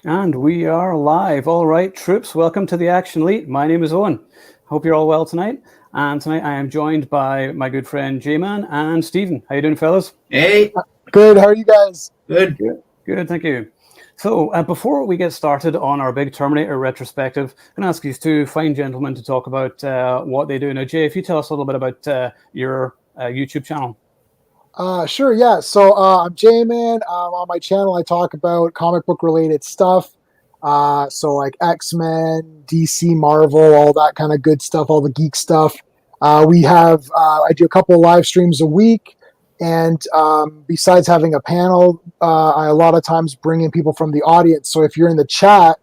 And we are live. All right, troops, welcome to the Action Elite. My name is Owen. Hope you're all well tonight. And tonight I am joined by my good friend J-Man and Stephen. How you doing, fellas? Hey. Good. How are you guys? Good. Good, thank you. So before we get started on our big Terminator retrospective, I'm going to ask these two fine gentlemen to talk about what they do. Now, Jay, if you tell us a little bit about your YouTube channel. Sure, yeah. So I'm J-Man. On my channel, I talk about comic book related stuff. So like X-Men, DC, Marvel, all that kind of good stuff, all the geek stuff. I do a couple of live streams a week. And besides having a panel, I a lot of times bring in people from the audience. So if you're in the chat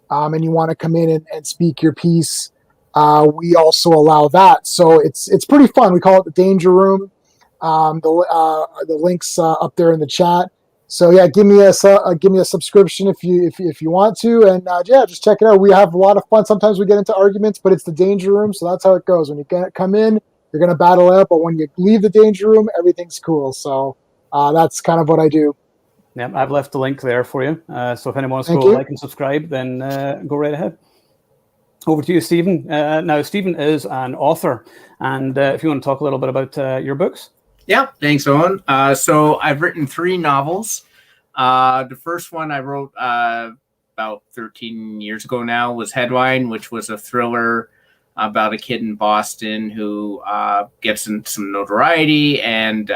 and you want to come in and speak your piece, we also allow that. So it's pretty fun. We call it the Danger Room. The links up there in the chat. So yeah, give me a subscription if you want to, and yeah, just check it out. We have a lot of fun. Sometimes we get into arguments, but it's the Danger Room, so that's how it goes. When you come in, you're gonna battle out, but when you leave the Danger Room, everything's cool. So that's kind of what I do. Yeah, I've left the link there for you. So if anyone wants to go like and subscribe, then go right ahead. Over to you, Stephen. Now, Stephen is an author, and if you want to talk a little bit about your books. Yeah, thanks, Owen. So I've written 3 novels. The first one I wrote about 13 years ago now was Headline, which was a thriller about a kid in Boston who gets in some notoriety, and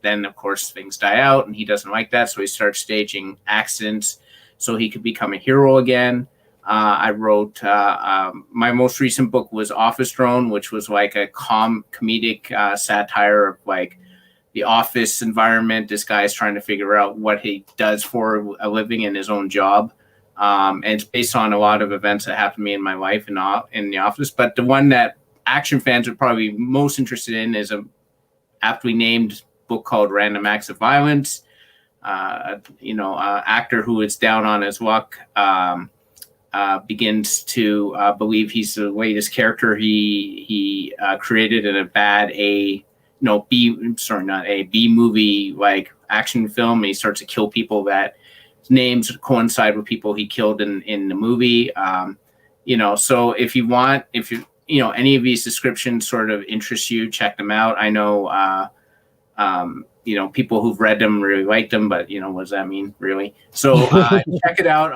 then, of course, things die out, and he doesn't like that, so he starts staging accidents so he could become a hero again. I wrote my most recent book was Office Drone, which was like a comedic satire of like the office environment. This guy is trying to figure out what he does for a living in his own job. And it's based on a lot of events that happened to me in my life in the office. But the one that action fans would probably be most interested in is a aptly named book called Random Acts of Violence. Actor who is down on his luck. Begins to believe he's the latest character he created in a bad B movie like action film. And he starts to kill people that names coincide with people he killed in the movie. So if any of these descriptions sort of interest you, check them out. I know people who've read them really like them, but what does that mean, really? So check it out.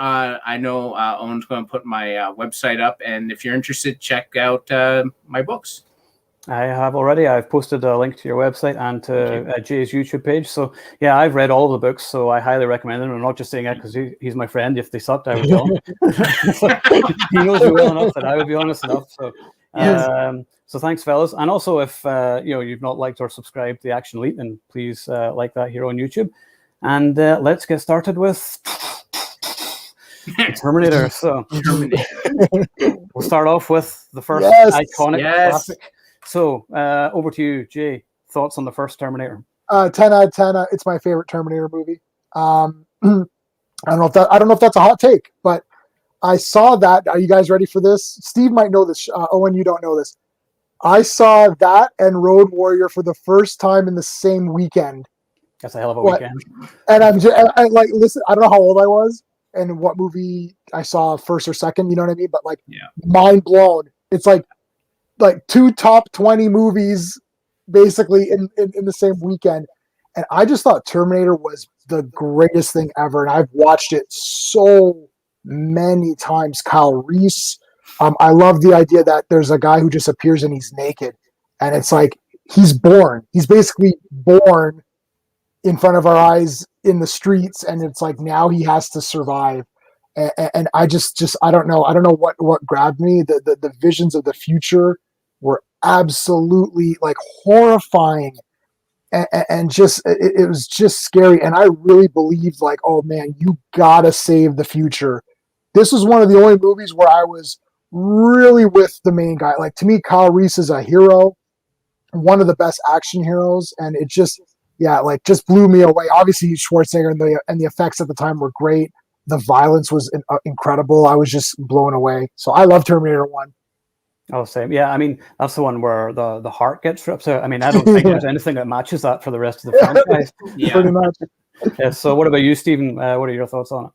I know Owen's going to put my website up, and if you're interested, check out my books. I have already. I've posted a link to your website and to Jay's YouTube page. So yeah, I've read all of the books, so I highly recommend them. I'm not just saying that because he's my friend. If they sucked, I would tell him. He knows me well enough that I would be honest enough. So. Yes. So thanks, fellas. And also, if you've not liked or subscribed to the Action Elite, then please like that here on YouTube. And let's get started with Terminator. So we'll start off with the first iconic classic. So over to you, Jay. Thoughts on the first Terminator? 10 out of 10. It's my favorite Terminator movie. I don't know if that's a hot take, but I saw that. Are you guys ready for this? Steve might know this. Owen, you don't know this. I saw that and Road Warrior for the first time in the same weekend. That's a hell of a weekend. And listen, I don't know how old I was and what movie I saw first or second, you know what I mean? But mind blown. It's like 2 top 20 movies basically in the same weekend. And I just thought Terminator was the greatest thing ever. And I've watched it so many times. Kyle Reese. I love the idea that there's a guy who just appears and he's naked, and it's like he's basically born in front of our eyes in the streets, and it's like now he has to survive. And I just I don't know what grabbed me. The visions of the future were absolutely like horrifying, and just it was just scary. And I really believed like, oh man, you gotta save the future. This was one of the only movies where I was really with the main guy. Like, to me, Kyle Reese is a hero, one of the best action heroes, and it just blew me away. Obviously, Schwarzenegger and the effects at the time were great. The violence was incredible. I was just blown away. So I love Terminator 1. Oh, same. Yeah, I mean, that's the one where the heart gets ripped out. I mean, I don't think there's anything that matches that for the rest of the franchise. Pretty much. Yeah, so what about you, Stephen? What are your thoughts on it?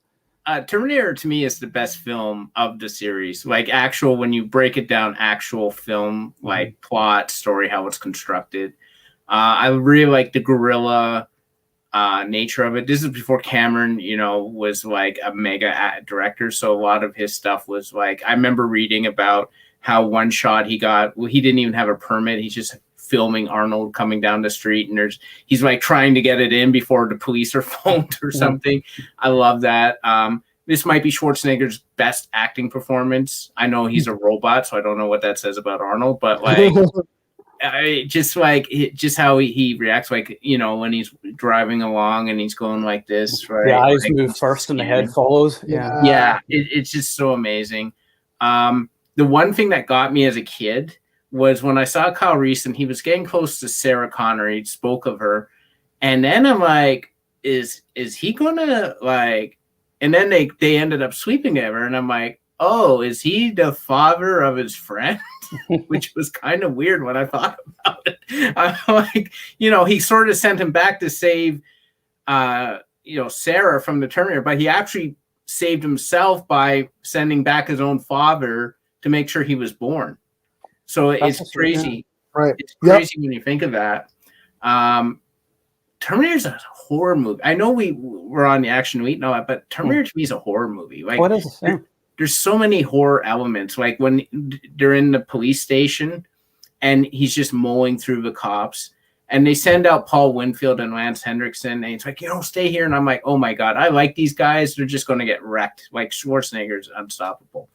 Terminator to me is the best film of the series. Like actual, when you break it down, actual film, like plot, story, how it's constructed. I really like the guerrilla nature of it. This is before Cameron, was like a mega director. So a lot of his stuff was like, I remember reading about how one shot he got, well, he didn't even have a permit. He's just filming Arnold coming down the street, and he's like trying to get it in before the police are phoned or something. I love that. This might be Schwarzenegger's best acting performance. I know he's a robot, so I don't know what that says about Arnold, but like, just how he reacts, like, when he's driving along and he's going like this, right? The eyes like, move first and the head follows. Yeah. It's just so amazing. The one thing that got me as a kid was when I saw Kyle Reese and he was getting close to Sarah Connor. He spoke of her, and then I'm like, is he gonna like? And then they ended up sweeping at her, and I'm like, oh, is he the father of his friend? Which was kind of weird when I thought about it. I'm like, he sort of sent him back to save, Sarah from the Terminator, but he actually saved himself by sending back his own father to make sure he was born. So it's crazy. Right. It's crazy when you think of that. Terminator's a horror movie. I know we're on the action week now, but Terminator to me is a horror movie. Like, what is it? There's so many horror elements. Like when they're in the police station and he's just mowing through the cops, and they send out Paul Winfield and Lance Hendrickson, and it's like, stay here. And I'm like, oh my God, I like these guys. They're just going to get wrecked. Like Schwarzenegger's unstoppable.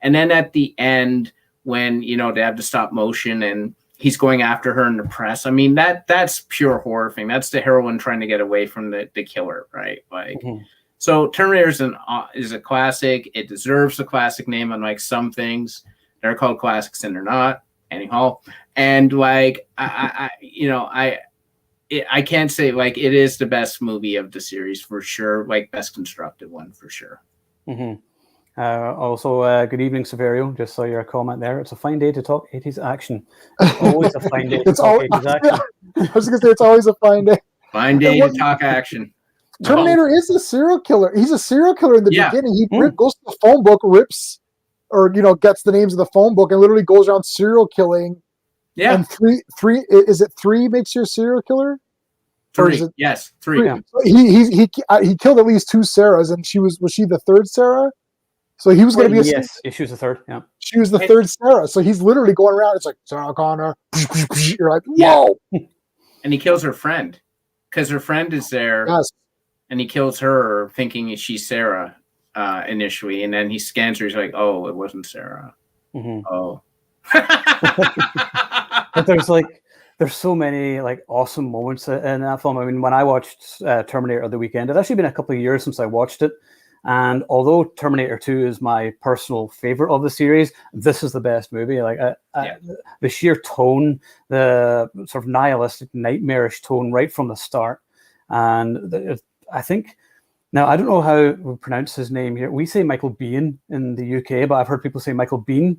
And then at the end, when, they have to stop motion and he's going after her in the press. I mean, that's pure horror thing. That's the heroine trying to get away from the killer, right? Like, so Terminator is a classic. It deserves a classic name, unlike some things. They're called classics and they're not. Anyhow, and like I can't say, like, it is the best movie of the series for sure. Like, best constructed one for sure. Also, good evening, Severio. Just saw your comment there. It's a fine day to talk 80s action. It's always a fine day to talk 80s action. I was going to say, it's always a fine day. Fine day to talk action. Terminator is a serial killer. He's a serial killer in the beginning. He goes to the phone book, rips, or gets the names of the phone book, and literally goes around serial killing. Yeah. And three is it three makes you a serial killer? Three. Yes, three. Yeah. He killed at least two Sarahs, and was she the third Sarah? So he was going to be yes, she was the third. Yeah, she was the third Sarah. So he's literally going around. It's like Sarah Connor. You're like, whoa! And he kills her friend because her friend is there. Yes. And he kills her thinking she's Sarah initially, and then he scans her. He's like, "Oh, it wasn't Sarah." Oh. But there's so many like awesome moments in that film. I mean, when I watched Terminator the weekend, it's actually been a couple of years since I watched it. And although Terminator 2 is my personal favorite of the series, this is the best movie. Like the sheer tone, the sort of nihilistic, nightmarish tone right from the start. And I think, now I don't know how we pronounce his name here. We say Michael Biehn in the UK, but I've heard people say Michael Biehn.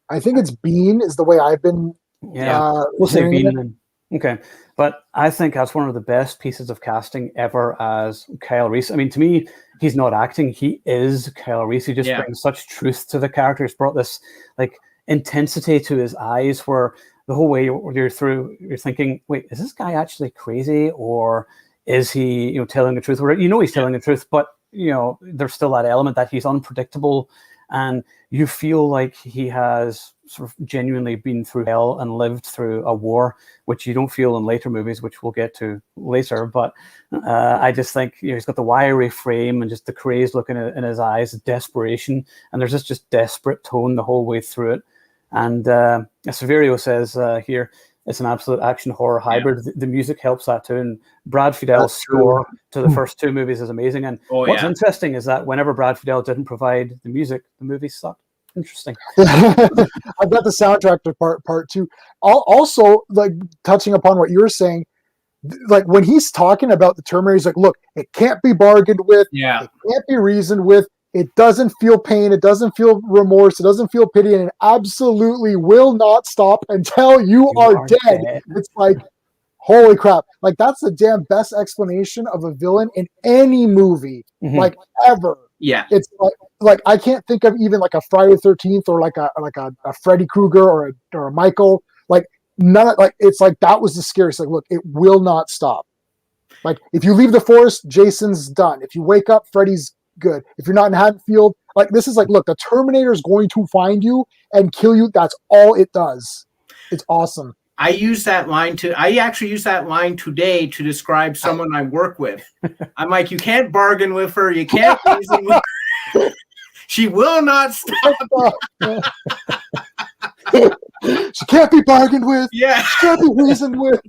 I think it's Bean is the way I've been. We'll say Biehn. Okay, but I think that's one of the best pieces of casting ever as Kyle Reese. I mean, to me, he's not acting; he is Kyle Reese. He just brings such truth to the character. He's brought this like intensity to his eyes, where the whole way you're thinking, "Wait, is this guy actually crazy, or is he, telling the truth?" Or he's telling the truth, but there's still that element that he's unpredictable, and you feel like he has sort of genuinely been through hell and lived through a war, which you don't feel in later movies, which we'll get to later. But I just think he's got the wiry frame and just the crazed look in his eyes, desperation, and there's this just desperate tone the whole way through it. And as Severio says here, it's an absolute action horror hybrid. The music helps that too, and Brad Fiddel's score to the first two movies is amazing. And what's interesting is that whenever Brad Fidel didn't provide the music, the movie sucked. Interesting. I've got the soundtrack to part two. Also, like touching upon what you were saying, like when he's talking about the Terminator, he's like, "Look, it can't be bargained with. Yeah, it can't be reasoned with. It doesn't feel pain. It doesn't feel remorse. It doesn't feel pity, and it absolutely will not stop until you are dead." It's like, holy crap! Like that's the damn best explanation of a villain in any movie, like ever. Yeah. It's like I can't think of even like a Friday the 13th or like a Freddy Krueger or a Michael. Like none of, like it's like that was the scariest. Like, look, it will not stop. Like if you leave the forest, Jason's done. If you wake up, Freddy's good. If you're not in Haddonfield, like this is like, look, the Terminator is going to find you and kill you. That's all it does. It's awesome. I actually use that line today to describe someone I work with. I'm like, you can't bargain with her. You can't reason with her. She will not stop. She can't be bargained with. Yeah. She can't be reasoned with.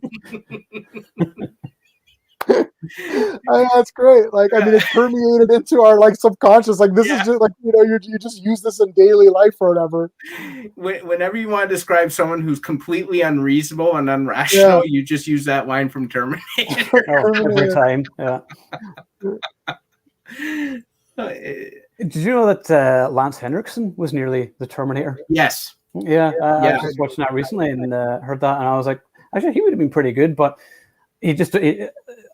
That's great. Like, I mean, it's permeated into our like subconscious. Like, this is just like, you know, you just use this in daily life or whatever. Whenever you want to describe someone who's completely unreasonable and irrational, you just use that line from Terminator. Every time. Yeah. Did you know that Lance Henriksen was nearly the Terminator? Yes. Yeah. I was just watching that recently and heard that, and I was like, actually, he would have been pretty good, but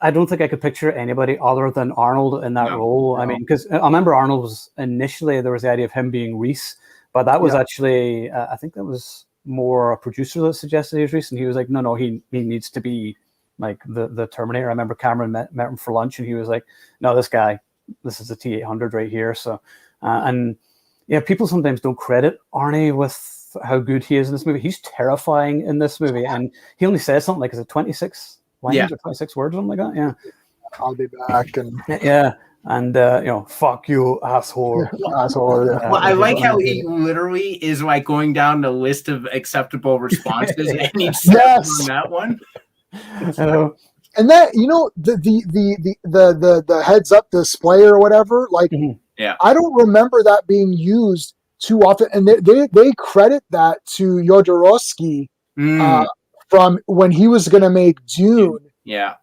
I don't think I could picture anybody other than Arnold in that role. I mean, because I remember Arnold was initially, there was the idea of him being Reese, but that was actually, I think that was more a producer that suggested he was Reese, and he was like, no, he needs to be like the Terminator. I remember Cameron met him for lunch, and he was like, no, this is the T-800 right here. So, and yeah, people sometimes don't credit Arnie with how good he is in this movie. He's terrifying in this movie, and he only says something like, is it 26 lines or 26 words or something like that? Yeah. I'll be back. And and fuck you, asshole. Asshole. Yeah. Well, I like how he literally is like going down the list of acceptable responses, and he's on that one. And that, you know, the heads up display or whatever, like, I don't remember that being used too often, and they credit that to Jodorowsky from when he was going to make Dune. Yeah.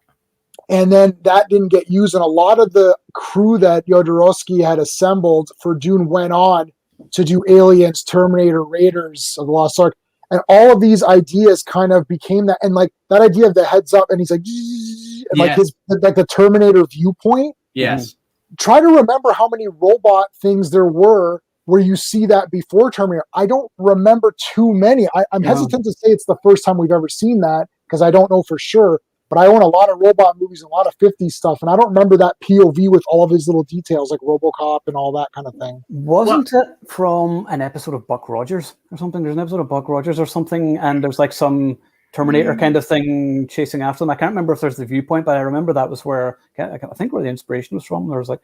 And then that didn't get used, and a lot of the crew that Jodorowsky had assembled for Dune went on to do Aliens, Terminator, Raiders of the Lost Ark, and all of these ideas kind of became that, and like that idea of the heads up, and he's like, and like his like the Terminator viewpoint. Yes. Try to remember how many robot things there were where you see that before Terminator. I don't remember too many. I'm hesitant to say it's the first time we've ever seen that because I don't know for sure. But I own a lot of robot movies and a lot of 50s stuff, and I don't remember that POV with all of his little details like RoboCop and all that kind of thing. Wasn't it from an episode of Buck Rogers or something? There's an episode of Buck Rogers or something, and there's like some Terminator kind of thing chasing after them. I can't remember if there's the viewpoint, but I remember that was where I think where the inspiration was from. There was like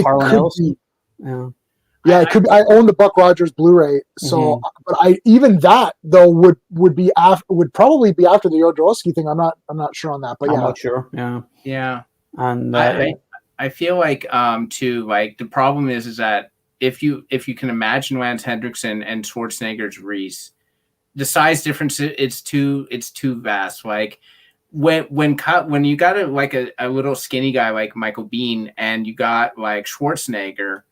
Harlan Ellison. Yeah, it could be. I own the Buck Rogers Blu-ray, so but even that though would probably be after the Jodorowsky thing. I'm not sure on that, but I'm not sure. Yeah. And I feel like too, like the problem is that if you can imagine Lance Henriksen and Schwarzenegger's Reese, the size difference it's too vast. Like when you got a little skinny guy like Michael Biehn and you got like Schwarzenegger,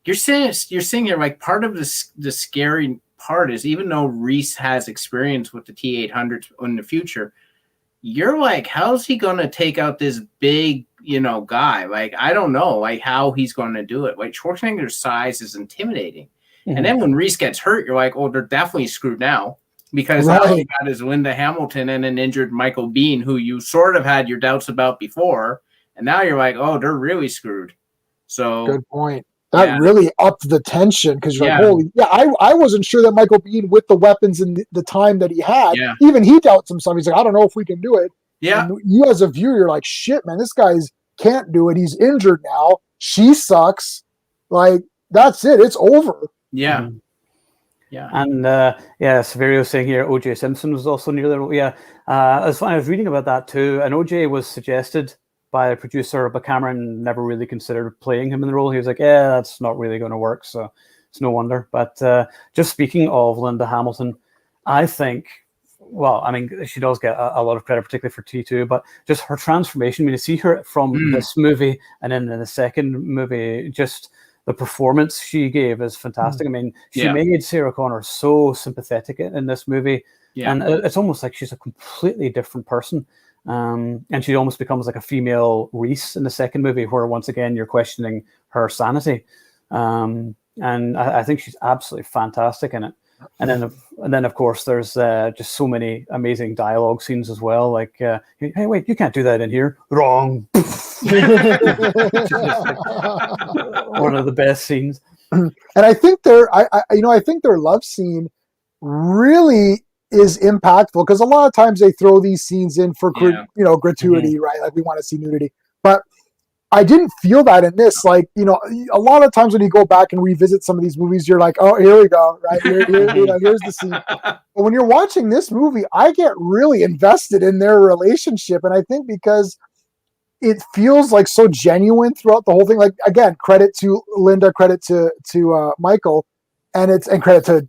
you're seeing here like part of the scary part is even though Reese has experience with the T-800s in the future, you're like, how's he gonna take out this big guy? Like, I don't know like how he's gonna do it. Like Schwarzenegger's size is intimidating. And then when Reese gets hurt, you're like, oh, they're definitely screwed now. Because all he got is Linda Hamilton and an injured Michael Biehn, who you sort of had your doubts about before. And now you're like, oh, they're really screwed. So good point. That really upped the tension because you're like, holy, I wasn't sure that Michael Biehn, with the weapons and the time that he had, even he doubts himself. He's like, I don't know if we can do it. Yeah. And you as a viewer, you're like, shit, man, this guy's can't do it. He's injured now. She sucks. Like, that's it. It's over. Yeah. Yeah. And Severio saying here, O.J. Simpson was also near the it was funny. I was reading about that too, and O.J. was suggested by a producer, but Cameron never really considered playing him in the role. He was like, that's not really going to work, so it's no wonder. But just speaking of Linda Hamilton, I think, well, I mean, she does get a lot of credit, particularly for T2, but just her transformation, I mean, to see her from this movie and then in the second movie, just the performance she gave is fantastic. I mean, she made Sarah Connor so sympathetic in this movie, and it's almost like she's a completely different person. And she almost becomes like a female Reese in the second movie, where once again you're questioning her sanity. And I think she's absolutely fantastic in it. And then of course there's just so many amazing dialogue scenes as well. Like, hey, wait, you can't do that in here. Wrong. One of the best scenes. And I think I think their love scene really is impactful, because a lot of times they throw these scenes in for gratuity, right? Like, we want to see nudity, but I didn't feel that in this. Like, a lot of times when you go back and revisit some of these movies, you're like, oh, here we go, right? Here's the scene. But when you're watching this movie, I get really invested in their relationship, and I think because it feels like so genuine throughout the whole thing. Like, again, credit to Linda, credit to Michael, and credit to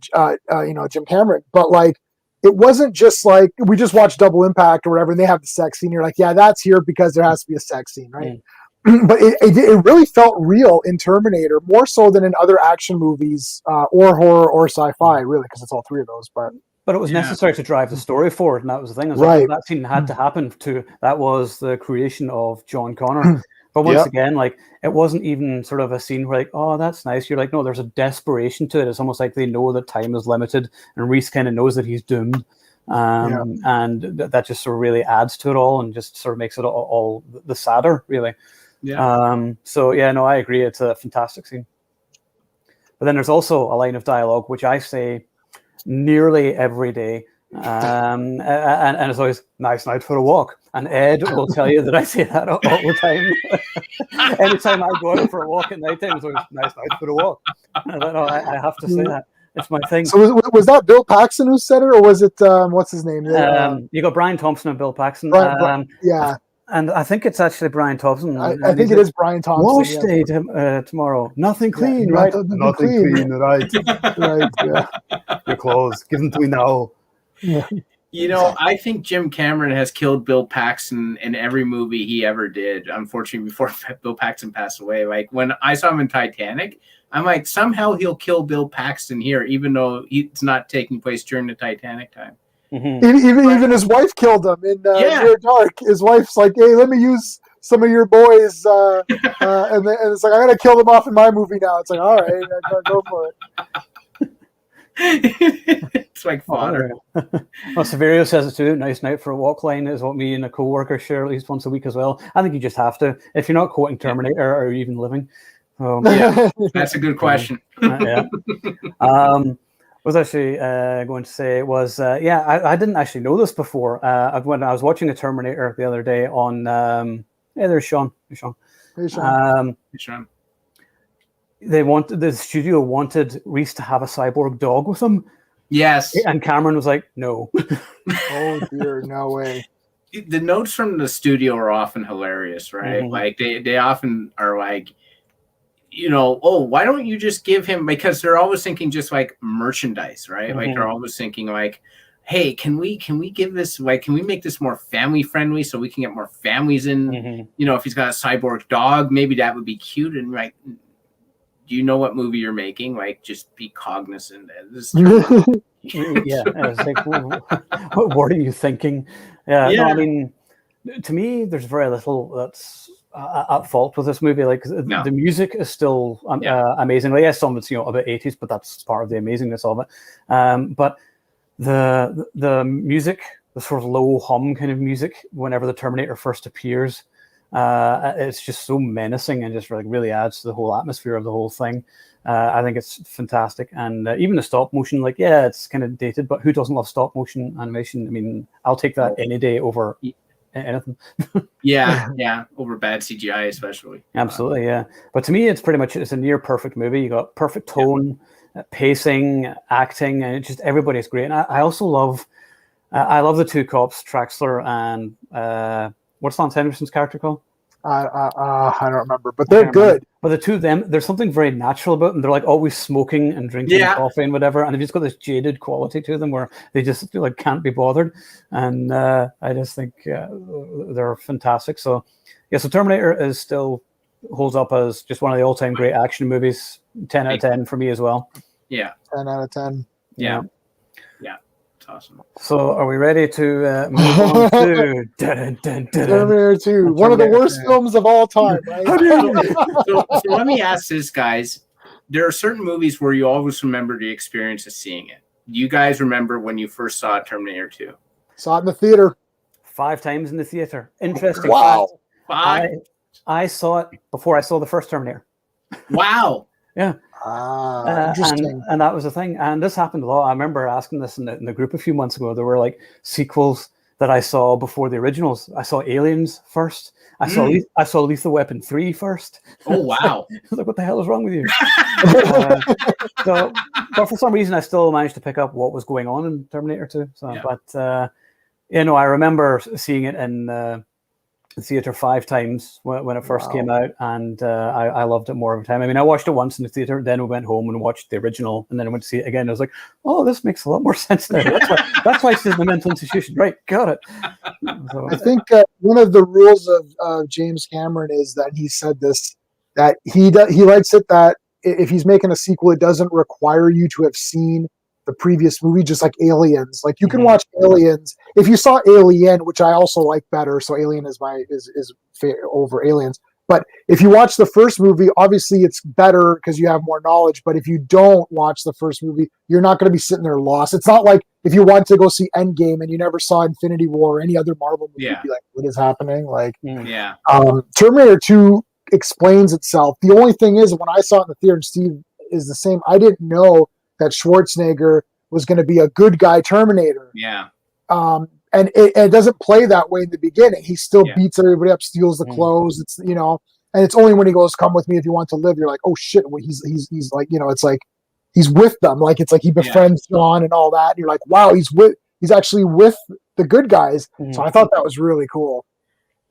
Jim Cameron. But like, it wasn't just like we just watched Double Impact or whatever, and they have the sex scene. You're like, yeah, that's here because there has to be a sex scene, right? But it really felt real in Terminator, more so than in other action movies or horror or sci-fi, really, because it's all three of those. But it was necessary to drive the story forward, and that was the thing. Right. That scene had to happen that was the creation of John Connor. But once again, like, it wasn't even sort of a scene where like, oh, that's nice. You're like, no, there's a desperation to it. It's almost like they know that time is limited, and Reese kind of knows that he's doomed. And that just sort of really adds to it all, and just sort of makes it all the sadder, really. I agree. It's a fantastic scene. But then there's also a line of dialogue which I say nearly every day, and it's always nice night for a walk. And Ed will tell you that I say that all the time. Anytime I go out for a walk at night time, it's always nice night for a walk. I have to say that. It's my thing. So was that Bill Paxton who said it, or was it what's his name? You got Brian Thompson and Bill Paxton. Yeah. And I think it's actually Brian Thompson. I think it is Brian Thompson. Wash day tomorrow. Nothing clean, right? Nothing clean, right? Right. Yeah. Your clothes. Give them to me now. Yeah. I think Jim Cameron has killed Bill Paxton in every movie he ever did. Unfortunately, before Bill Paxton passed away, like when I saw him in Titanic, I'm like, somehow he'll kill Bill Paxton here, even though it's not taking place during the Titanic time. Even his wife killed him in Near Dark. His wife's like, "Hey, let me use some of your boys," and it's like, "I'm gonna kill them off in my movie now." It's like, all right, I gotta go for it. It's like fodder. Well, Severio says it too. Nice night for a walk line is what me and a co-worker share at least once a week as well. I think you just have to, if you're not quoting Terminator or even living. That's a good question. Was actually going to say was I didn't actually know this before. When I was watching a Terminator the other day on there's Sean. Hey, Sean. The studio wanted Reese to have a cyborg dog with him. Yes. And Cameron was like, no. Oh dear, no way. The notes from the studio are often hilarious, right? Like they often are like, why don't you just give him, because they're always thinking just like merchandise, right? Like they're always thinking like, hey, can we give this, like, can we make this more family friendly so we can get more families in? If he's got a cyborg dog, maybe that would be cute. And like, do you know what movie you're making? Like, just be cognizant. I was like, what are you thinking? No, I mean, to me, there's very little that's at fault with this movie. Like, the music is still amazing. Like, yes, some of it's a bit 80s, but that's part of the amazingness of it. But the music, the sort of low hum kind of music, whenever the Terminator first appears, it's just so menacing and just really adds to the whole atmosphere of the whole thing. I think it's fantastic. And even the stop motion, it's kind of dated, but who doesn't love stop motion animation? I mean, I'll take that any day over anything. Over bad CGI especially. Absolutely, yeah. But to me, it's a near perfect movie. You got perfect tone, pacing, acting, and just everybody's great. And I also love the two cops, Traxler and what's Lance Henderson's character called? I don't remember, but they're good. But the two of them, there's something very natural about them. They're like always smoking and drinking coffee and whatever, and they've just got this jaded quality to them where they just can't be bothered. And I just think they're fantastic. So so Terminator is still holds up as just one of the all-time great action movies. 10 out of 10 for me as well. 10 out of 10. Yeah. That's awesome. So, are we ready to move on to Terminator 2, one of the worst films of all time, right? So let me ask this, guys. There are certain movies where you always remember the experience of seeing it. Do you guys remember when you first saw Terminator 2? Saw it in the theater. 5 times in the theater. Interesting. Wow. I saw it before I saw the first Terminator. Wow. Yeah. Interesting. And that was the thing. And this happened a lot. I remember asking this in the group a few months ago. There were like sequels that I saw before the originals. I saw Aliens first. I saw Lethal Weapon 3 first. Oh, wow. Like, what the hell is wrong with you? But for some reason, I still managed to pick up what was going on in Terminator 2. So, yeah. But, I remember seeing it in the theater 5 times when it first came out, and I loved it more every time. I mean, I watched it once in the theater, then we went home and watched the original, and then I went to see it again. I was like, oh, this makes a lot more sense now. That's why it's in the mental institution. Right, got it. So, I think one of the rules of James Cameron is that he said this, that he likes it that if he's making a sequel, it doesn't require you to have seen the previous movie, just like Aliens. Like you can watch Aliens. If you saw Alien, which I also like better, so Alien is over Aliens. But if you watch the first movie, obviously it's better because you have more knowledge. But if you don't watch the first movie, you're not going to be sitting there lost. It's not like if you want to go see Endgame and you never saw Infinity War or any other Marvel movie, you'd be like, what is happening? Like, Terminator 2 explains itself. The only thing is, when I saw it in the theater, and Steve is the same, I didn't know that Schwarzenegger was going to be a good guy Terminator. Yeah. And it doesn't play that way in the beginning. He still beats everybody up, steals the clothes. It's, and it's only when he goes, come with me if you want to live. You're like, oh shit. Well, he's like, it's like, he's with them. Like, it's like he befriends John and all that. And you're like, wow, he's actually with the good guys. So I thought that was really cool.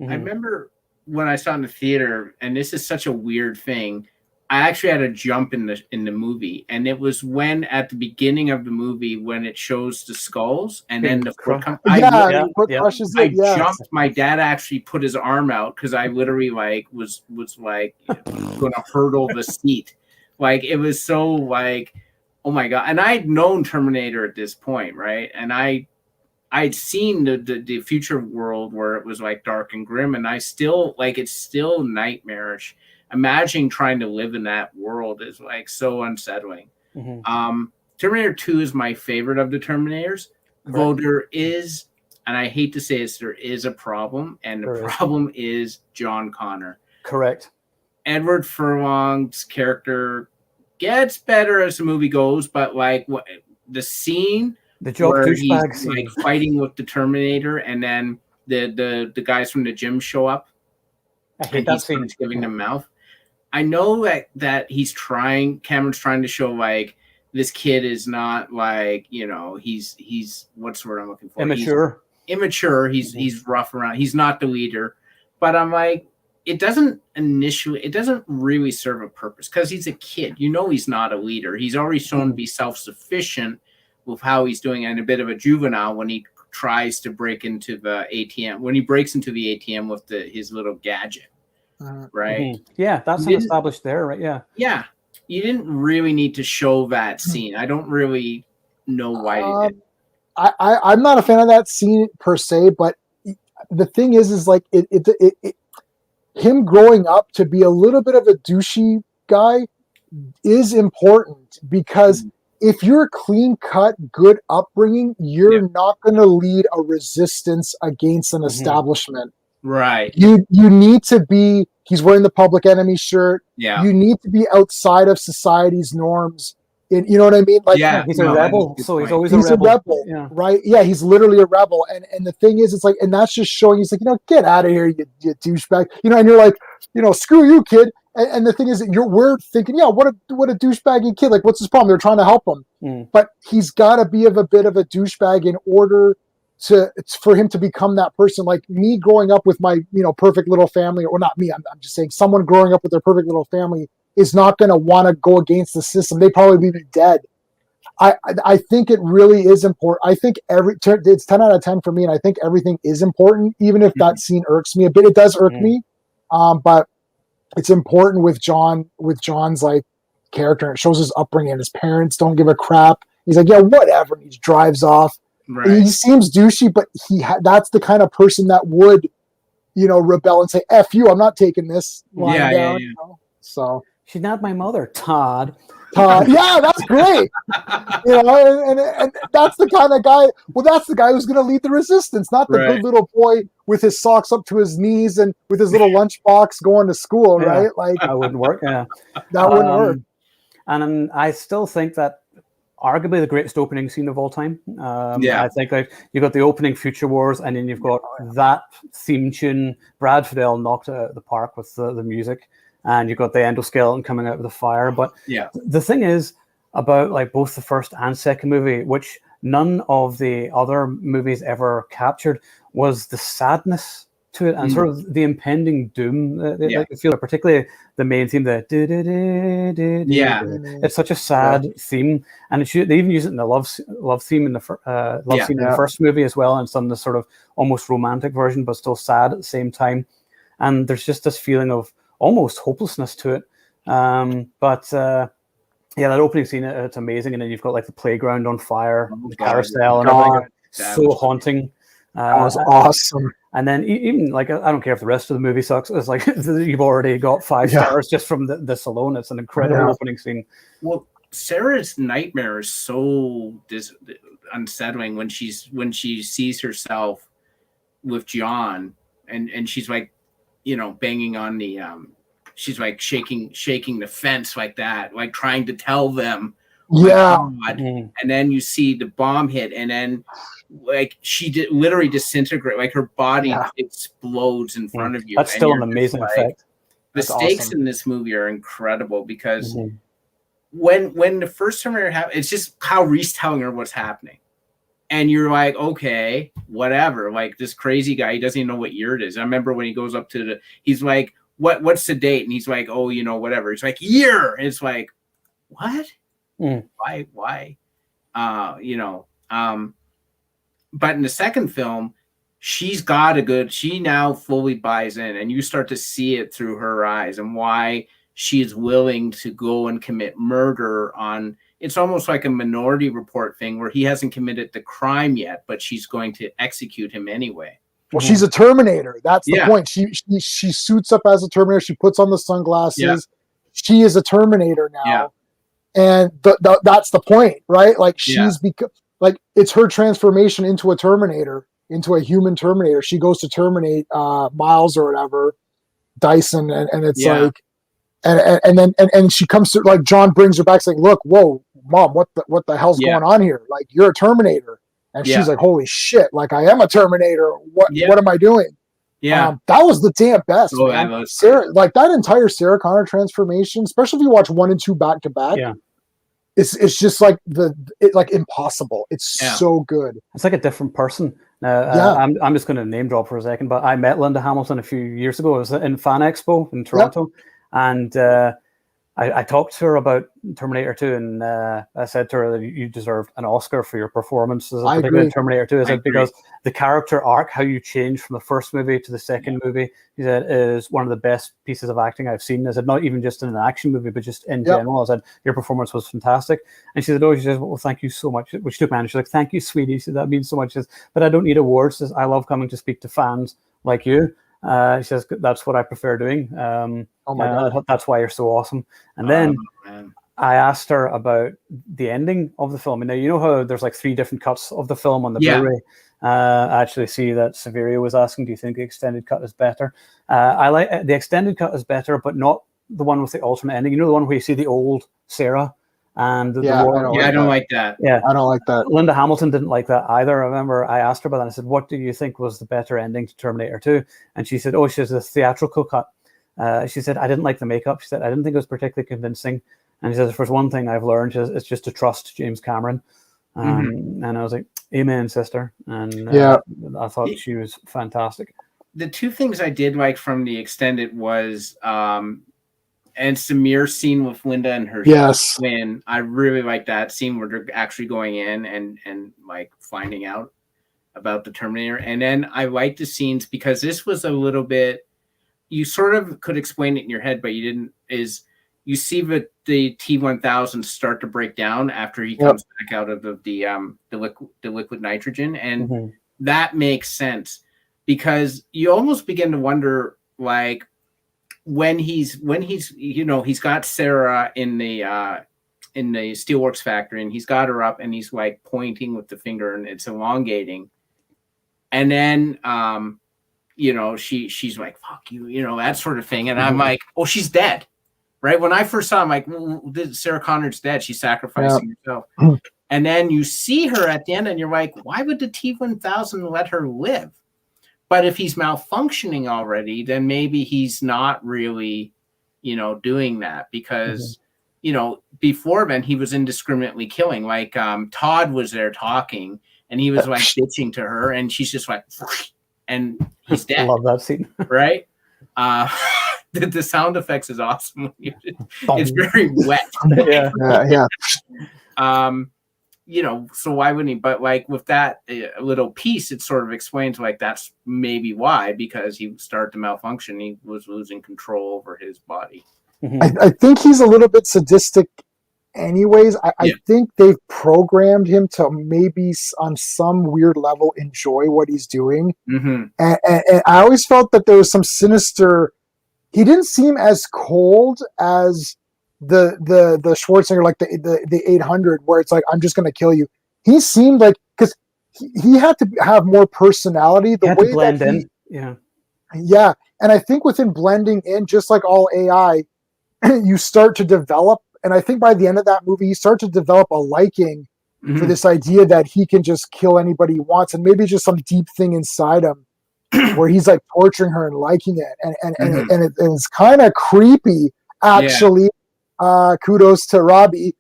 I remember when I saw it in the theater, and this is such a weird thing, I actually had a jump in the movie, and it was when at the beginning of the movie when it shows the skulls and then the foot comes. I jumped. My dad actually put his arm out because I literally was like going to hurdle the seat. Like it was so like, oh my god! And I'd known Terminator at this point, right? And I'd seen the future world where it was like dark and grim, and I still it's still nightmarish. Imagining trying to live in that world is like so unsettling. Terminator 2 is my favorite of the Terminators, though there is, and I hate to say this, there is a problem, and the problem is John Connor. Correct. Edward Furlong's character gets better as the movie goes, but the scene, the joke where douchebag he's scene, fighting with the Terminator, and then the guys from the gym show up. I hate that scene. Giving them mouth. I know that Cameron's trying to show this kid is not he's what's the word I'm looking for? Immature. He's rough around. He's not the leader. But I'm like, it doesn't really serve a purpose because he's a kid. He's not a leader. He's already shown to be self-sufficient with how he's doing, and a bit of a juvenile when he tries to break into the ATM. When he breaks into the ATM with his little gadget. Right. Yeah, that's established there, right? Yeah. You didn't really need to show that scene. I don't really know why you did. I'm not a fan of that scene per se, but the thing is like him growing up to be a little bit of a douchey guy is important, because if you're clean cut, good upbringing, you're not going to lead a resistance against an establishment. Right. You need to be, he's wearing the Public Enemy shirt. Yeah. You need to be outside of society's norms. You know what I mean? Like, he's a rebel. So he's always a rebel. Yeah. Right? Yeah, he's literally a rebel. And the thing is, it's like, and that's just showing, he's like, get out of here, you douchebag. And you're like, screw you, kid. And the thing is, we're thinking, what a douchebaggy kid. Like, what's his problem? They're trying to help him. But he's got to be a bit of a douchebag in order for him to become that person. Like me growing up with my perfect little family, or not me, I'm just saying someone growing up with their perfect little family is not going to want to go against the system. They probably be dead. I think it really is important. I think it's 10 out of 10 for me, and I think everything is important, even if that scene irks me a bit. It does irk me, but it's important with John's like character. It shows his upbringing. His parents don't give a crap. He's like, yeah, whatever. And he drives off. He seems douchey, but that's the kind of person that would, rebel and say, F you, I'm not taking this line down. You know? So she's not my mother, Todd. Yeah, that's great. And that's the kind of guy. Well, that's the guy who's going to lead the resistance, not the good little boy with his socks up to his knees and with his little lunchbox going to school, right? Like that wouldn't work. Yeah, that wouldn't work. And I still think that arguably the greatest opening scene of all time. I think like you've got the opening Future Wars, and then you've got that theme tune. Brad Fiedel knocked it out of the park with the music. And you've got the endoskeleton coming out of the fire. But the thing is about like both the first and second movie, which none of the other movies ever captured, was the sadness to it and sort of the impending doom. I feel particularly the main theme, it's such a sad theme, and they even use it in the love theme in the scene in the first movie as well, and it's done this sort of almost romantic version, but still sad at the same time. And there's just this feeling of almost hopelessness to it. That opening scene, it's amazing. And then you've got like the playground on fire, the carousel and everything. So haunting. That was awesome. And then even like, I don't care if the rest of the movie sucks. It's like you've already got 5 stars just from this alone. It's an incredible opening scene. Well, Sarah's nightmare is so unsettling when she sees herself with John and she's like, banging on the she's like shaking the fence like that, like trying to tell them and then you see the bomb hit, and then like she literally disintegrate, like her body explodes in front of you. That's still an amazing effect. The stakes in this movie are incredible because when the first Terminator happened, it's just how Reese telling her what's happening. And you're like, okay, whatever. Like this crazy guy, he doesn't even know what year it is. I remember when he goes up to he's like, what's the date? And he's like, oh, whatever. He's like, year. And it's like, what? Why? But in the second film, she now fully buys in, and you start to see it through her eyes and why she is willing to go and commit murder on. It's almost like a Minority Report thing where he hasn't committed the crime yet, but she's going to execute him anyway. Well, she's a Terminator. That's the point. She suits up as a Terminator. She puts on the sunglasses. Yeah. She is a Terminator now, and that's the point, right? Like she's like it's her transformation into a Terminator, into a human Terminator. She goes to terminate Miles or whatever, Dyson, and it's like. And then she comes to, like, John brings her back saying, look, whoa, Mom, what the hell's going on here? Like, you're a Terminator. And she's like, holy shit, like I am a Terminator. What am I doing? That was the damn best. Man. Sarah, like that entire Sarah Connor transformation, especially if you watch 1 and 2 back to back. It's just like impossible. It's so good. It's like a different person. I'm just going to name drop for a second, but I met Linda Hamilton a few years ago. It was in Fan Expo in Toronto. And I talked to her about Terminator 2, and I said to her that you deserved an Oscar for your performance as a particular Terminator 2. I said, because the character arc, how you change from the first movie to the second movie, he said, is one of the best pieces of acting I've seen. I said, not even just in an action movie, but just in general. I said, your performance was fantastic. And she said, she says, well, thank you so much. Which took me on. She's like, thank you, sweetie. She said, that means so much. She says, but I don't need awards. She says, I love coming to speak to fans like you. She says, that's what I prefer doing. Oh my God. That's why you're so awesome. And then I asked her about the ending of the film. And now, you know how there's like 3 different cuts of the film on the Blu-ray? I actually see that Severia was asking, do you think the extended cut is better? I like the extended cut is better, but not the one with the alternate ending. You know, the one where you see the old Sarah and I don't like that. Yeah, I don't like that. Linda Hamilton didn't like that either. I remember I asked her about that. And I said, what do you think was the better ending to Terminator 2? And she said, she has a theatrical cut. She said, I didn't like the makeup. She said, I didn't think it was particularly convincing. And she said, if there's one thing I've learned, it's just to trust James Cameron. And I was like, amen, sister. And I thought she was fantastic. The 2 things I did like from the extended was and Samir scene with Linda and her twin. I really like that scene where they're actually going in and like finding out about the Terminator. And then I like the scenes because this was a little bit, you sort of could explain it in your head, but you didn't, is you see the T-1000 start to break down after he comes back out of the liquid nitrogen, and that makes sense because you almost begin to wonder, like, when he's he's got Sarah in the steelworks factory and he's got her up and he's like pointing with the finger and it's elongating, and then she's like, fuck you, that sort of thing, and I'm like, oh, she's dead. Right when I first saw him, like, well, Sarah Connor's dead. She's sacrificing herself. And then you see her at the end and you're like, why would the T-1000 let her live? But if he's malfunctioning already, then maybe he's not really, doing that because, before then he was indiscriminately killing. Like Todd was there talking and he was like bitching to her and she's just like, and he's dead. I love that scene. Right? The sound effects is awesome. It's very wet. yeah. So why wouldn't he? But like with that little piece, it sort of explains like that's maybe why, because he started to malfunction. He was losing control over his body. I think he's a little bit sadistic anyways. I think they've programmed him to maybe on some weird level enjoy what he's doing. And I always felt that there was some sinister. He didn't seem as cold as the Schwarzenegger, like the 800, where it's like, I'm just going to kill you. He seemed like, because he had to have more personality. The way blend that in. Yeah. And I think within blending in, just like all AI, you start to develop. And I think by the end of that movie, you start to develop a liking for this idea that he can just kill anybody he wants. And maybe just some deep thing inside him where he's like torturing her and liking it. And it's kind of creepy, actually. Kudos to Robbie.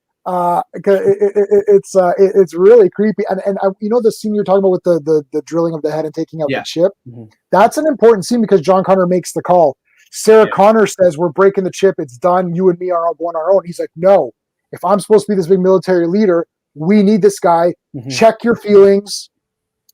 It's really creepy. And the scene you're talking about with the drilling of the head and taking out the chip, that's an important scene because John Connor makes the call. Sarah Connor says, we're breaking the chip. It's done. You and me are on our own. He's like, no, if I'm supposed to be this big military leader, we need this guy. Check your feelings.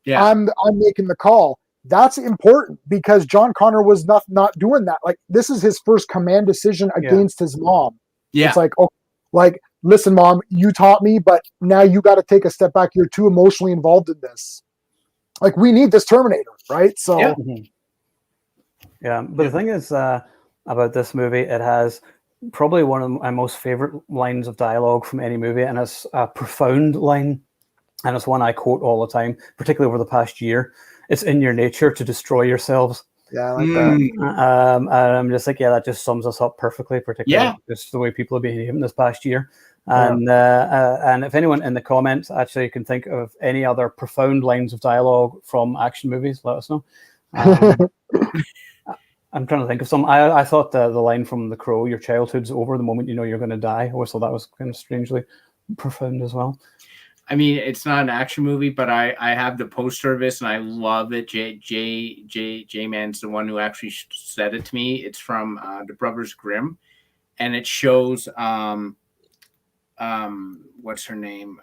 I'm making the call. That's important because John Connor was not doing that. Like, this is his first command decision against his mom. It's like, oh, like, listen, Mom, you taught me, but now you got to take a step back. You're too emotionally involved in this. Like, we need this Terminator, right? So, but the thing is about this movie, it has probably one of my most favorite lines of dialogue from any movie, and it's a profound line, and it's one I quote all the time, particularly over the past year. It's in your nature to destroy yourselves. Yeah, I like that. And I'm just like, that just sums us up perfectly, particularly just the way people have behaved this past year. And if anyone in the comments actually can think of any other profound lines of dialogue from action movies, let us know. I'm trying to think of some. I thought the line from The Crow, your childhood's over the moment you know you're going to die. I always thought that was kind of strangely profound as well. I mean, it's not an action movie, but I have the poster of this and I love it. J-Man's the one who actually said it to me. It's from the Brothers Grimm, and it shows what's her name?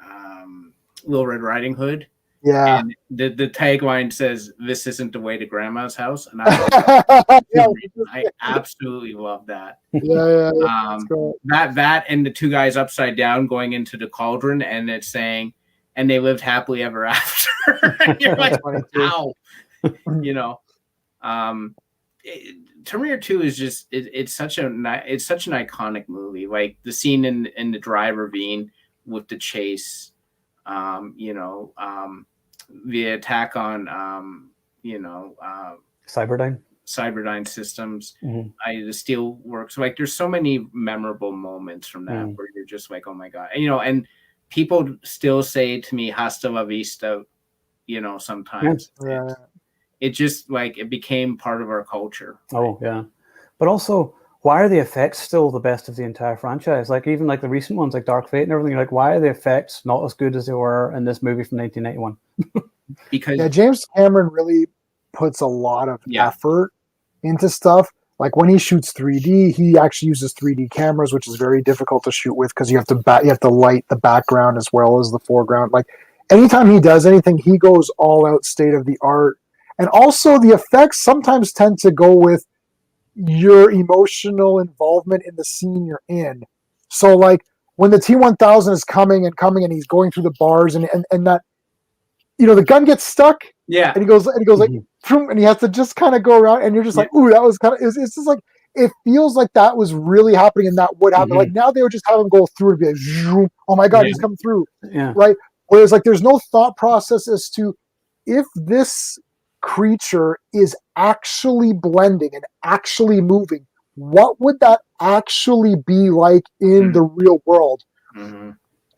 Little Red Riding Hood. Yeah. And the tagline says, "This isn't the way to Grandma's house," and I absolutely love that. That and the two guys upside down going into the cauldron, and it's saying, "And they lived happily ever after." And you're like, "Wow," Terminator 2 is just it's such an iconic movie. Like the scene in the dry ravine with the chase, the attack on Cyberdyne Systems, the steel works. Like there's so many memorable moments from that where you're just like, oh my god, and people still say to me, "Hasta la vista," sometimes. It just like it became part of our culture. Oh yeah, but also, why are the effects still the best of the entire franchise? Like even like the recent ones, like Dark Fate and everything. You're like, why are the effects not as good as they were in this movie from 1991? Because James Cameron really puts a lot of effort into stuff. Like when he shoots 3D, he actually uses 3D cameras, which is very difficult to shoot with because you have to light the background as well as the foreground. Like anytime he does anything, he goes all out state of the art. And also the effects sometimes tend to go with your emotional involvement in the scene you're in. So like when the T-1000 is coming and he's going through the bars and that, you know, the gun gets stuck. Yeah. And he goes like, and he has to just kind of go around, and you're just like, ooh, that was kind of, it's just like, it feels like that was really happening and that would happen. Like now they would just have him go through and be like, oh my God, he's coming through. Yeah. Right. Whereas like there's no thought process as to if this creature is actually blending and actually moving, what would that actually be like in the real world?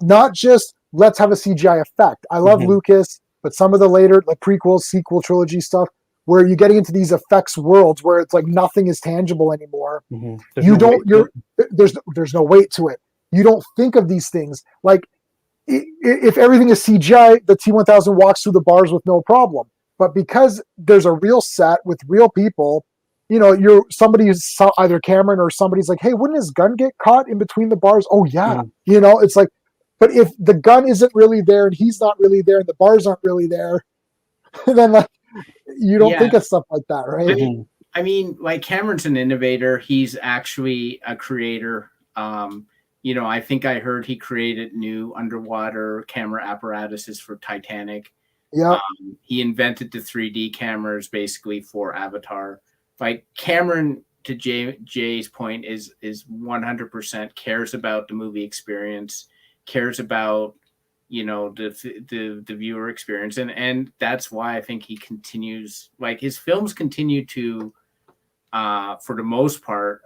Not just let's have a CGI effect. I love Lucas, but some of the later like prequels, sequel trilogy stuff where you're getting into these effects worlds where it's like nothing is tangible anymore. There's no weight to it. You don't think of these things like if everything is CGI, the T-1000 walks through the bars with no problem. But because there's a real set with real people, you know, somebody's either Cameron or somebody's like, hey, wouldn't his gun get caught in between the bars? Oh yeah. You know, it's like, but if the gun isn't really there and he's not really there and the bars aren't really there, then like you don't think of stuff like that, right? I mean, like Cameron's an innovator. He's actually a creator. You know, I think I heard he created new underwater camera apparatuses for Titanic. Yeah. He invented the 3D cameras basically for Avatar. Like Cameron, to Jay's point, is 100% cares about the movie experience, cares about, you know, the viewer experience, and that's why I think he continues, like his films continue to for the most part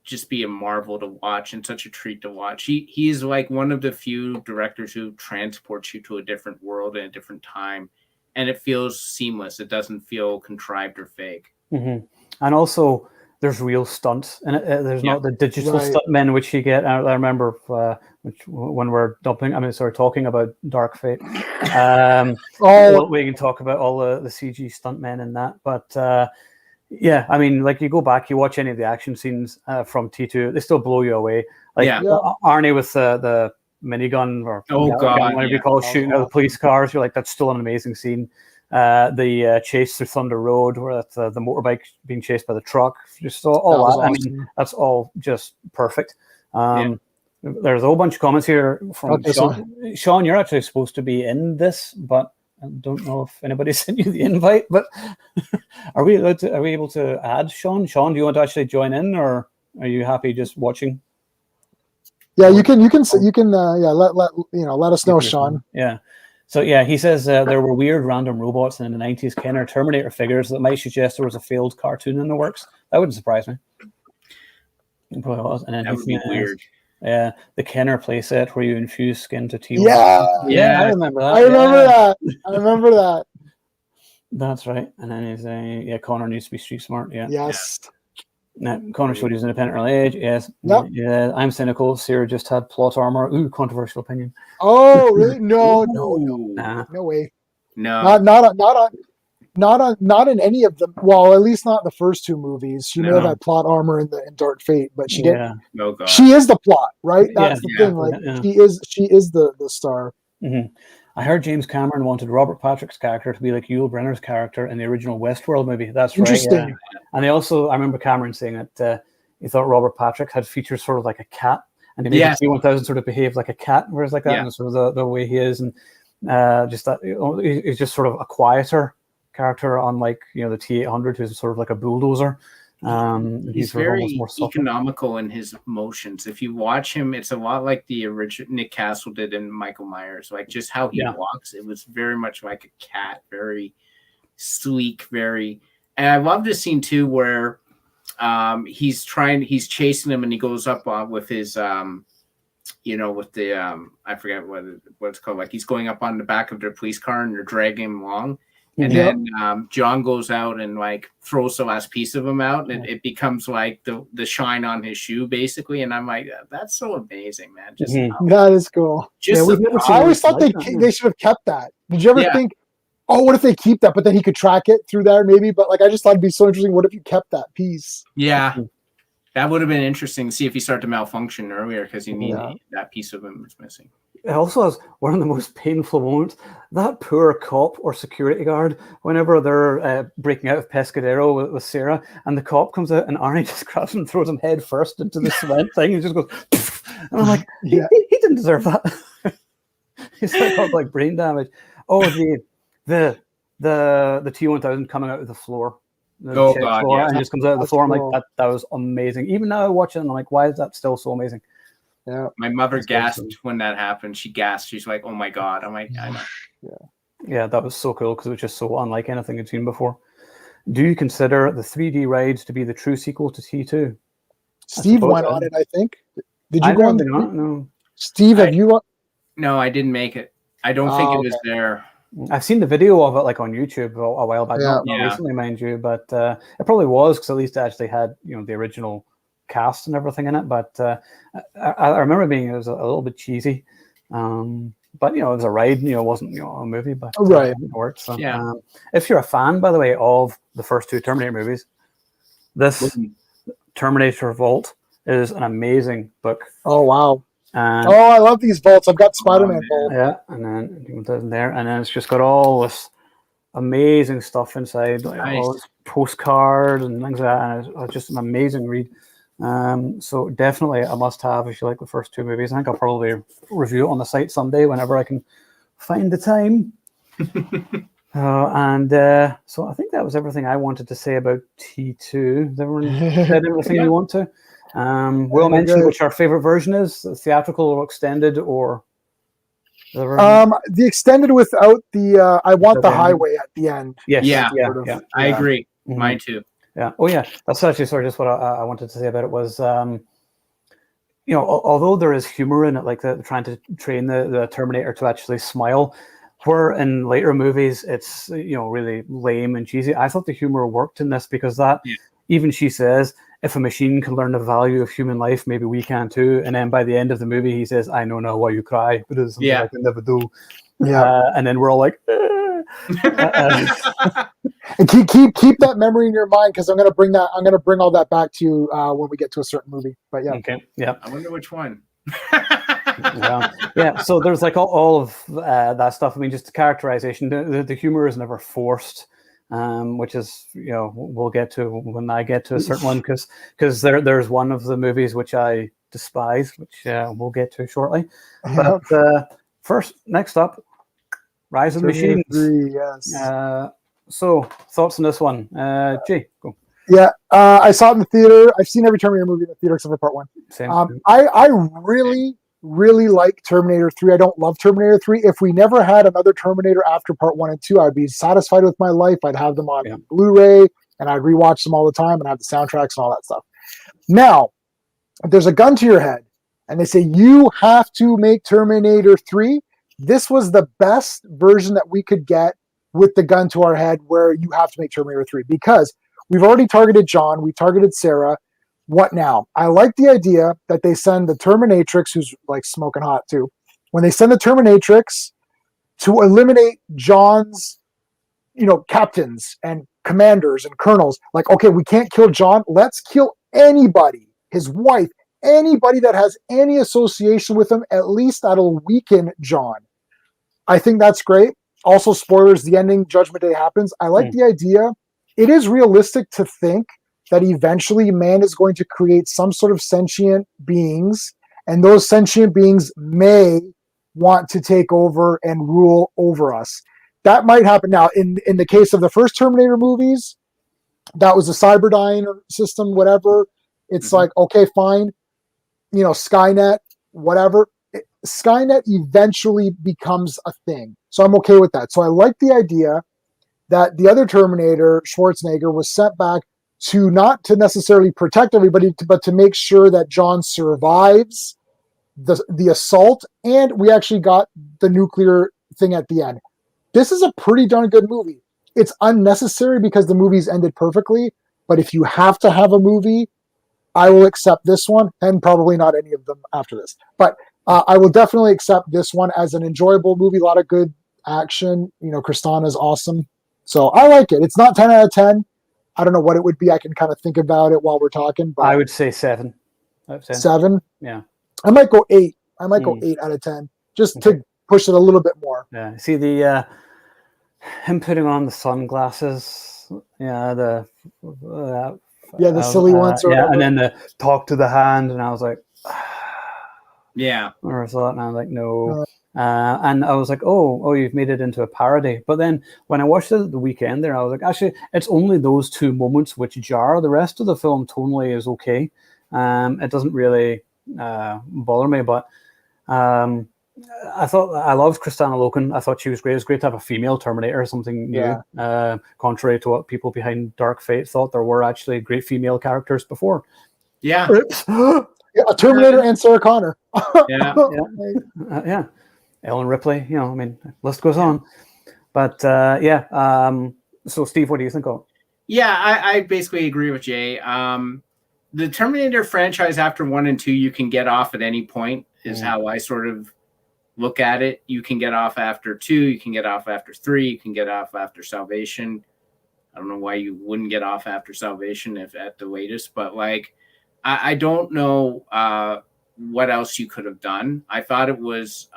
just be a marvel to watch and such a treat to watch. He's like one of the few directors who transports you to a different world and a different time, and it feels seamless. It doesn't feel contrived or fake. And also there's real stunts, and there's not the digital stuntmen which you get. I remember when we're talking about Dark Fate. We can talk about all the CG stuntmen in that, but yeah, I mean, like you go back, you watch any of the action scenes from T2, they still blow you away. Like Arnie with the minigun or whatever you call it, shooting out the police cars. You're like, that's still an amazing scene. The chase through Thunder Road, where that's the motorbike being chased by the truck, just all that. Awesome. I mean, that's all just perfect. There's a whole bunch of comments here from Sean. Sean, you're actually supposed to be in this, but I don't know if anybody sent you the invite. But are we able to add Sean? Sean, do you want to actually join in, or are you happy just watching? Yeah, you can let us know, Sean. Yeah. So yeah, he says there were weird random robots in the 90s Kenner Terminator figures that might suggest there was a failed cartoon in the works. That wouldn't surprise me. It probably was. And then that would be weird. Yeah, the Kenner playset where you infuse skin to T1. Yeah, I remember that. I remember that. That's right. And then he's Connor needs to be street smart. Yeah. Yes. Connor showed his independent real age. Yes. Yep. Yeah. I'm cynical. Sarah just had plot armor. Ooh, controversial opinion. Oh, really? No way. No. Not in any of them. Well, at least not in the first two movies. She may have had plot armor in Dark Fate, but she didn't. No, God. She is the plot, right? That's the thing. Like she is the star. Mm-hmm. I heard James Cameron wanted Robert Patrick's character to be like Yul Brynner's character in the original Westworld movie. That's interesting. Right. Yeah. And I remember Cameron saying that he thought Robert Patrick had features sort of like a cat, and he made the T-1000 sort of behave like a cat, whereas like that, and sort of the way he is, and just that he's just sort of a quieter character, unlike the T-800, who's sort of like a bulldozer. He's very more economical in his motions. If you watch him, it's a lot like the original Nick Castle did in Michael Myers. Like just how he walks, it was very much like a cat, very sleek, very. And I love this scene too, where he's chasing him, and he goes up with his with the I forget what it's called. Like he's going up on the back of their police car, and they're dragging him along. And then John goes out and like throws the last piece of him out, and it becomes like the shine on his shoe, basically. And I'm like, that's so amazing, man. Just that is cool. I always thought they should have kept that. Did you ever think, oh, what if they keep that, but then he could track it through there, maybe? But like, I just thought it'd be so interesting. What if you kept that piece? Yeah, that would have been interesting to see if he started to malfunction earlier because you need that piece of him was missing. it also has one of the most painful moments. That poor cop or security guard, whenever they're breaking out of Pescadero with Sarah, and the cop comes out, and Arnie just grabs him and throws him head first into the cement thing, and just goes, and I'm like, he didn't deserve that. He's like brain damage. Oh, the T-1000 coming out of the floor. Floor, yeah. And just comes out of the floor. I'm like, that was amazing. Even now I watch it, and I'm like, why is that still so amazing? Yeah, my mother gasped when that happened. She gasped. She's like, "Oh my god!" I'm like, "I know." Yeah, that was so cool because it was just so unlike anything you'd seen before. Do you consider the 3D rides to be the true sequel to T2? Steve went on it, I think. Did you go on it? No. Steve, have you? No, I didn't make it. I don't think it was there. I've seen the video of it like on YouTube a while back, not recently, mind you, but it probably was because at least it actually had the original cast and everything in it. But I remember it was a little bit cheesy, but it was a ride. It wasn't a movie, but it worked. So, if you're a fan, by the way, of the first two Terminator movies, this Terminator Vault is an amazing book. Oh wow! I love these vaults. I've got Spider-Man vault. Yeah, and then there, and then it's just got all this amazing stuff inside, like all this postcards and things like that, and it's just an amazing read. So definitely a must-have if you like the first two movies. I think I'll probably review it on the site someday whenever I can find the time. So I think that was everything I wanted to say about T2. Has everyone said everything you want to? Will mention which our favorite version is, the theatrical or extended, or the extended without the I want the highway at the end. Yes. Yeah. I agree. Mm-hmm. Mine too. Yeah. Oh yeah. That's actually sort of just what I wanted to say about it was, although there is humor in it, like trying to train the Terminator to actually smile, where in later movies it's really lame and cheesy. I thought the humor worked in this because even she says, if a machine can learn the value of human life, maybe we can too. And then by the end of the movie, he says, "I know now why you cry, but it's something I can never do." Yeah. And then we're all like, and keep that memory in your mind, because I'm gonna bring all that back to you when we get to a certain movie. But yeah. Okay. Yeah. I wonder which one. Yeah. So there's like all of that stuff. I mean, just the characterization, the humor is never forced. Which is, we'll get to when I get to a certain one, because there's one of the movies which I despise, which we'll get to shortly. But next up, Rise of the Machines. 3, yes. So thoughts on this one, Jay? Go. Yeah, I saw it in the theater. I've seen every Terminator movie in the theater except for Part 1. Same. I really like Terminator 3. I don't love Terminator 3. If we never had another Terminator after Part 1 and 2, I'd be satisfied with my life. I'd have them on Blu-ray, and I'd rewatch them all the time and have the soundtracks and all that stuff. Now, if there's a gun to your head and they say you have to make Terminator 3, this was the best version that we could get with the gun to our head, where you have to make Terminator 3, because we've already targeted John, we targeted Sarah. What now? I like the idea that they send the Terminatrix, who's like smoking hot too, when they send the Terminatrix to eliminate John's, captains and commanders and colonels. Like, okay, we can't kill John. Let's kill anybody, his wife, anybody that has any association with him. At least that'll weaken John. I think that's great. Also, spoilers, the ending, Judgment Day happens. I like the idea. It is realistic to think that eventually man is going to create some sort of sentient beings, and those sentient beings may want to take over and rule over us. That might happen. Now, in the case of the first Terminator movies, that was a Cyberdyne system, whatever. It's like, okay, fine. Skynet, whatever. Skynet eventually becomes a thing. So I'm okay with that. So I like the idea that the other Terminator, Schwarzenegger, was sent back to not to necessarily protect everybody, but to make sure that John survives the assault, and we actually got the nuclear thing at the end. This is a pretty darn good movie. It's unnecessary because the movies ended perfectly, but if you have to have a movie, I will accept this one, and probably not any of them after this. But I will definitely accept this one as an enjoyable movie, a lot of good action. Kristana's awesome. So I like it. It's not 10 out of 10. I don't know what it would be. I can kind of think about it while we're talking. But I would say 7. 7? Yeah. I might go 8. I might go 8 out of 10. just to push it a little bit more. Yeah, see the him putting on the sunglasses. Yeah, the silly ones. Yeah, and then the talk to the hand, and I was like, yeah. Or I thought, and I was like, no. And I was like, oh, you've made it into a parody. But then when I watched it at the weekend there, I was like, actually, it's only those two moments which jar. The rest of the film tonally is okay. It doesn't really bother me. But I loved Kristanna Loken. I thought she was great. It was great to have a female Terminator, something new. Yeah. Contrary to what people behind Dark Fate thought, there were actually great female characters before. Yeah. Yeah, a Terminator and Sarah Connor. Yeah. Ellen Ripley, I mean, list goes on. But so Steve, what do you think of it? Yeah, I basically agree with Jay. The Terminator franchise after 1 and 2, you can get off at any point, is how I sort of look at it. You can get off after 2, you can get off after 3, you can get off after Salvation. I don't know why you wouldn't get off after Salvation if at the latest, but like, I don't know what else you could have done. I thought it was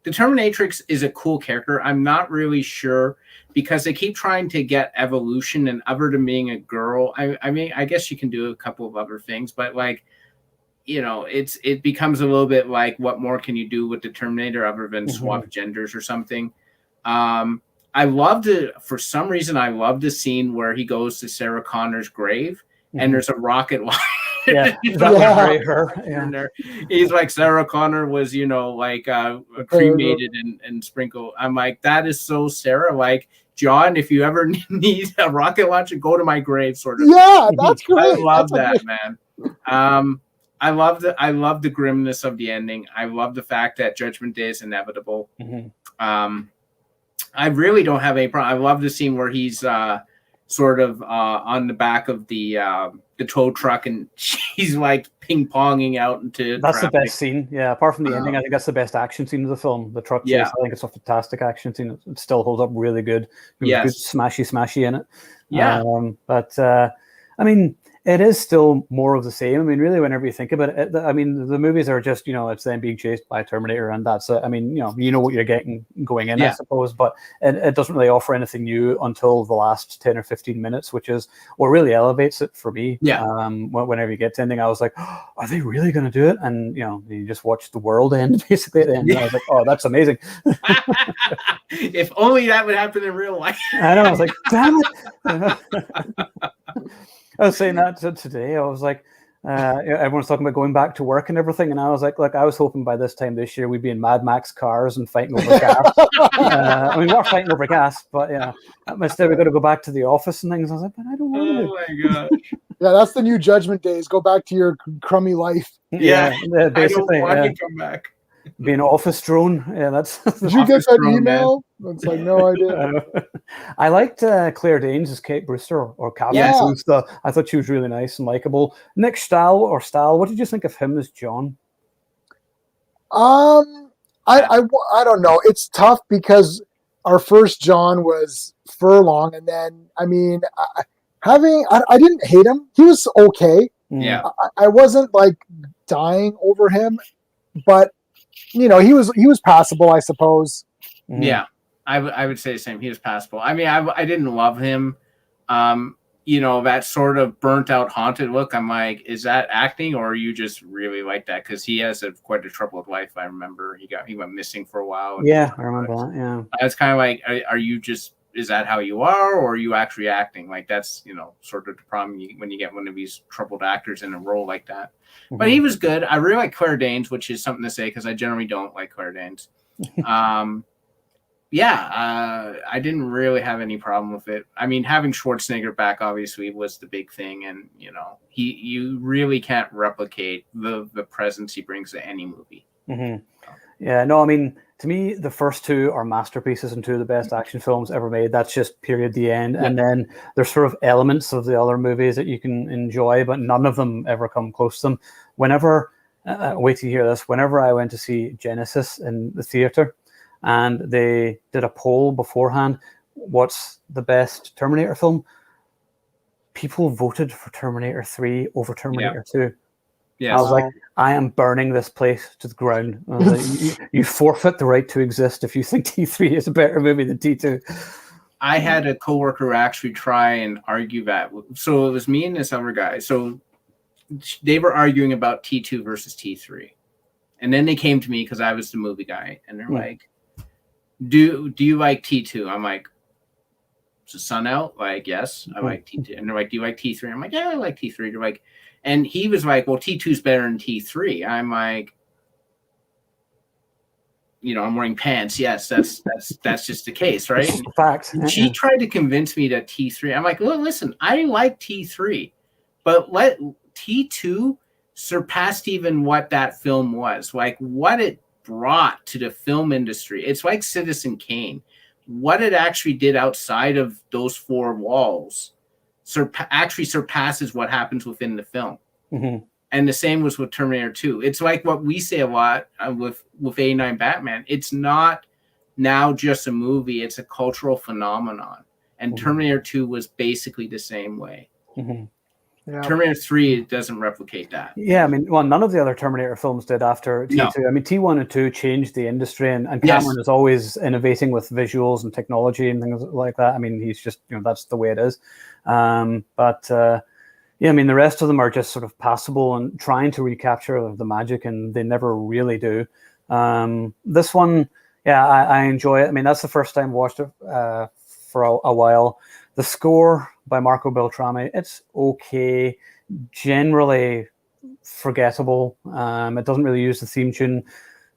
the Terminatrix is a cool character. I'm not really sure because they keep trying to get evolution, and other than being a girl, I mean, I guess you can do a couple of other things, but like, it becomes a little bit like, what more can you do with the Terminator other than swap genders or something? I loved it. For some reason, I loved the scene where he goes to Sarah Connor's grave and there's a rocket launcher. Yeah, that was very her. Yeah. He's like, Sarah Connor was, cremated and sprinkled. I'm like, that is so Sarah. Like, John, if you ever need a rocket launcher, go to my grave, sort of. Yeah, that's great. I love that, man. I love the grimness of the ending. I love the fact that Judgment Day is inevitable. I really don't have any problem. I love the scene where he's sort of on the back of the tow truck, and she's like ping-ponging out into That's traffic. The best scene. Yeah, apart from the ending, I think that's the best action scene of the film. The truck chase, I think it's a fantastic action scene. It still holds up really good. Good smashy in it. Yeah. But I mean, it is still more of the same. I mean, really, whenever you think about it, the movies are just, it's them being chased by a Terminator, and that's it. I mean, you know what you're getting going in, I suppose, but it doesn't really offer anything new until the last 10 or 15 minutes, which is what really elevates it for me. Yeah. Whenever you get to ending, I was like, oh, are they really going to do it? And, you just watch the world end, basically, at the end. And I was like, oh, that's amazing. If only that would happen in real life. I know. I was like, damn it. I was saying that today. I was like, everyone's talking about going back to work and everything, and I was like, look, I was hoping by this time this year we'd be in Mad Max cars and fighting over gas. I mean, we're fighting over gas, but instead we've got to go back to the office and things. I was like, but I don't want to. Oh my god! Yeah, that's the new Judgment Days. Go back to your crummy life. Yeah, basically. I don't want to come back. Be an office drone. Yeah, that's. Did you get that email? It's like, no, I didn't. I liked Claire Danes as Kate Brewster or Captain Brewster. I thought she was really nice and likable. Nick Stahl, what did you think of him as John? I don't know. It's tough because our first John was Furlong, and then I didn't hate him. He was okay. Yeah, I wasn't like dying over him, but he was passable, I suppose. Yeah, I would say the same. He was passable. I mean, I didn't love him. That sort of burnt out, haunted look. I'm like, is that acting, or you just really like that? Because he has quite a troubled life. I remember he went missing for a while. Yeah, I remember that. Yeah, it's kind of like, are you just? Is that how you are, or are you actually acting? Like, that's sort of the problem when you get one of these troubled actors in a role like that. But he was good. I really like Claire Danes, which is something to say because I generally don't like Claire Danes. I didn't really have any problem with it. I mean, having Schwarzenegger back obviously was the big thing, and you really can't replicate the presence he brings to any movie. Yeah, no, I mean, to me, the first two are masterpieces and two of the best action films ever made. That's just period, the end. Yeah. And then there's sort of elements of the other movies that you can enjoy, but none of them ever come close to them. Whenever, wait to hear this, whenever I went to see Genesis in the theater and they did a poll beforehand, what's the best Terminator film? People voted for Terminator 3 over Terminator 2. Yes. I was like, I am burning this place to the ground. I was like, you forfeit the right to exist if you think T3 is a better movie than T2. I had a coworker actually try and argue that. So it was me and this other guy. So they were arguing about T2 versus T3. And then they came to me because I was the movie guy. And they're like, do you like T2? I'm like, is the sun out? Like, yes, I like T2. And they're like, do you like T3? I'm like, yeah, I like T3. They're like, and he was like, well, T2's better than T3. I'm like, I'm wearing pants. Yes, that's just the case, right? Fact. She tried to convince me that T3. I'm like, well, listen, I like T3, but let T2 surpassed even what that film was, like what it brought to the film industry. It's like Citizen Kane. What it actually did outside of those four walls actually surpasses what happens within the film. Mm-hmm. And the same was with Terminator 2. It's like what we say a lot with 89 Batman. It's not now just a movie. It's a cultural phenomenon. And Terminator 2 was basically the same way. Mm-hmm. Yeah. Terminator 3 doesn't replicate that. Yeah, I mean, well, none of the other Terminator films did after T2. No. I mean, T1 and 2 changed the industry, and Cameron is always innovating with visuals and technology and things like that. I mean, he's just, that's the way it is. Yeah, I mean, the rest of them are just sort of passable and trying to recapture the magic, and they never really do. This one, yeah, I enjoy it. I mean, that's the first time I watched it for a while. The score by Marco Beltrami, it's okay, generally forgettable. It doesn't really use the theme tune.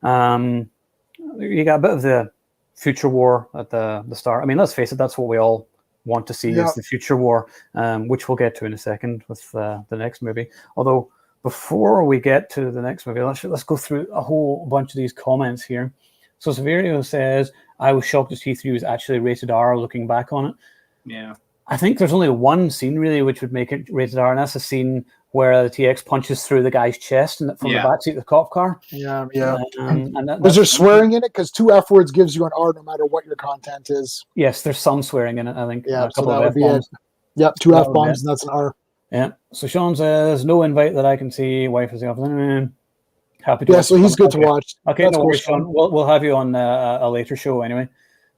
You got a bit of the future war at the start. I mean, let's face it, that's what we all want to see is the future war, which we'll get to in a second with the next movie. Although before we get to the next movie, let's go through a whole bunch of these comments here. So Severio says, I was shocked that T3 was actually rated R looking back on it. Yeah. I think there's only one scene really which would make it rated R, and that's a scene where the TX punches through the guy's chest and from the backseat of the cop car. Yeah. Was there swearing in it? Because 2 F words gives you an R no matter what your content is. Yes, there's some swearing in it, I think. Yeah, a couple of F-bombs. Yep, 2 F-bombs, and that's an R. Yeah. So Sean says, no invite that I can see. Wife is the office. Happy to watch. So he's good to watch. Okay, no worries, Sean. We'll have you on a later show anyway.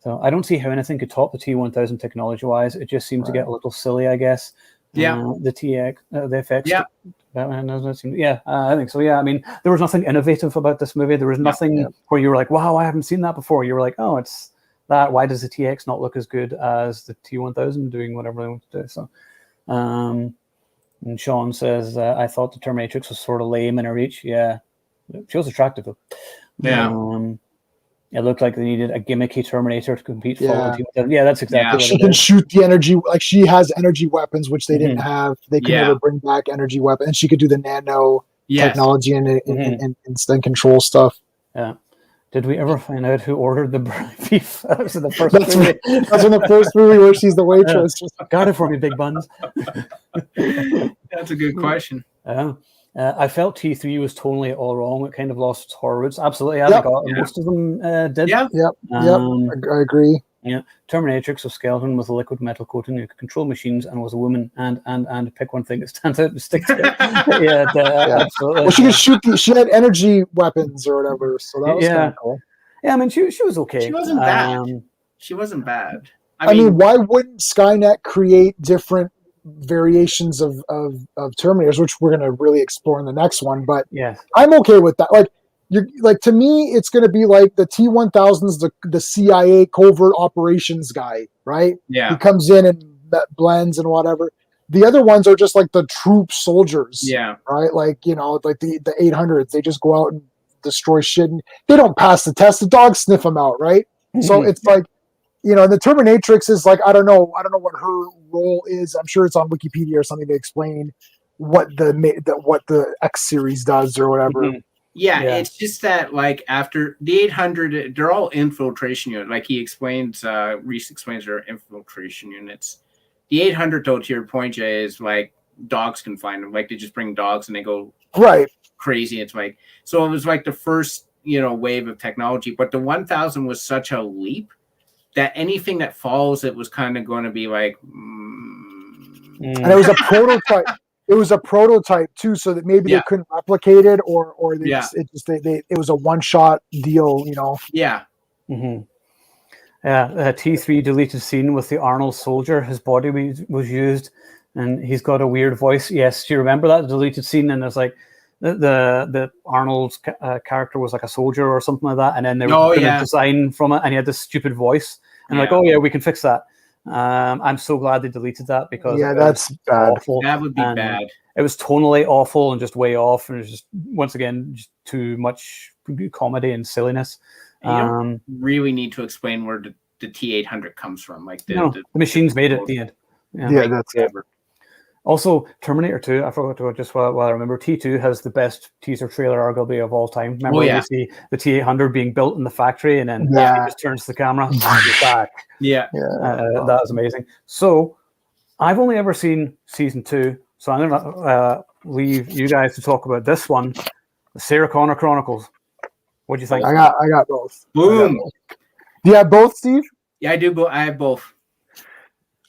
So I don't see how anything could top the T1000 technology-wise. It just seems to get a little silly, I guess. Yeah. The TX, the FX. Yeah. Batman doesn't seem. Yeah, I think so. Yeah, I mean, there was nothing innovative about this movie. There was nothing where you were like, "Wow, I haven't seen that before." You were like, "Oh, it's that." Why does the TX not look as good as the T1000 doing whatever they want to do? So, and Sean says, "I thought the Terminatrix was sort of lame in her reach." Yeah, she was attractive though. Yeah. It looked like they needed a gimmicky Terminator to compete for the T1000. Yeah, that's exactly what she can shoot the energy. Like, she has energy weapons, which they didn't have. They could never bring back energy weapons. And she could do the nano technology and instant control stuff. Yeah. Did we ever find out who ordered the beef? That was in the first movie. That's in the first movie where she's the waitress. Got it for me, big buns. That's a good question. I felt T3 was totally all wrong. It kind of lost its horror roots. Absolutely. I think most of them did. I agree. Yeah. Terminatrix was skeleton with a liquid metal coating who could control machines and was a woman and pick one thing that stands out and stick to it. Absolutely. Well, she could shoot. She had energy weapons or whatever. So that was kind of cool. Yeah, I mean, she was okay. She wasn't bad. She wasn't bad. I mean, why wouldn't Skynet create different variations of Terminators, which we're going to really explore in the next one? But I'm okay with that. To me, it's going to be like the T1000's the CIA covert operations guy, right? Yeah, he comes in and blends and whatever. The other ones are just like the troop soldiers, right? Like the 800s, they just go out and destroy shit, and they don't pass the test. The dogs sniff them out, right? So it's like, the Terminatrix is like, I don't know what her role is. I'm sure it's on Wikipedia or something to explain what the X series does or whatever. Yeah, it's just that, like, after the 800, they're all infiltration units. Like he explains, Reese explains their infiltration units. The 800, though, to your point, Jay, is like dogs can find them. Like, they just bring dogs and they go crazy. It's like, so it was like the first, wave of technology. But the 1000 was such a leap that anything that follows it was kind of going to be like, and it was a prototype. it was a prototype too, so that maybe they couldn't replicate it, or it was a one-shot deal, you know. Yeah. Mm-hmm. Yeah, T3 deleted scene with the Arnold soldier. His body was used, and he's got a weird voice. Yes, do you remember that deleted scene? And it's like the Arnold's character was like a soldier or something like that, and then they were going to design from it, and he had this stupid voice. And like, oh yeah, we can fix that. I'm so glad they deleted that because that's bad. Awful. That would be bad. It was tonally awful and just way off, and it was just once again just too much comedy and silliness. You don't really need to explain where the T800 comes from. Like the machines made it at the end. Yeah, that's it. Also, Terminator 2, I forgot to just while I remember, T2 has the best teaser trailer arguably of all time. Remember you see the T800 being built in the factory, and then it just turns to the camera and you're back. That was amazing. So, I've only ever seen season 2, so I'm going to leave you guys to talk about this one, the Sarah Connor Chronicles. What do you think? I got both. Boom. Do you have both, Steve? Yeah, I do. I have both.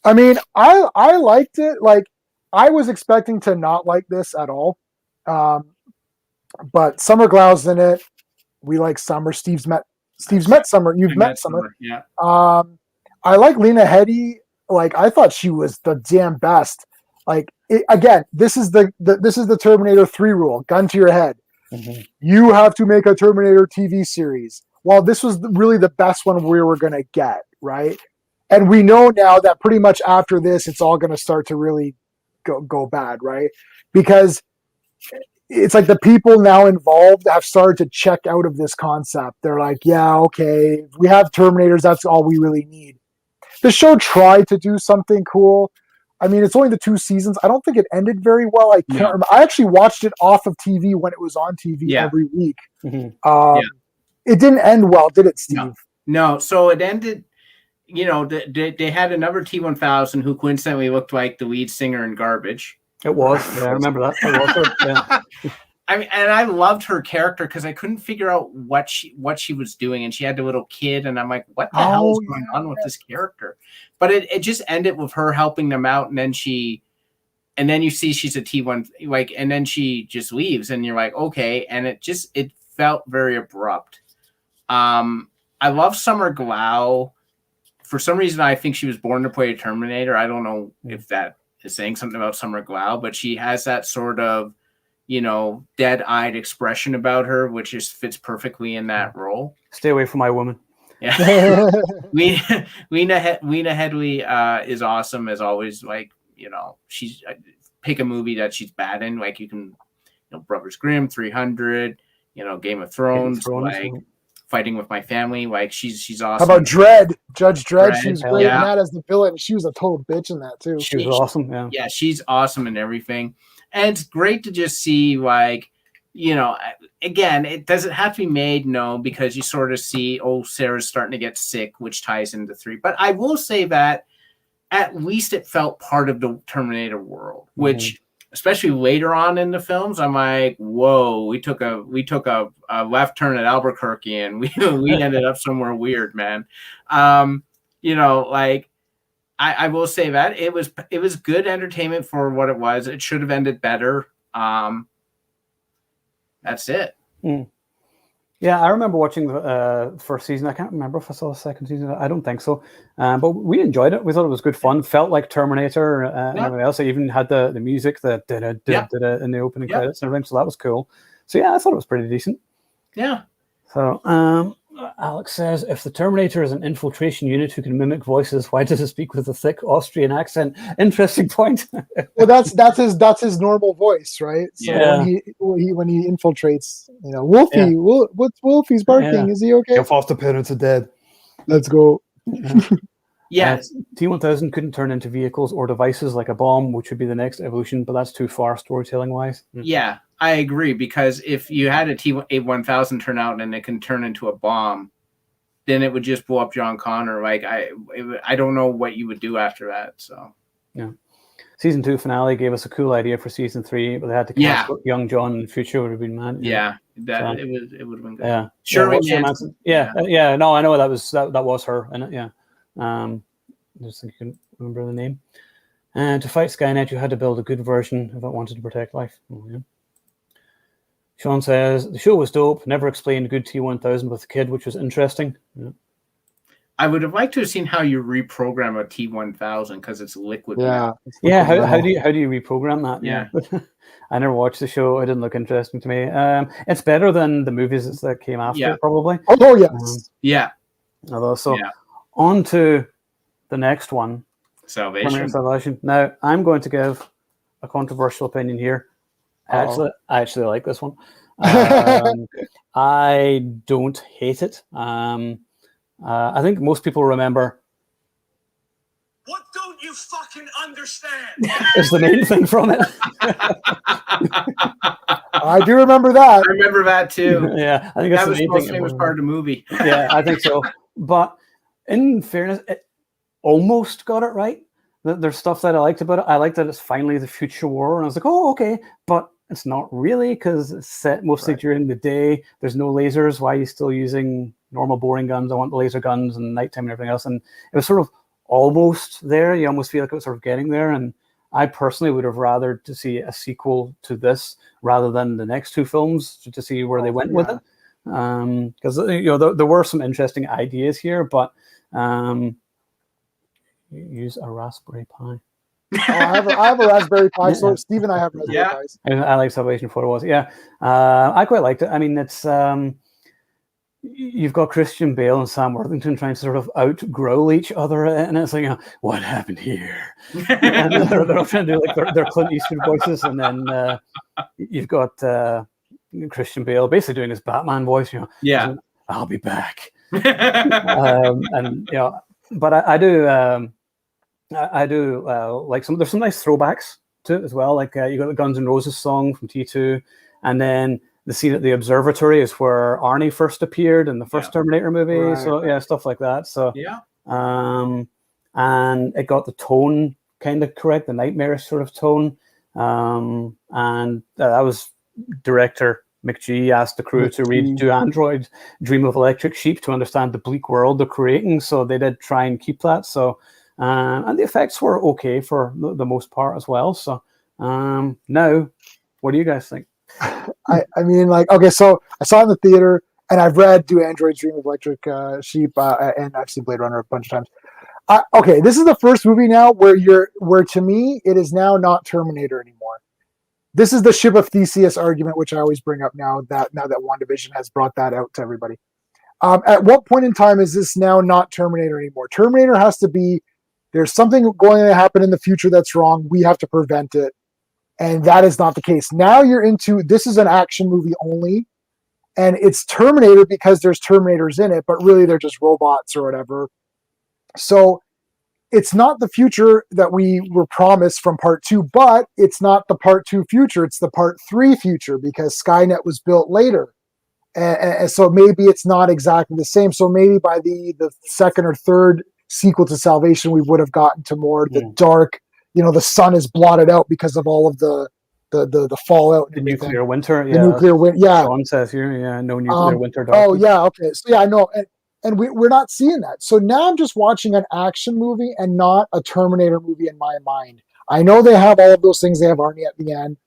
I mean, I liked it. Like, I was expecting to not like this at all. But Summer Glau's in it. We like Summer. Steve's met Summer. You've met Summer. Yeah. I like Lena Headey. Like, I thought she was the damn best. Like, again, this is the Terminator 3 rule. Gun to your head. Mm-hmm. You have to make a Terminator TV series. Well, this was really the best one we were going to get, right? And we know now that pretty much after this, it's all going to start to really go bad, right? Because it's like the people now involved have started to check out of this concept. They're like, yeah, okay, we have Terminators. That's all we really need. The show tried to do something cool. I mean, it's only the 2 seasons. I don't think it ended very well. I can't remember. I actually watched it off of TV when it was on TV every week. Mm-hmm. It didn't end well, did it, Steve? No. So it ended, you know, they had another T-1000 who coincidentally looked like the lead singer in Garbage. It was. Yeah, I remember that. It was her. Yeah. I mean, and I loved her character because I couldn't figure out what she was doing, and she had the little kid, and I'm like, what the hell is going on with this character? But it just ended with her helping them out, and then you see she's a T1, like, and then she just leaves, and you're like, okay, and it felt very abrupt. I love Summer Glau. For some reason, I think she was born to play a Terminator. I don't know if that is saying something about Summer Glau, but she has that sort of, you know, dead-eyed expression about her, which just fits perfectly in that role. Stay away from my woman. Yeah. Lena Headey is awesome as always. Like, you know, she's pick a movie that she's bad in. Like, you can, you know, Brothers Grimm, 300, you know, Game of Thrones, like Fighting with My Family. Like, she's awesome. How about Dredd? Judge Dredd. She was great in that as the villain. She was a total bitch in that too. She was awesome. Yeah. Yeah, she's awesome in everything. And it's great to just see, like, you know, again, it doesn't have to be made, no, because you sort of see, Sarah's starting to get sick, which ties into 3. But I will say that at least it felt part of the Terminator world, which, especially later on in the films, I'm like, whoa, we took a left turn at Albuquerque, and we ended up somewhere weird, man. You know, like, I will say that it was good entertainment for what it was. It should have ended better. That's it. Yeah, I remember watching the first season. I can't remember if I saw the second season. I don't think so. But we enjoyed it. We thought it was good fun. Felt like Terminator and everything else. I even had the music, the in the opening credits and everything. So that was cool. So yeah, I thought it was pretty decent. Yeah. So Alex says, if the Terminator is an infiltration unit who can mimic voices, why does it speak with a thick Austrian accent? Interesting point. Well, that's his normal voice, right? So when he infiltrates, you know, Wolfie, what's Wolfie's barking? Is he okay? Your foster parents are dead. Let's go. Yes. T-1000 couldn't turn into vehicles or devices like a bomb, which would be the next evolution, but that's too far storytelling wise. Yeah, I agree, because if you had a T-1000 turn out and it can turn into a bomb, then it would just blow up John Connor. Like, I don't know what you would do after that. So yeah, season 2 finale gave us a cool idea for season 3, but they had to cast young John in the future. Would have been mad. Yeah, it would have been good. Yeah, sure. Yeah, no, I know that was her, and just think you can remember the name. And to fight Skynet, you had to build a good version if it wanted to protect life. Oh, yeah. Sean says, the show was dope. Never explained good T-1000 with the kid, which was interesting. Yeah. I would have liked to have seen how you reprogram a T-1000 because it's liquid. Yeah. Yeah, how do you reprogram that? Yeah. I never watched the show. It didn't look interesting to me. It's better than the movies that came after, probably. Oh, yes. Yeah. Although, on to the next one. Salvation. Now, I'm going to give a controversial opinion here. I actually like this one. I don't hate it. I think most people remember. What don't you fucking understand? Is the main thing from it. I do remember that. I remember that too. Yeah, I think that was the most famous part of the movie. Yeah, I think so. But in fairness, it almost got it right. There's stuff that I liked about it. I liked that it's finally the future war, and I was like, oh, okay, but it's not really because it's set mostly during the day. There's no lasers. Why are you still using normal boring guns? I want the laser guns and nighttime and everything else. And it was sort of almost there. You almost feel like it was sort of getting there. And I personally would have rather to see a sequel to this rather than the next two films to see where they went with it. Because there were some interesting ideas here, but use a Raspberry Pi. I have a Raspberry Pi. So Steve and I have Raspberry Pis. I like Salvation Photos. Yeah, I quite liked it. I mean, it's you've got Christian Bale and Sam Worthington trying to sort of outgrow each other, and it's like, what happened here? And they're all trying to do like their Clint Eastwood voices, and then you've got Christian Bale basically doing his Batman voice. Yeah, I'll be back. And but I do. I do like there's some nice throwbacks to it as well. Like you got the Guns N' Roses song from T2, and then the scene at the observatory is where Arnie first appeared in the first Terminator movie. Right. So stuff like that. So and it got the tone kind of correct, the nightmarish sort of tone. And that was director McGee asked the crew to read "Do Androids Dream of Electric Sheep" to understand the bleak world they're creating. So they did try and keep that. So. And the effects were okay for the most part as well. So now, what do you guys think? I mean, like, okay, so I saw it in the theater, and I've read "Do Androids Dream of Electric Sheep," and I've seen Blade Runner a bunch of times. Okay, this is the first movie now where to me it is now not Terminator anymore. This is the ship of Theseus argument, which I always bring up now that WandaVision has brought that out to everybody. At what point in time is this now not Terminator anymore? Terminator has to be. There's something going to happen in the future that's wrong. We have to prevent it. And that is not the case. Now you're into, this is an action movie only. And it's Terminator because there's Terminators in it, but really they're just robots or whatever. So it's not the future that we were promised from part 2, but it's not the part 2 future. It's the part 3 future because Skynet was built later. And so maybe it's not exactly the same. So maybe by the second or third sequel to Salvation, we would have gotten to more the dark, the sun is blotted out because of all of the fallout. The nuclear winter. The nuclear winter. Yeah. Sean says here, no nuclear winter. Oh, yeah. Okay. So, I know. And we're not seeing that. So now I'm just watching an action movie and not a Terminator movie in my mind. I know they have all of those things. They have Arnie at the end.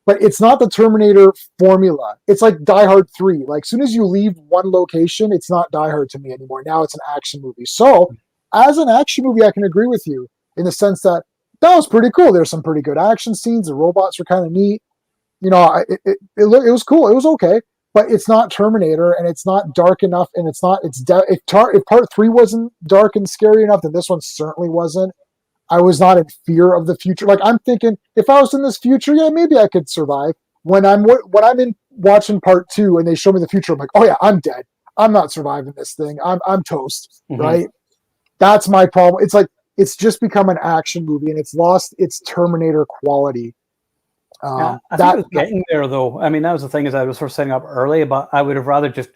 But it's not the Terminator formula. It's like Die Hard 3. Like, as soon as you leave one location, it's not Die Hard to me anymore. Now it's an action movie. So, as an action movie, I can agree with you in the sense that was pretty cool. There's some pretty good action scenes. The robots were kind of neat. It was cool. It was okay. But it's not Terminator, and it's not dark enough, and it's not. If part 3 wasn't dark and scary enough, then this one certainly wasn't. I was not in fear of the future. Like, I'm thinking, if I was in this future, yeah, maybe I could survive. When I'm in watching part 2 and they show me the future, I'm like, oh yeah, I'm dead. I'm not surviving this thing. I'm toast, right? That's my problem. It's like it's just become an action movie, and it's lost its Terminator quality. I think it was getting there, though. I mean, that was the thing, is I was sort of setting up early, but I would have rather just,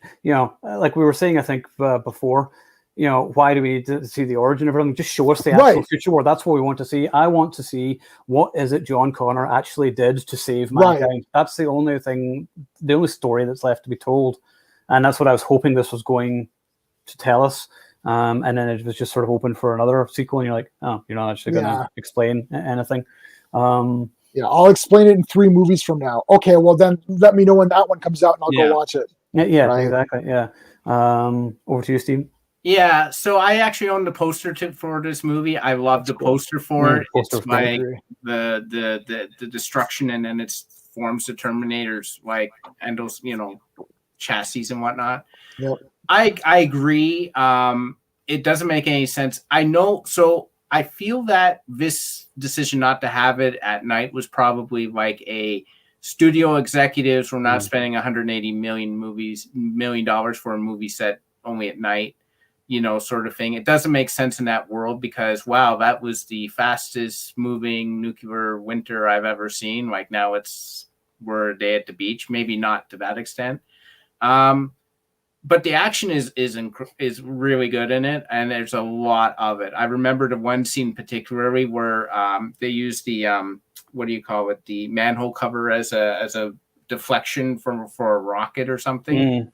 like we were saying, I think before, why do we need to see the origin of everything? Just show us the actual future war. That's what we want to see. I want to see what is it John Connor actually did to save mankind. Right. That's the only thing, the only story that's left to be told. And that's what I was hoping this was going to tell us. and then it was just sort of open for another sequel, and you're like, oh, you're not actually going to explain anything. Yeah, I'll explain it in 3 movies from now. Okay, well then let me know when that one comes out, and I'll go watch it. Yeah, right? Exactly. Yeah. Over to you, Steve. Yeah, so I actually own the poster for this movie. I love the poster for it. It's like the destruction, and then it forms the Terminators, like, and those, chassis and whatnot. Yep. I agree. It doesn't make any sense. I know. So I feel that this decision not to have it at night was probably like a studio executives were not spending $180 million for a movie set only at night, sort of thing. It doesn't make sense in that world because, wow, that was the fastest moving nuclear winter I've ever seen. Like now we're a day at the beach, maybe not to that extent. But the action is really good in it, and there's a lot of it. I remember the one scene particularly where they used the what do you call it, the manhole cover as a deflection for a rocket or something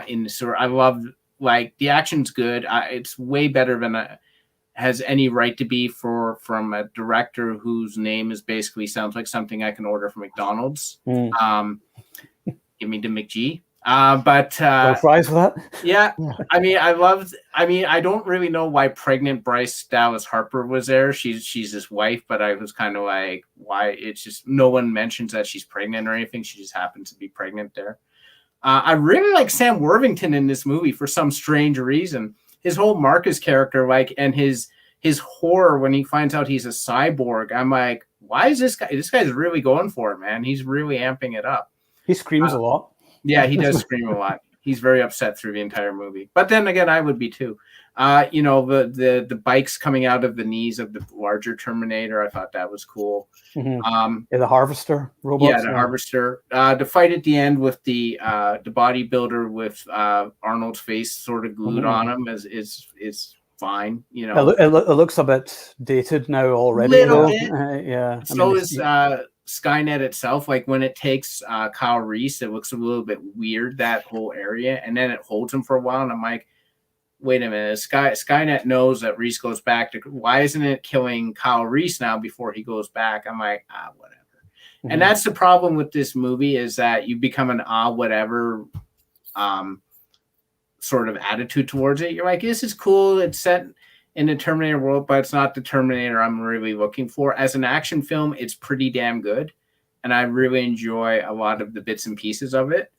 in the sewer. I love, like, the action's good. It's way better than has any right to be from a director whose name is basically sounds like something I can order from McDonald's. Give me the McG. But fries for that. Yeah, I mean, I don't really know why pregnant Bryce Dallas Harper was there. She's his wife, but I was kind of like, why? It's just no one mentions that she's pregnant or anything. She just happens to be pregnant there. I really like Sam Worthington in this movie for some strange reason. His whole Marcus character, like, and his horror when he finds out he's a cyborg. I'm like, why is this guy? This guy's really going for it, man. He's really amping it up. He screams a lot. Yeah, he does scream a lot. He's very upset through the entire movie. But then again, I would be too. The bikes coming out of the knees of the larger Terminator, I thought that was cool. The harvester robots. Yeah, the harvester. The fight at the end with the bodybuilder with Arnold's face sort of glued on him is fine. It looks a bit dated now already. Little bit. Yeah. So is Skynet itself. Like when it takes Kyle Reese, it looks a little bit weird, that whole area, and then it holds him for a while, and I'm like, wait a minute, Skynet knows that Reese goes back to, why isn't it killing Kyle Reese now before he goes back? I'm like, whatever. And that's the problem with this movie, is that you become an whatever sort of attitude towards it. You're like, this is cool, it's set in the Terminator world, but it's not the Terminator I'm really looking for. As an action film, it's pretty damn good, and I really enjoy a lot of the bits and pieces of it.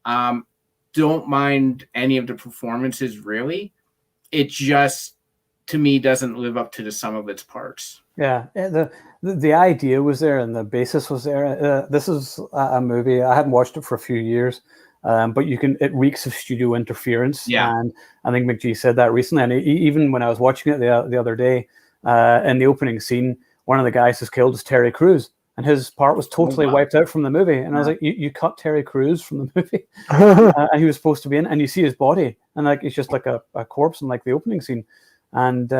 Don't mind any of the performances, really. It just, to me, doesn't live up to the sum of its parts. Yeah, the idea was there and the basis was there. This is a movie, I hadn't watched it for a few years, but it reeks of studio interference. Yeah. And I think McGee said that recently. And even when I was watching it the other day, in the opening scene, one of the guys who's killed is Terry Crews, and his part was totally wiped out from the movie. And I was like, you cut Terry Crews from the movie? And he was supposed to be in, and you see his body, and like it's just like a corpse in like the opening scene. And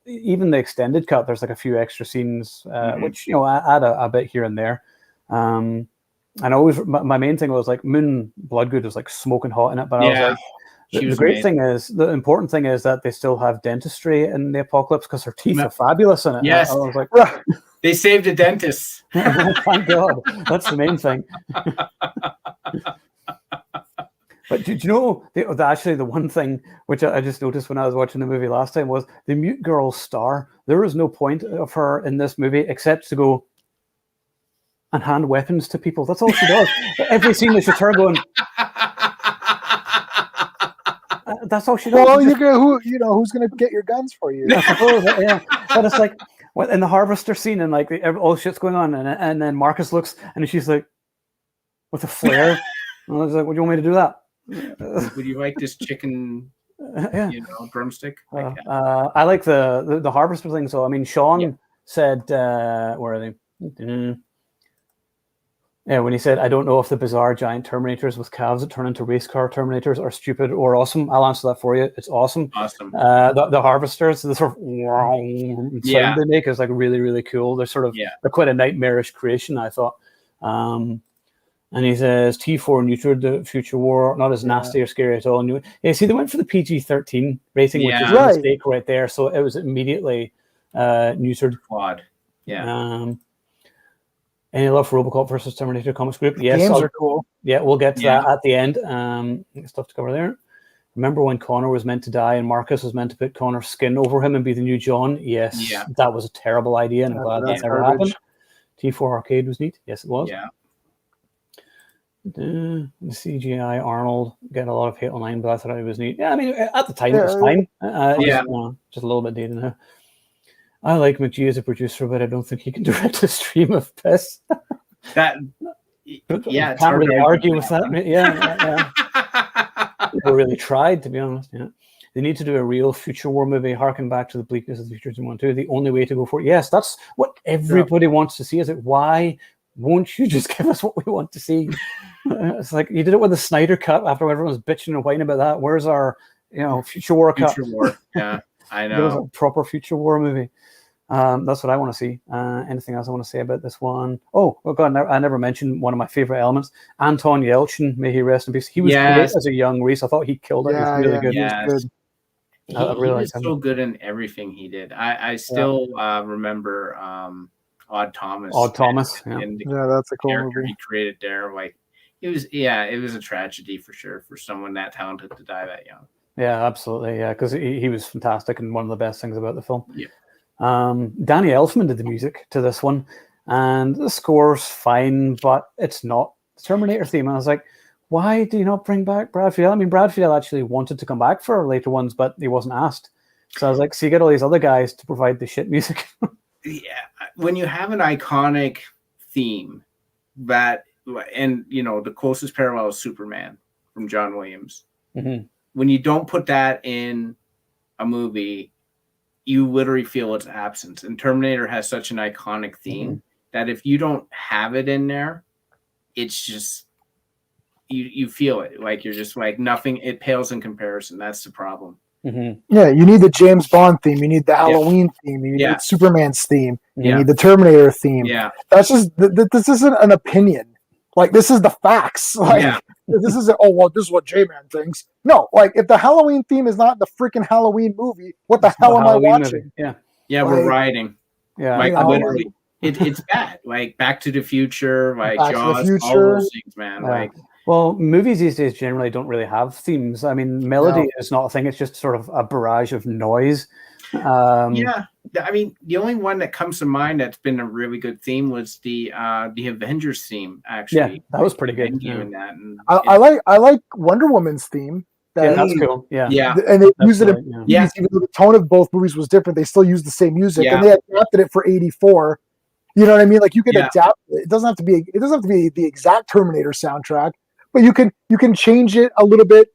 even the extended cut, there's like a few extra scenes, which add a bit here and there. And always, my main thing was like Moon Bloodgood was like smoking hot in it, but I was like, the important thing is that they still have dentistry in the apocalypse because her teeth are fabulous in it. Yes, I was like, they saved the dentist. Thank God, that's the main thing. But do you know, actually the one thing which I just noticed when I was watching the movie last time was the mute girl's star. There was no point of her in this movie except to go and hand weapons to people. That's all she does. Every scene is just her going. That's all she does. Well, who's going to get your guns for you? I suppose, yeah. But it's like in the harvester scene, and like all shit's going on, and then Marcus looks, and she's like, with a flare. And I was like, "What do you want me to do that? Would you like this chicken, drumstick?" I like the harvester thing. So I mean, Sean said, "Where are they?" Yeah, when he said, "I don't know if the bizarre giant Terminators with calves that turn into race car Terminators are stupid or awesome." I'll answer that for you. It's awesome. Awesome. The harvesters, the sort of sound they make is like really, really cool. They're sort of they're quite a nightmarish creation, I thought. And he says T4 neutered the Future War, not as nasty or scary at all. Yeah, see, they went for the PG-13 rating, which is a mistake right there. So it was immediately neutered. Quad. Yeah. Any love for RoboCop versus Terminator comics group? Yes, games are cool. Yeah, we'll get to that at the end. Stuff to cover there. Remember when Connor was meant to die and Marcus was meant to put Connor's skin over him and be the new John? Yes, that was a terrible idea, and I'm glad that never happened. T4 Arcade was neat. Yes, it was. Yeah. The CGI Arnold get a lot of hate online, but I thought it was neat. Yeah, I mean, at the time it was fine. Just a little bit dated now. I like McGee as a producer, but I don't think he can direct a stream of piss. Can't really argue with that. Yeah. They really tried, to be honest. Yeah, they need to do a real Future War movie, harken back to the bleakness of the Future 2. The only way to go for it. Yes, that's what everybody wants to see. Is it why? Won't you just give us what we want to see? It's like you did it with the Snyder Cut after everyone was bitching and whining about that. Where's our, Future War cut? Future War. Yeah, I know. There's a proper Future War movie. That's what I want to see. Anything else I want to say about this one? Oh God, I never mentioned one of my favorite elements. Anton Yelchin, may he rest in peace. He was great as a young Reese. I thought he killed it. He was really good. Yes. He was so good in everything he did. I still remember Odd Thomas. And that's a cool character movie he created there. Like it was a tragedy for sure for someone that talented to die that young. Yeah, absolutely. Yeah, because he was fantastic and one of the best things about the film. Yeah. Danny Elfman did the music to this one, and the score's fine, but it's not the Terminator theme. And I was like, why do you not bring back Brad Fiedel? I mean, Brad Fiedel actually wanted to come back for later ones, but he wasn't asked. So I was like, so you get all these other guys to provide the shit music. Yeah, when you have an iconic theme and the closest parallel is Superman from John Williams. Mm-hmm. When you don't put that in a movie, you literally feel its absence. And Terminator has such an iconic theme that if you don't have it in there, it's just you feel it. Like you're just like nothing. It pales in comparison. That's the problem. Mm-hmm. Yeah, you need the James Bond theme. You need the Halloween theme. You need Superman's theme. You need the Terminator theme. Yeah, that's just this isn't an opinion. Like this is the facts. Like this isn't. Oh well, this is what J-Man thinks. No, like if the Halloween theme is not the freaking Halloween movie, what the hell am I watching? Movie. Yeah, like, we're riding. Yeah, like literally, it's bad. Like Back to the Future, like Jaws, all those things, man. Like. Well, movies these days generally don't really have themes. I mean, melody is not a thing. It's just sort of a barrage of noise. I mean, the only one that comes to mind that's been a really good theme was the Avengers theme. Actually, yeah, that was pretty good. I like Wonder Woman's theme. That's cool. Yeah, and they used it. Even though the tone of both movies was different, they still used the same music, and they adapted it for '84. You know what I mean? Like you can adapt it. It doesn't have to be the exact Terminator soundtrack. But you can change it a little bit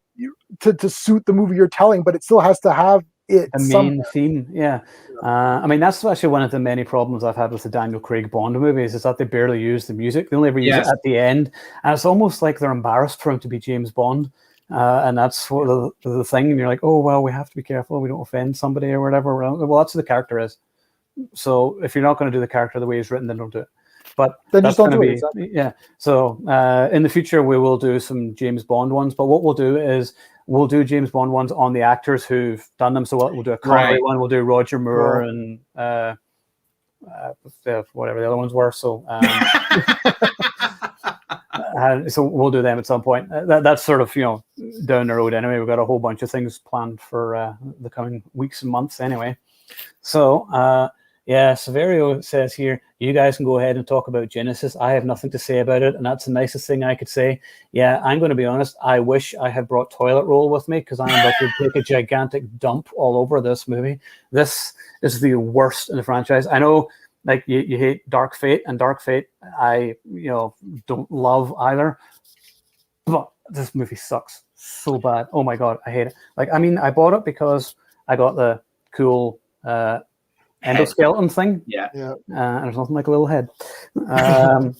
to suit the movie you're telling, but it still has to have the main theme. Yeah, I mean that's actually one of the many problems I've had with the Daniel Craig Bond movies is that they barely use the music. They only ever use it at the end, and it's almost like they're embarrassed for him to be James Bond, and that's what the thing. And you're like, oh well, we have to be careful. We don't offend somebody or whatever. Well, that's what the character is. So if you're not going to do the character the way he's written, then don't do it. But then that's just don't do it. Exactly. So in the future, we will do some James Bond ones. But what we'll do is we'll do James Bond ones on the actors who've done them. So we'll do a Connery one. We'll do Roger Moore and whatever the other ones were. So so we'll do them at some point. That's sort of down the road anyway. We've got a whole bunch of things planned for the coming weeks and months anyway. So. Severio says here, you guys can go ahead and talk about Genesis. I have nothing to say about it, and that's the nicest thing I could say. Yeah, I'm going to be honest. I wish I had brought toilet roll with me because I'm about to take a gigantic dump all over this movie. This is the worst in the franchise. I know, like you hate Dark Fate, and Dark Fate I don't love either. But this movie sucks so bad. Oh my god, I hate it. Like I mean, I bought it because I got the cool. Endoskeleton thing, and there's nothing like a little head. And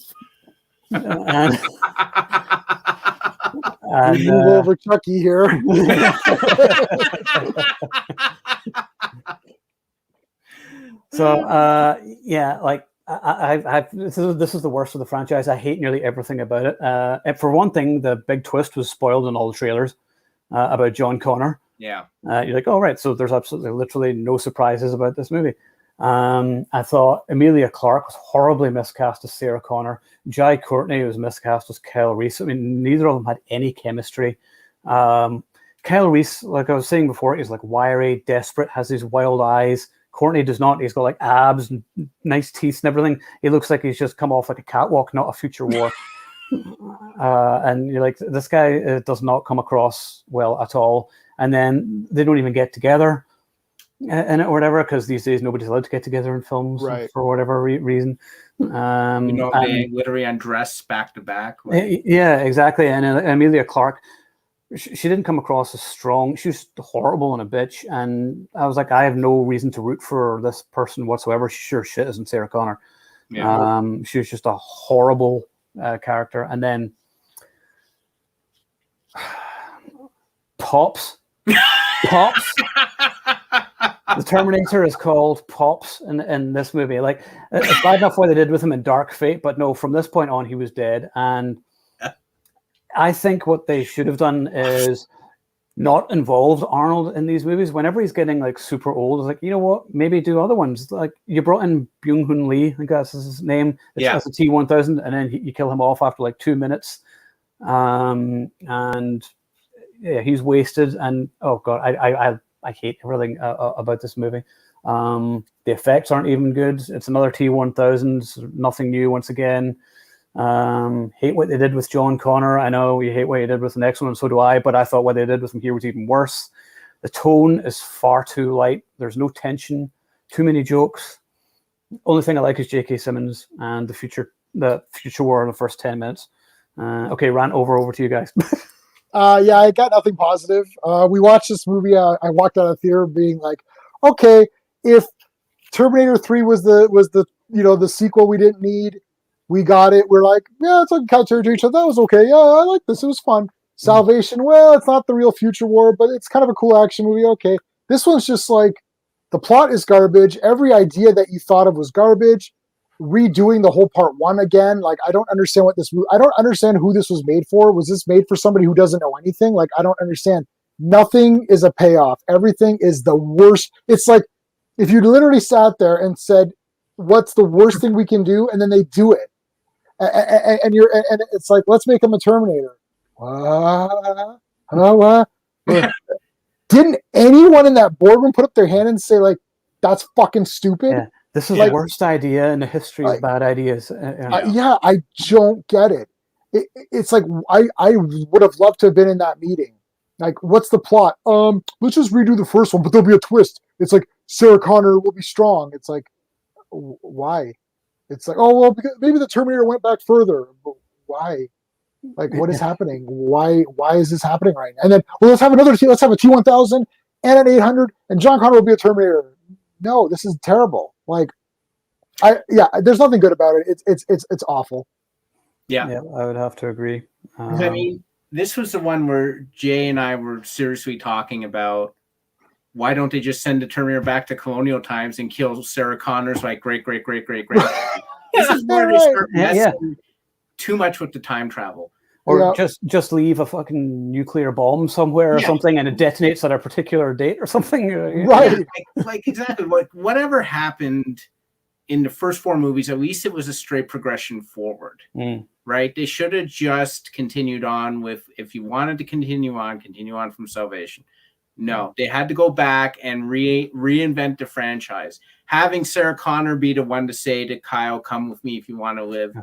move over Chucky here. So like This is the worst of the franchise. I hate nearly everything about it. For one thing, the big twist was spoiled in all the trailers about John Connor. Yeah. You're like, oh, right. So there's literally no surprises about this movie. I thought Amelia Clark was horribly miscast as Sarah Connor. Jai Courtney was miscast as Kyle Reese. I mean, neither of them had any chemistry. Kyle Reese, like I was saying before, is like wiry, desperate, has these wild eyes. Courtney does not. He's got like abs and nice teeth and everything. He looks like he's just come off like a catwalk, not a future war. And you're like, this guy does not come across well at all. And then they don't even get together in it or whatever, because these days nobody's allowed to get together in films for whatever reason. They literally undress back to back. Yeah, exactly. And Amelia Clark, she didn't come across as strong. She was horrible and a bitch. And I was like, I have no reason to root for this person whatsoever. She sure shit isn't Sarah Connor. Yeah. She was just a horrible character. And then Pops. The Terminator is called Pops in this movie. Like, it's bad enough what they did with him in Dark Fate, but no, from this point on, he was dead. And I think what they should have done is not involved Arnold in these movies. Whenever he's getting like super old, it's like, you know what? Maybe do other ones. Like, you brought in Byung-Hun Lee, I think that's his name. It's a T-1000, and then you kill him off after like 2 minutes. And yeah, he's wasted. And oh god, I hate everything about this movie. The effects aren't even good. It's another T-1000, nothing new once again. Hate what they did with John Connor. I know you hate what you did with the next one, and so do I, but I thought what they did with him here was even worse. The tone is far too light. There's no tension, too many jokes. Only thing I like is J.K. Simmons and the future war in the first 10 minutes. Okay, rant over to you guys. Yeah, I got nothing positive. We watched this movie. I walked out of the theater being like, okay, if Terminator 3 was the sequel we didn't need, we got it. We're like, yeah, it's like Couch Terminator. That was okay. Yeah, I like this. It was fun. Salvation, well, it's not the real future war, but it's kind of a cool action movie. Okay. This one's just like, the plot is garbage. Every idea that you thought of was garbage. Redoing the whole part one again. Like, I don't understand I don't understand who this was made for. Was this made for somebody who doesn't know anything? Like, I don't understand. Nothing is a payoff. Everything is the worst. It's like, if you literally sat there and said, what's the worst thing we can do? And then they do it. And it's like, let's make him a Terminator. Didn't anyone in that boardroom put up their hand and say, like, that's fucking stupid? Yeah. This is the worst idea in the history of bad ideas. Yeah, I don't get it. It's like, I would have loved to have been in that meeting. Like, what's the plot? Let's just redo the first one, but there'll be a twist. It's like, Sarah Connor will be strong. It's like, why? It's like, oh, well, because maybe the Terminator went back further. But why? Like, what is happening? Why is this happening right now? And then, well, let's have a T-1000 and an 800, and John Connor will be a Terminator. No, this is terrible. Like, there's nothing good about it. It's awful. Yeah, I would have to agree. I mean, this was the one where Jay and I were seriously talking about, why don't they just send the Terminator back to colonial times and kill Sarah Connor's like great. This is where they start messing too much with the time travel. Or just leave a fucking nuclear bomb somewhere or something, and it detonates at a particular date or something. Right. Like exactly. Like, whatever happened in the first 4 movies, at least it was a straight progression forward. Right? They should have just continued on with, if you wanted to continue on from Salvation. No, they had to go back and reinvent the franchise. Having Sarah Connor be the one to say to Kyle, come with me if you want to live.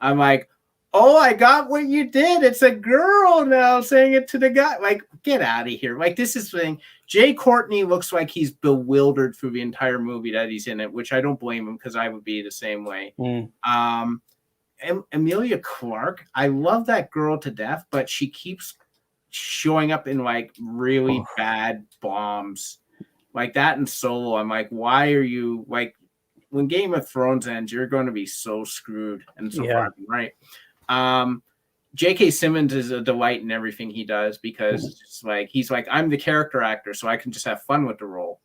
I'm like, oh, I got what you did. It's a girl now saying it to the guy. Like, get out of here. Like, this is the thing. Jay Courtney looks like he's bewildered through the entire movie that he's in it, which I don't blame him, because I would be the same way. Amelia Clark, I love that girl to death, but she keeps showing up in like really bad bombs like that in Solo. I'm like, why are you, like, when Game of Thrones ends, you're going to be so screwed. And so far, right? J.K. Simmons is a delight in everything he does, because it's like, he's like, I'm the character actor, so I can just have fun with the role.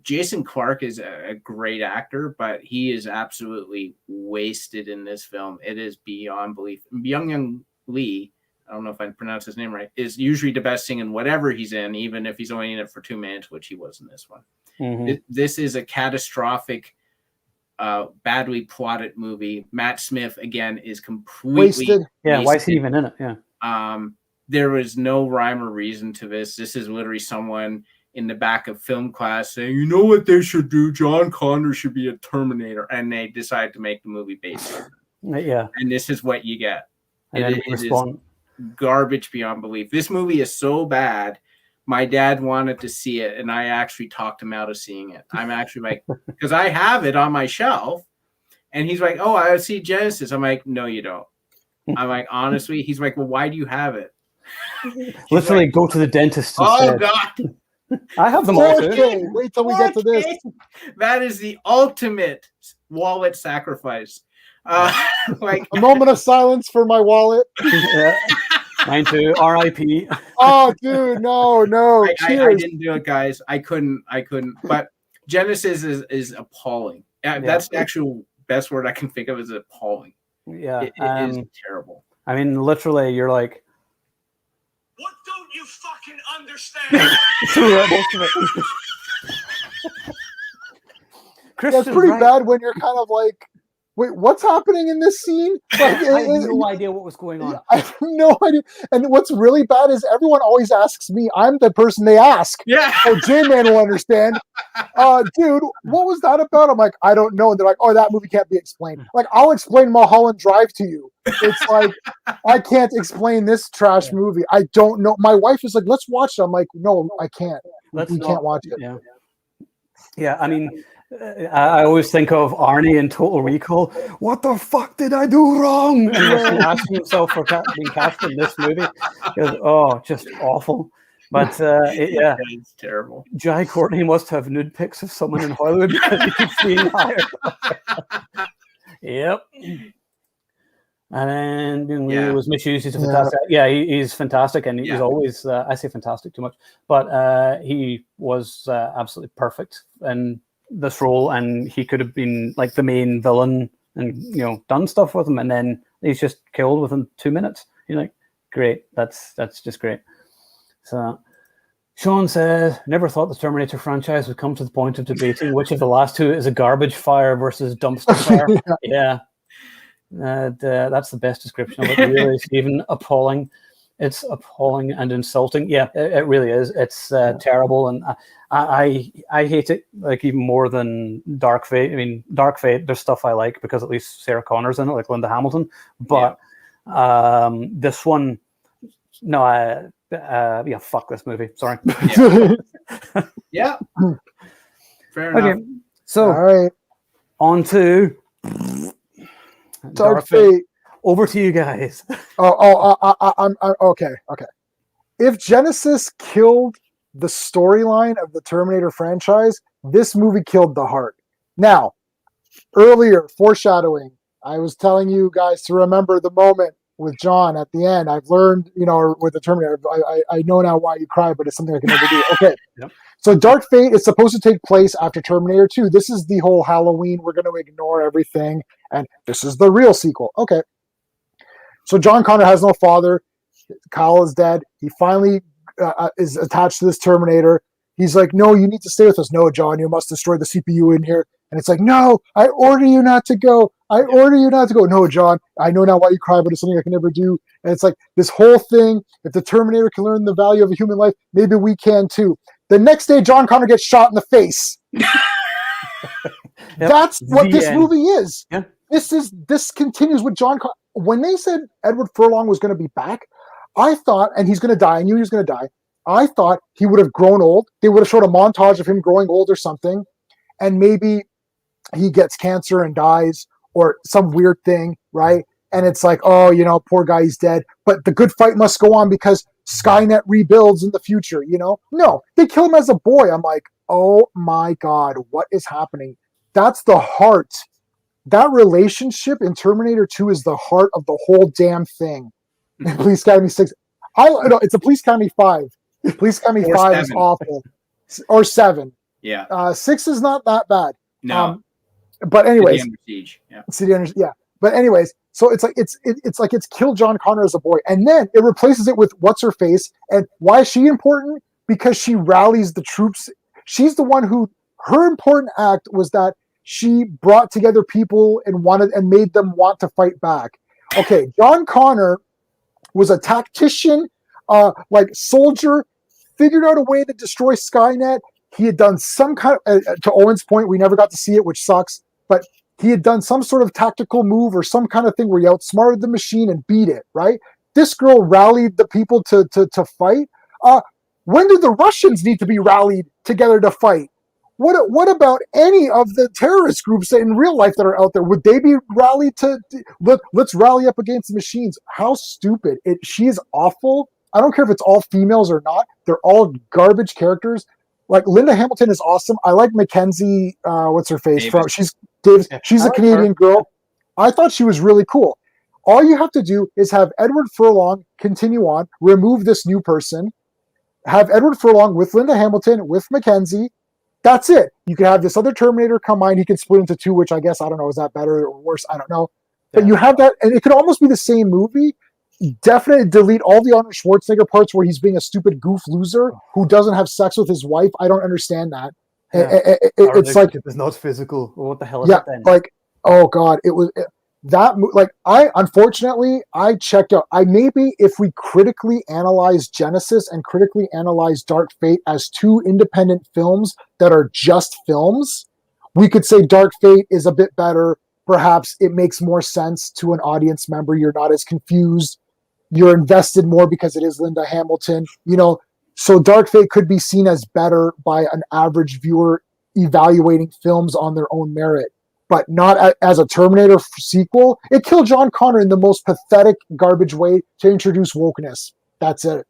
Jason Clarke is a great actor, but he is absolutely wasted in this film. It is beyond belief. Byung-Young Lee, I don't know if I pronounced his name right, is usually the best thing in whatever he's in, even if he's only in it for 2 minutes, which he was in this one. Mm-hmm. This is a catastrophic, badly plotted movie. Matt Smith, again, is completely Wasted. Yeah, why is he even in it? Yeah. There was no rhyme or reason to this. This is literally someone in the back of film class saying, you know what they should do? John Connor should be a Terminator. And they decide to make the movie based on it. Yeah. And this is what you get. And it is garbage beyond belief. This movie is so bad. My dad wanted to see it, and I actually talked him out of seeing it. I'm actually like, because I have it on my shelf, and he's like, oh, I see Genesis. I'm like, no, you don't. I'm like, honestly, he's like, well, why do you have it? Literally go to the dentist. Oh, God. I have them all too. Okay, wait till we get to this. That is the ultimate wallet sacrifice. Like a moment of silence for my wallet. Yeah. Mine too. R.I.P. Oh, dude, no. I didn't do it, guys. I couldn't. But Genesis is appalling. That's the actual best word I can think of is appalling. Yeah, it is terrible. I mean, literally, you're like, what don't you fucking understand? most of it. That's pretty bad when you're kind of like, wait, what's happening in this scene? Like, I have no idea what was going on. I have no idea. And what's really bad is everyone always asks me. I'm the person they ask. Yeah. Oh, J-Man will understand. Dude, what was that about? I'm like, I don't know. And they're like, oh, that movie can't be explained. Like, I'll explain Mulholland Drive to you. It's like, I can't explain this trash movie. I don't know. My wife is like, let's watch it. I'm like, no, I can't. We can't watch it. Yeah. Yeah, I mean, I always think of Arnie in Total Recall. What the fuck did I do wrong? And he's asking himself for being cast in this movie. Goes, just awful. But yeah, it's terrible. Jai Courtney must have nude pics of someone in Hollywood because he keeps being hired. Yep. And then Lee was misused. He's fantastic. Yeah, he's fantastic, and he's always. I say fantastic too much, but he was absolutely perfect in this role, and he could have been like the main villain, and done stuff with him, and then he's just killed within 2 minutes. You're like, great, that's just great. So, Sean says, never thought the Terminator franchise would come to the point of debating which of the last two is a garbage fire versus dumpster fire. Yeah. That's the best description of it. Really, it's even appalling. It's appalling and insulting. Yeah, it really is. It's terrible, and I hate it like even more than Dark Fate. I mean, Dark Fate, there's stuff I like because at least Sarah Connor's in it, like Linda Hamilton. But this one, no, fuck this movie. Sorry. Yeah. Fair enough. Okay, so all right, on to Dark Fate. Over to you guys. I'm okay. If Genesis killed the storyline of the Terminator franchise, this movie killed the heart. Now, earlier, foreshadowing, I was telling you guys to remember the moment with John at the end. I've learned, with the Terminator, I know now why you cry, but it's something I can never do. Okay. Yep. So Dark Fate is supposed to take place after Terminator 2. This is the whole Halloween. We're going to ignore everything. And this is the real sequel. Okay. So John Connor has no father. Kyle is dead. He finally is attached to this Terminator. He's like, no, you need to stay with us. No, John, you must destroy the CPU in here. And it's like, no, I order you not to go. I order you not to go. No, John, I know now why you cry, but it's something I can never do. And it's like this whole thing. If the Terminator can learn the value of a human life, maybe we can too. The next day, John Connor gets shot in the face. That's what this movie is. Yeah. This continues with John Connor. When they said Edward Furlong was going to be back, I thought, and he's going to die, I knew he was going to die. I thought he would have grown old. They would have showed a montage of him growing old or something, and maybe he gets cancer and dies or some weird thing, right? And it's like, oh, poor guy, he's dead. But the good fight must go on because Skynet rebuilds in the future, No, they kill him as a boy. I'm like, oh my God, what is happening? That's the heart. That relationship in Terminator 2 is the heart of the whole damn thing. Police Academy 6. It's a Police Academy 5. Police Academy 5 is awful. Or 7. Yeah. 6 is not that bad. No. But anyways, City Under Siege. Yeah. City Under, yeah. But anyways, so it's like it's killed John Connor as a boy, and then it replaces it with what's her face. And why is she important? Because she rallies the troops. She's the one who, her important act was that she brought together people and made them want to fight back. Okay, John Connor was a tactician, like soldier, figured out a way to destroy Skynet. He had done some kind of, to Owen's point, we never got to see it, which sucks, but he had done some sort of tactical move or some kind of thing where he outsmarted the machine and beat it, right? This girl rallied the people to fight. When did the Russians need to be rallied together to fight? What about any of the terrorist groups in real life that are out there? Would they be rallied let's rally up against the machines? How stupid. She is awful. I don't care if it's all females or not. They're all garbage characters. Like Linda Hamilton is awesome. I like Mackenzie, what's her face? She's a Canadian girl. I thought she was really cool. All you have to do is have Edward Furlong continue on, remove this new person, have Edward Furlong with Linda Hamilton, with Mackenzie. That's it. You could have this other Terminator come on. He can split into 2, which I guess, I don't know, is that better or worse? I don't know. But you have that, and it could almost be the same movie. Definitely delete all the Arnold Schwarzenegger parts where he's being a stupid goof loser who doesn't have sex with his wife. I don't understand that. Yeah. It's like it's not physical. What the hell is it then? Like, oh god, unfortunately I checked out. Maybe if we critically analyze Genesis and critically analyze Dark Fate as 2 independent films that are just films, we could say Dark Fate is a bit better. Perhaps it makes more sense to an audience member. You're not as confused. You're invested more because it is Linda Hamilton. So Dark Fate could be seen as better by an average viewer evaluating films on their own merit, but not as a Terminator sequel. It killed John Connor in the most pathetic, garbage way to introduce wokeness. That's it.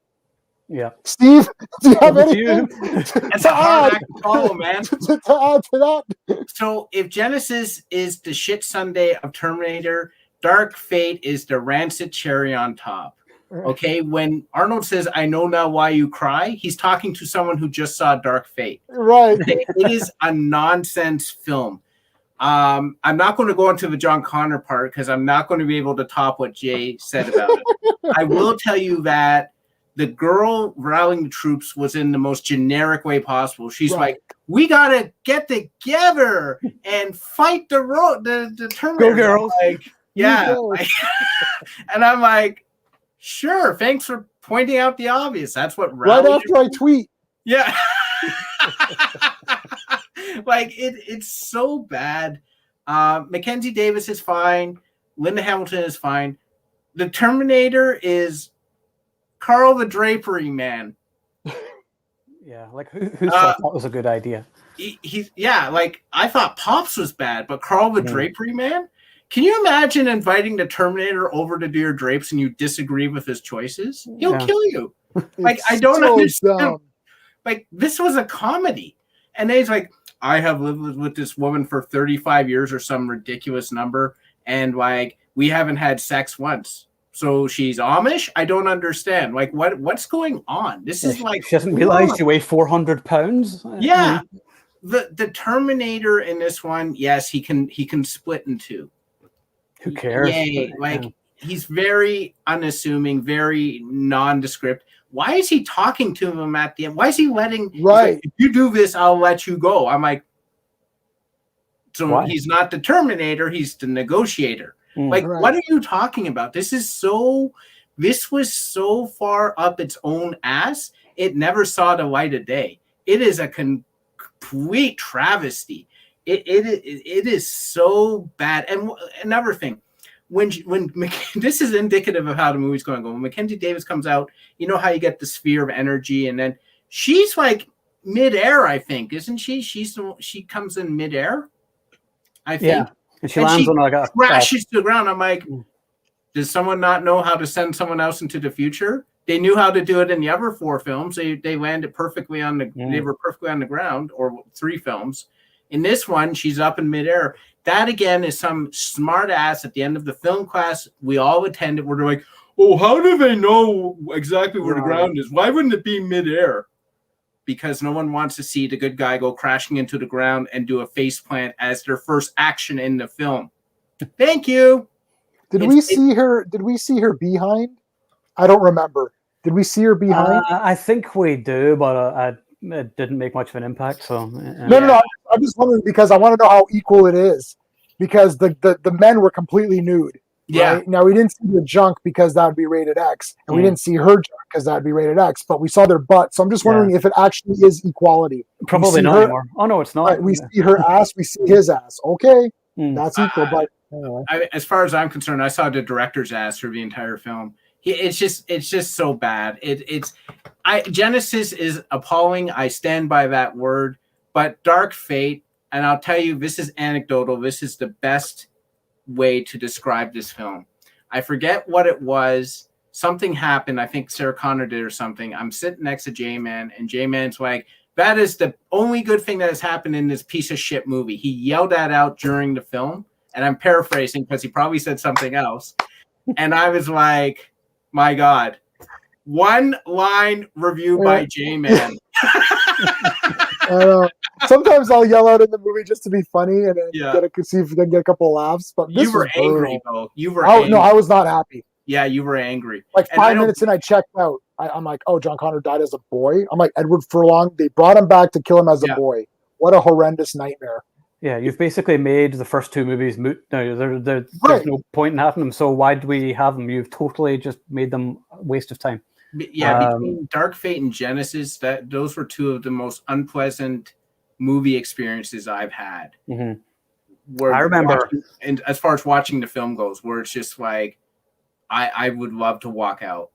Yeah. Steve, do you have anything That's a hard act to follow, man. to add to that? So if Genesis is the shit Sunday of Terminator, Dark Fate is the rancid cherry on top. Okay, when Arnold says, "I know now why you cry," he's talking to someone who just saw Dark Fate. Right. It is a nonsense film. I'm not going to go into the John Connor part because I'm not going to be able to top what Jay said about it. I will tell you that the girl rallying the troops was in the most generic way possible. She's like, "We gotta get together and fight the Terminator." Go girls! Like, yeah, and I'm like, sure. Thanks for pointing out the obvious. That's what right after I tweet. Yeah. Like it's so bad. Mackenzie Davis is fine. Linda Hamilton is fine. The Terminator is Carl the Drapery Man. Yeah, like who thought that was a good idea? He's like I thought Pops was bad, but Carl the Drapery Man. Can you imagine inviting the Terminator over to do your drapes and you disagree with his choices? He'll kill you. Like I don't understand. Dumb. Like this was a comedy, and then he's like, "I have lived with this woman for 35 years or some ridiculous number, and like we haven't had sex once. So she's Amish? I don't understand. Like what's going on? This is like she hasn't realized you weigh 400 pounds. Yeah, the Terminator in this one, yes, he can split in 2. Who cares? Yay. Like he's very unassuming, very nondescript. Why is he talking to him at the end? Why is he letting like, if you do this, I'll let you go? I'm like, so he's not the Terminator, he's the negotiator. Like, what are you talking about? This was so far up its own ass, it never saw the light of day. It is a complete travesty. It is so bad. And another thing, when this is indicative of how the movie's going to go. When Mackenzie Davis comes out, you know how you get the sphere of energy, and then she's like midair, I think, isn't she? She comes in midair, I think. Yeah. And she lands on like a crashes to the ground. I'm like, does someone not know how to send someone else into the future? They knew how to do it in the other 4 films. They landed perfectly on the. They were perfectly on the ground, or 3 films. In this one, she's up in midair. That again is some smart ass at the end of the film class we all attended. Where they're like, "Oh, how do they know exactly where the ground is? Why wouldn't it be midair?" because no one wants to see the good guy go crashing into the ground and do a face plant as their first action in the film. Thank you. Did we see her behind? I don't remember. Did we see her behind? I think we do, but it didn't make much of an impact. So No. I'm just wondering because I want to know how equal it is. Because the men were completely nude. Yeah. Right? Now we didn't see the junk because that would be rated X, and we didn't see her junk because that would be rated X. But we saw their butt, so I'm just wondering if it actually is equality. Probably not anymore. Oh no, it's not. Right, we see her ass, we see his ass. Okay, that's equal. But anyway. As far as I'm concerned, I saw the director's ass for the entire film. It's just so bad. Genesis is appalling. I stand by that word. But Dark Fate, and I'll tell you, this is anecdotal. This is the best way to describe this film. I forget what it was. Something happened. I think Sarah Connor did or something. I'm sitting next to J-Man, and J-Man's like, that is the only good thing that has happened in this piece of shit movie. He yelled that out during the film, and I'm paraphrasing because he probably said something else. And I was like, my God. One line review by J-Man. Sometimes I'll yell out in the movie just to be funny and then see if we can get a couple of laughs. But this you were angry, though. You were angry. No, I was not happy. Yeah, you were angry. Like 5 minutes in, I checked out. I'm like, oh, John Connor died as a boy. I'm like, Edward Furlong. They brought him back to kill him as a boy. What a horrendous nightmare. Yeah, you've basically made the first two movies moot. No, there's no point in having them. So why do we have them? You've totally just made them a waste of time. Yeah, between Dark Fate and Genesis, those were two of the most unpleasant movie experiences I've had. Where I remember, and as far as watching the film goes, where it's just like, I would love to walk out.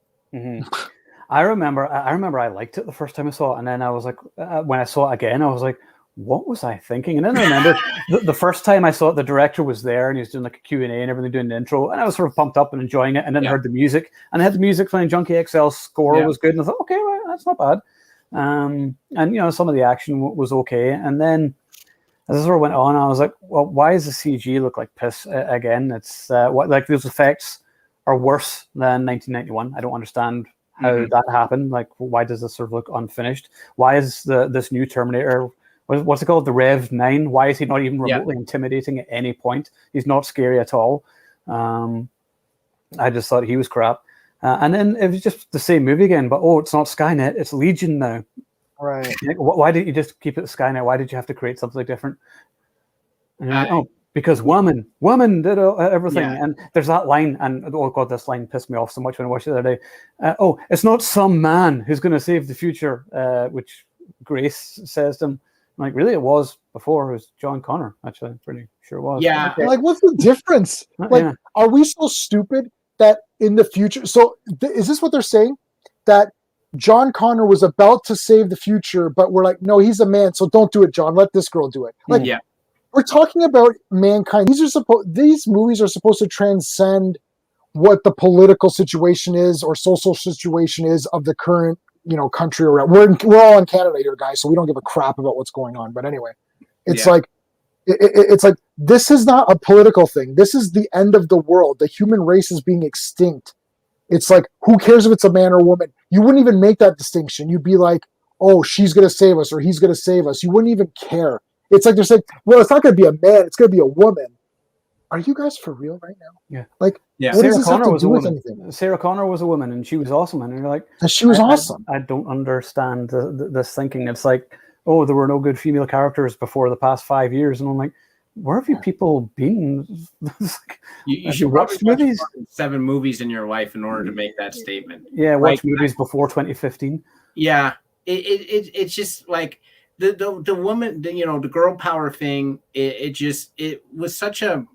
I remember I liked it the first time I saw it, and then I was like, when I saw it again, I was like, what was I thinking? And then I remember the first time I saw it, the director was there and he was doing like a Q&A and everything, doing the intro, and I was sort of pumped up and enjoying it, and then I heard the music, and I had the music playing. Junkie XL's score was good, and I thought, okay, well, that's not bad. And some of the action was okay, and then as I sort of went on, I was like, well, why does the CG look like piss again? It's like those effects are worse than 1991. I don't understand how that happened. Like, why does this sort of look unfinished? Why is this new Terminator, what's it called, the Rev 9? Why is he not even remotely intimidating at any point? He's not scary at all. I just thought he was crap. And then it was just the same movie again, but it's not Skynet, it's Legion now. Right. Why didn't you just keep it Skynet? Why did you have to create something different? Because woman did everything. Yeah. And there's that line, and oh God, this line pissed me off so much when I watched it the other day. It's not some man who's going to save the future, which Grace says to him. I'm like, really, it was before. It was John Connor. Actually, I'm pretty sure it was. Yeah. Okay. Like, what's the difference? Like, are we so stupid that in the future? So, is this what they're saying? That John Connor was about to save the future, but we're like, no, he's a man, so don't do it, John. Let this girl do it. Like, we're talking about mankind. These movies are supposed to transcend what the political situation is or social situation is of the current, country around. We're all in Canada here, guys, so we don't give a crap about what's going on. But anyway, it's like it's like this is not a political thing. This is the end of the world. The human race is being extinct. It's like, who cares if it's a man or a woman? You wouldn't even make that distinction. You'd be like, oh, she's going to save us or he's going to save us. You wouldn't even care. It's like they're saying, well, it's not going to be a man. It's going to be a woman. Are you guys for real right now? Yeah. Like, what Sarah does this Connor have to was do a with woman. anything? Sarah Connor was a woman, and she was awesome. And you're like, she was awesome. I don't understand this thinking. It's like, oh, there were no good female characters before the past 5 years. And I'm like, where have you people been? You should watch movies. 7 movies in your life in order to make that statement. Yeah, watch movies before 2015. Yeah, it's just like the woman, the girl power thing. It was such a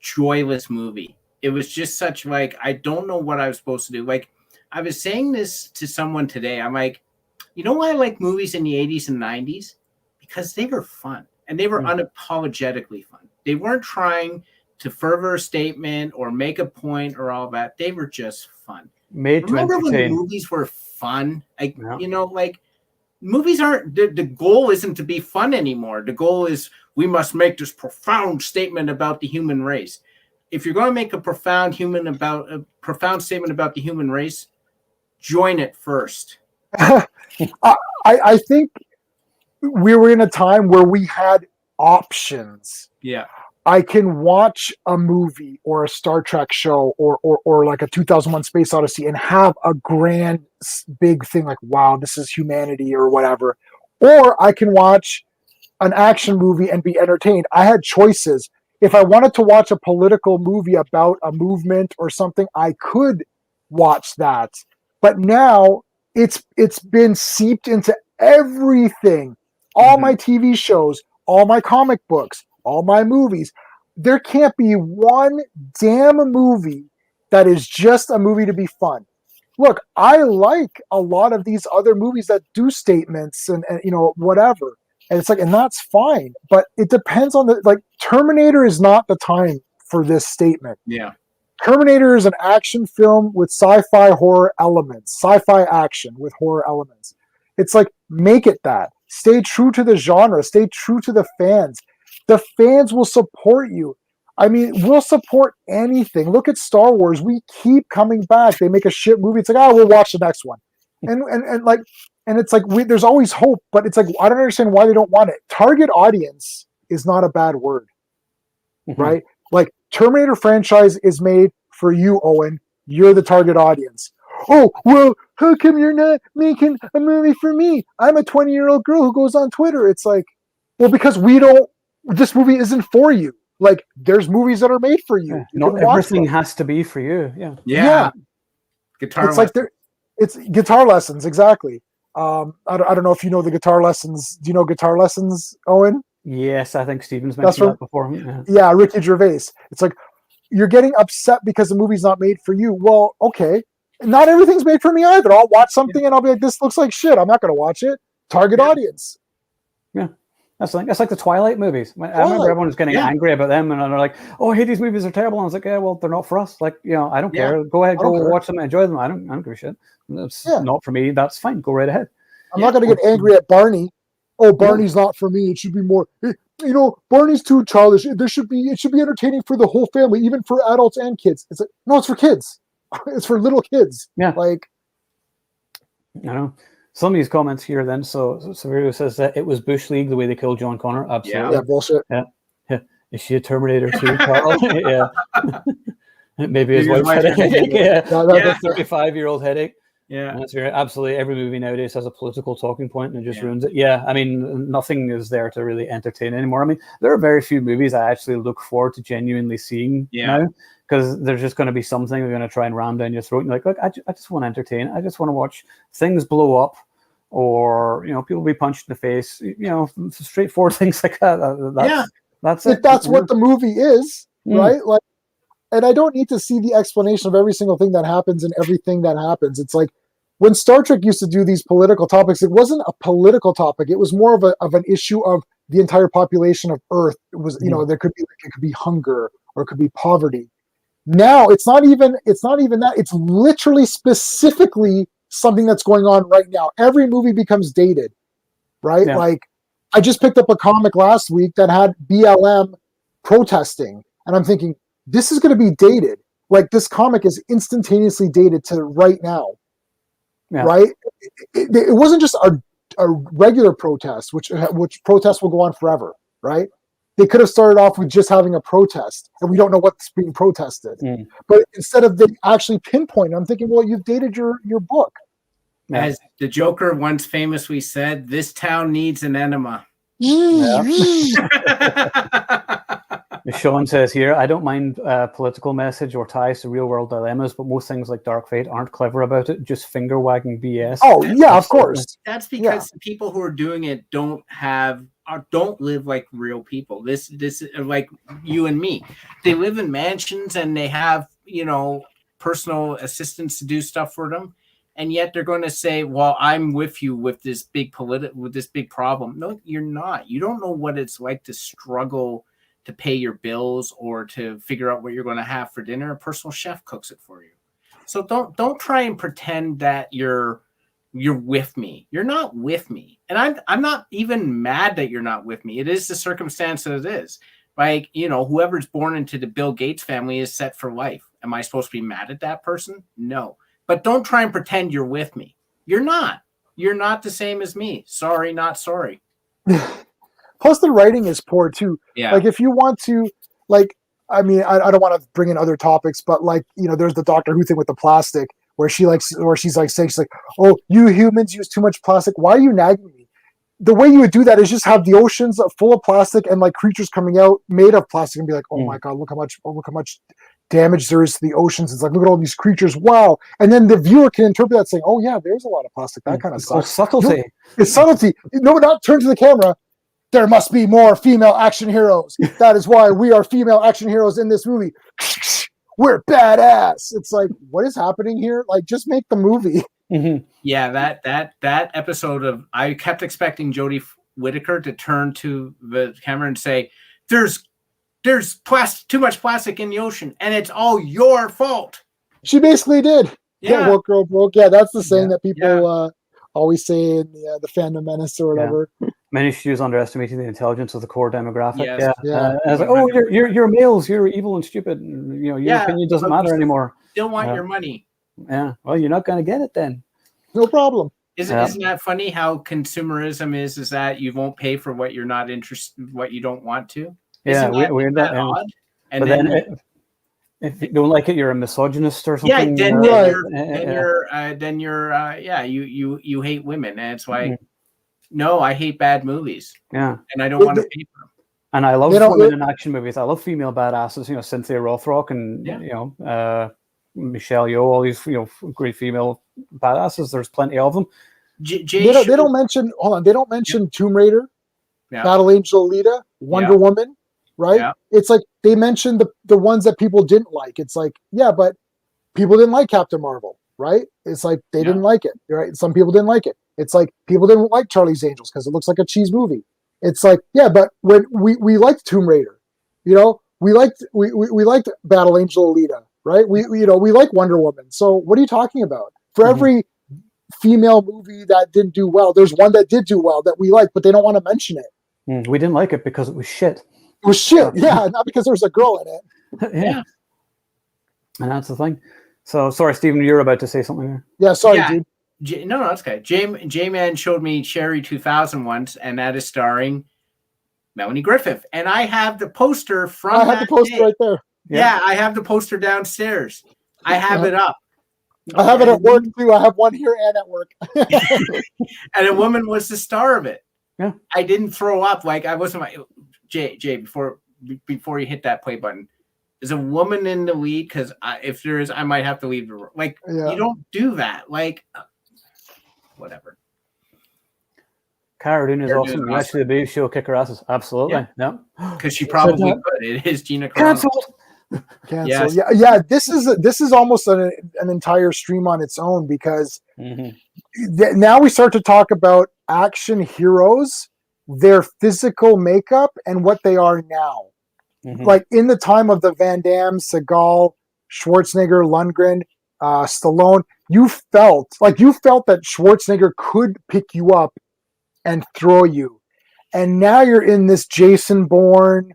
joyless movie. It was just such like, I don't know what I was supposed to do. Like, I was saying this to someone today. I'm like, you know why I like movies in the 80s and 90s? Because they were fun. And they were unapologetically fun. They weren't trying to further a statement or make a point or all that. They were just fun. Remember when the movies were fun? Like, movies aren't, the goal isn't to be fun anymore. The goal is, we must make this profound statement about the human race. If you're going to make a profound statement about the human race, join it first. I think we were in a time where we had options. Yeah. I can watch a movie or a Star Trek show or like a 2001 Space Odyssey and have a grand big thing like, wow, this is humanity or whatever. Or I can watch an action movie and be entertained. I had choices. If I wanted to watch a political movie about a movement or something, I could watch that. But now it's been seeped into everything. All my TV shows, all my comic books, all my movies. There can't be one damn movie that is just a movie to be fun. Look, I like a lot of these other movies that do statements and whatever. And it's like, and that's fine. But it depends on Terminator is not the time for this statement. Yeah. Terminator is an action film with sci-fi horror elements, sci-fi action with horror elements. It's like, make it that. Stay true to the genre. Stay true to the fans. The fans will support you. I mean, we'll support anything. Look at Star Wars. We keep coming back. They make a shit movie. It's like, we'll watch the next one. And it's like, there's always hope, but it's like, I don't understand why they don't want it. Target audience is not a bad word, right? Like, Terminator franchise is made for you, Owen. You're the target audience. Oh, well, how come you're not making a movie for me? I'm a 20-year-old girl who goes on Twitter. It's like, well, because this movie isn't for you. Like, there's movies that are made for you. Yeah, not everything has to be for you. Yeah. Guitar it's lessons. It's guitar lessons, exactly. I don't know if you know the guitar lessons. Do you know guitar lessons, Owen? Yes, I think Steven's mentioned that before. Yeah, Ricky Gervais. It's like, you're getting upset because the movie's not made for you. Well, okay. Not everything's made for me either. I'll watch something and I'll be like, this looks like shit. I'm not going to watch it. Target audience. Yeah. That's like the Twilight movies. I remember everyone was getting angry about them and they're like, oh, hey, these movies are terrible. And I was like, yeah, well, they're not for us. Like, I don't care. Go ahead, watch them, enjoy them. I don't give a shit. It's not for me. That's fine. Go right ahead. I'm not going to get angry at Barney. Oh, Barney's not for me. It should be more, Barney's too childish. It should be entertaining for the whole family, even for adults and kids. It's like, no, it's for kids. It's for little kids. Yeah. Like, I know. Some of these comments here then. So Severio says that it was Bush League the way they killed John Connor. Absolutely. Yeah, bullshit. Yeah. Is she a Terminator too, Carl? Yeah. Maybe his wife had a headache. Yeah. 35-year-old headache. Yeah. That's right. Absolutely. Every movie nowadays has a political talking point and it just ruins it. Yeah. I mean, nothing is there to really entertain anymore. I mean, there are very few movies I actually look forward to genuinely seeing now. Because there's just going to be something they're going to try and ram down your throat. And you're like, look, I just want to entertain. I just want to watch things blow up or, people be punched in the face, straightforward things like that. That's it. That's what the movie is, right? Like, and I don't need to see the explanation of every single thing that happens and everything that happens. It's like when Star Trek used to do these political topics, it wasn't a political topic. It was more of an issue of the entire population of Earth. It was, there could be hunger or it could be poverty. Now it's not even that. It's literally specifically something that's going on right now. Every movie becomes dated, right? Yeah. Like, I just picked up a comic last week that had BLM protesting, and I'm thinking, this is going to be dated. Like, this comic is instantaneously dated to right now, right? It wasn't just a regular protest, which protests will go on forever, right? They could have started off with just having a protest, and we don't know what's being protested. But instead of them actually pinpoint, I'm thinking, well, you've dated your book. As the Joker once famously said, this town needs an enema. Sean says here, I don't mind political message or ties to real-world dilemmas, but most things like Dark Fate aren't clever about it, just finger-wagging BS. Oh, yeah, of course. That's because the people who are doing it don't live like real people. This is like you and me. They live in mansions and they have, personal assistants to do stuff for them. And yet they're going to say, well, I'm with you with this big problem. No, you're not. You don't know what it's like to struggle to pay your bills or to figure out what you're going to have for dinner. A personal chef cooks it for you. So don't try and pretend that you're with me. You're not with me. And I'm not even mad that you're not with me. It is the circumstance that it is. Like, whoever's born into the Bill Gates family is set for life. Am I supposed to be mad at that person? No. But don't try and pretend you're with me. You're not. You're not the same as me. Sorry, not sorry. Plus, the writing is poor too. Yeah. Like, if you want to, like, I mean, I don't want to bring in other topics, but like, there's the Doctor Who thing with the plastic, where she's like, oh, you humans use too much plastic. Why are you nagging me? The way you would do that is just have the oceans full of plastic and like creatures coming out made of plastic and be like, oh my God, look how much damage there is to the oceans. It's like, look at all these creatures. Wow. And then the viewer can interpret that saying, oh yeah, there's a lot of plastic. That kind of sucks. Subtlety. It's subtlety. No, not turn to the camera. There must be more female action heroes. That is why we are female action heroes in this movie. We're badass. It's like, what is happening here? Like, just make the movie. Mm-hmm. Yeah, that episode of, I kept expecting Jodie Whittaker to turn to the camera and say, "There's too much plastic in the ocean, and it's all your fault." She basically did. Yeah, woke girl broke. Yeah, that's the saying that people always say in the Fandom Menace or whatever. Yeah. Many studios underestimating the intelligence of the core demographic. Yes. Yeah. I was like, oh, you're males, you're evil and stupid. And, your opinion doesn't matter anymore. Still want your money. Yeah. Well, you're not going to get it then. No problem. Isn't that funny how consumerism is that you won't pay for what you're not interested, what you don't want to? Isn't that odd? And then if you don't like it, you're a misogynist or something. Yeah, you hate women, and it's like, no, I hate bad movies. Yeah, and I don't want to pay for them. And I love women in action movies. I love female badasses. Cynthia Rothrock and Michelle Yeoh. All these great female badasses. There's plenty of them. They don't mention. Hold on. They don't mention Tomb Raider, Battle Angel Alita, Wonder Woman. Right? Yeah. It's like they mentioned the ones that people didn't like. It's like, yeah, but people didn't like Captain Marvel, right? It's like they didn't like it, right? Some people didn't like it. It's like people didn't like Charlie's Angels because it looks like a cheese movie. It's like, yeah, but when we liked Tomb Raider, we liked Battle Angel Alita, right? We like Wonder Woman. So what are you talking about? For every female movie that didn't do well, there's one that did do well that we like, but they don't want to mention it. We didn't like it because it was shit. It was shit, yeah, not because there was a girl in it. Yeah. And that's the thing. So, sorry, Stephen, you're about to say something there. Yeah, sorry, dude. No, that's okay. J-Man showed me Cherry 2000 once, and that is starring Melanie Griffith. And I have the poster from I have the poster right there. Yeah, I have the poster downstairs. I have it up. I have it at work, too. I have one here and at work. And a woman was the star of it. Yeah. I didn't throw up. Like, I wasn't like... Jay, before you hit that play button, is a woman in the lead? Because if there is, I might have to leave the room. Like, you don't do that. Like, whatever. Cara Dune is awesome. Actually, the baby she'll kick her asses. Absolutely. Yeah. Because she probably could. It is Gina Carano. Cancelled. Yes. Yeah. This is almost an entire stream on its own because now we start to talk about action heroes, their physical makeup, and what they are now. Like in the time of the Van Damme, Seagal, Schwarzenegger, Lundgren, Stallone, you felt that Schwarzenegger could pick you up and throw you. And now you're in this Jason Bourne,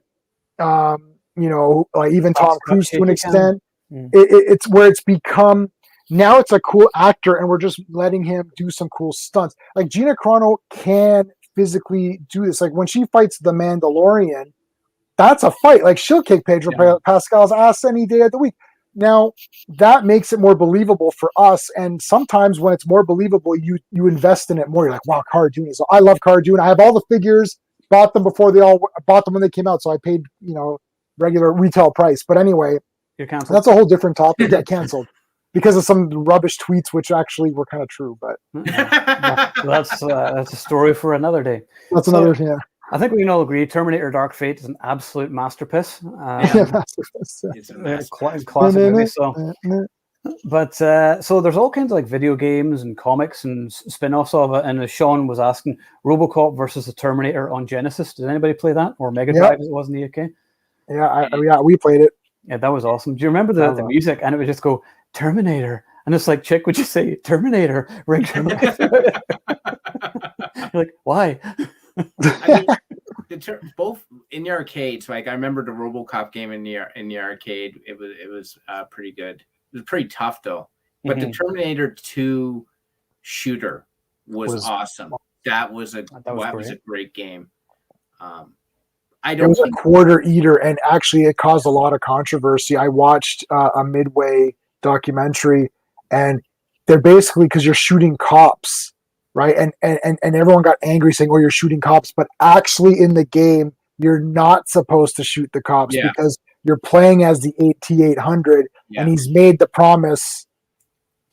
even Tom Cruise to an extent. It's where it's become, now it's a cool actor and we're just letting him do some cool stunts. Like Gina Carano can physically do this. Like when she fights the Mandalorian, that's a fight. Like she'll kick Pedro Pascal's ass any day of the week. Now that makes it more believable for us. And sometimes when it's more believable, you invest in it more. You're like, wow, Cara Dune is. I love Cara Dune. I have all the figures. Bought them when they came out. So I paid regular retail price. But anyway, you're canceled. That's a whole different topic. Get canceled because of some rubbish tweets, which actually were kind of true. But that's a story for another day. That's another. Yeah. I think we can all agree Terminator Dark Fate is an absolute masterpiece. It's a classic movie. So there's all kinds of like video games and comics and spin-offs of it. And as Sean was asking, RoboCop versus the Terminator on Genesis. Did anybody play that? Or Mega Drive as it was in the UK? Yeah, we played it. Yeah, that was awesome. Do you remember the music? And it would just go, Terminator. And it's like, chick, would you say Terminator? You're like, why? I mean, both in the arcades. Like I remember the RoboCop game in the arcade. It was pretty good. It was pretty tough though. But the Terminator 2 shooter was awesome. That was a great game. It was a quarter eater, and actually it caused a lot of controversy. I watched a Midway documentary, and they're basically, because you're shooting cops, right? And everyone got angry saying, "Oh, you're shooting cops," but actually in the game, you're not supposed to shoot the cops because you're playing as the T-800, and he's made the promise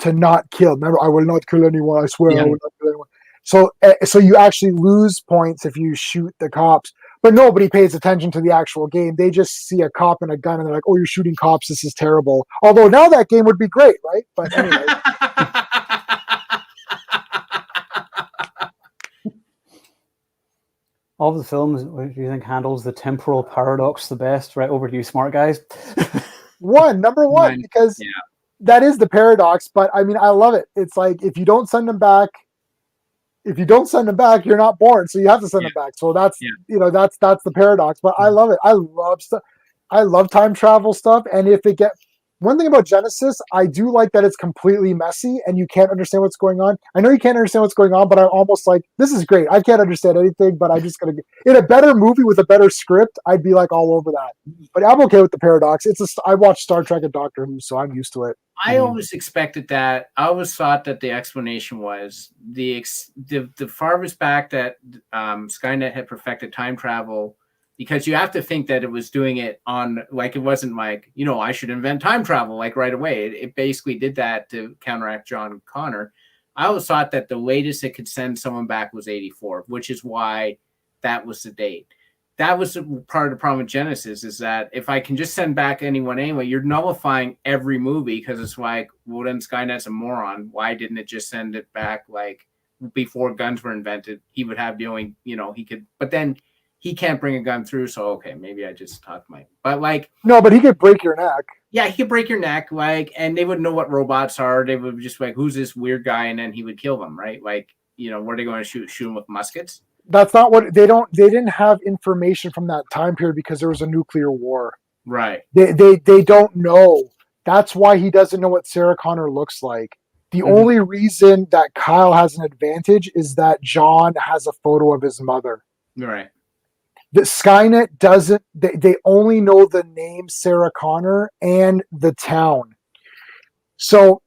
to not kill. Remember, I will not kill anyone. I swear, I will not kill anyone. So you actually lose points if you shoot the cops. But nobody pays attention to the actual game. They just see a cop and a gun, and they're like, "Oh, you're shooting cops. This is terrible." Although now that game would be great, right? But anyway. Of the films, what do you think handles the temporal paradox the best? Right, over to you, smart guys. Number one, because that is the paradox. But I mean, I love it. It's like if you don't send them back, you're not born. So you have to send them back. So that's that's the paradox. But I love it. I love stuff. I love time travel stuff. And if it one thing about Genesis, I do like that it's completely messy and you can't understand what's going on. I know you can't understand what's going on, but I'm almost like, this is great. I can't understand anything, but I just gotta in a better movie with a better script, I'd be like all over that. But I'm okay with the paradox. I watched Star Trek and Doctor Who, so I'm used to it. I always expected that. I always thought that the explanation was the farthest back that Skynet had perfected time travel, because you have to think that it was doing it on, like, it wasn't like, I should invent time travel like right away. It basically did that to counteract John Connor. I always thought that the latest it could send someone back was 84, which is why that was the date. That was part of the problem with Genesis, is that if I can just send back anyone anyway, you're nullifying every movie, because it's like, well, then Skynet's a moron. Why didn't it just send it back like before guns were invented? He would have the only, he could, but then he can't bring a gun through. So, okay, maybe I just talked but like, no, but he could break your neck. Yeah, he could break your neck, like, and they wouldn't know what robots are. They would just like, who's this weird guy? And then he would kill them, right? Like, were they going to shoot him with muskets? That's not what they didn't have information from that time period because there was a nuclear war. Right. They don't know. That's why he doesn't know what Sarah Connor looks like. The only reason that Kyle has an advantage is that John has a photo of his mother. Right. The Skynet doesn't, they only know the name Sarah Connor and the town. So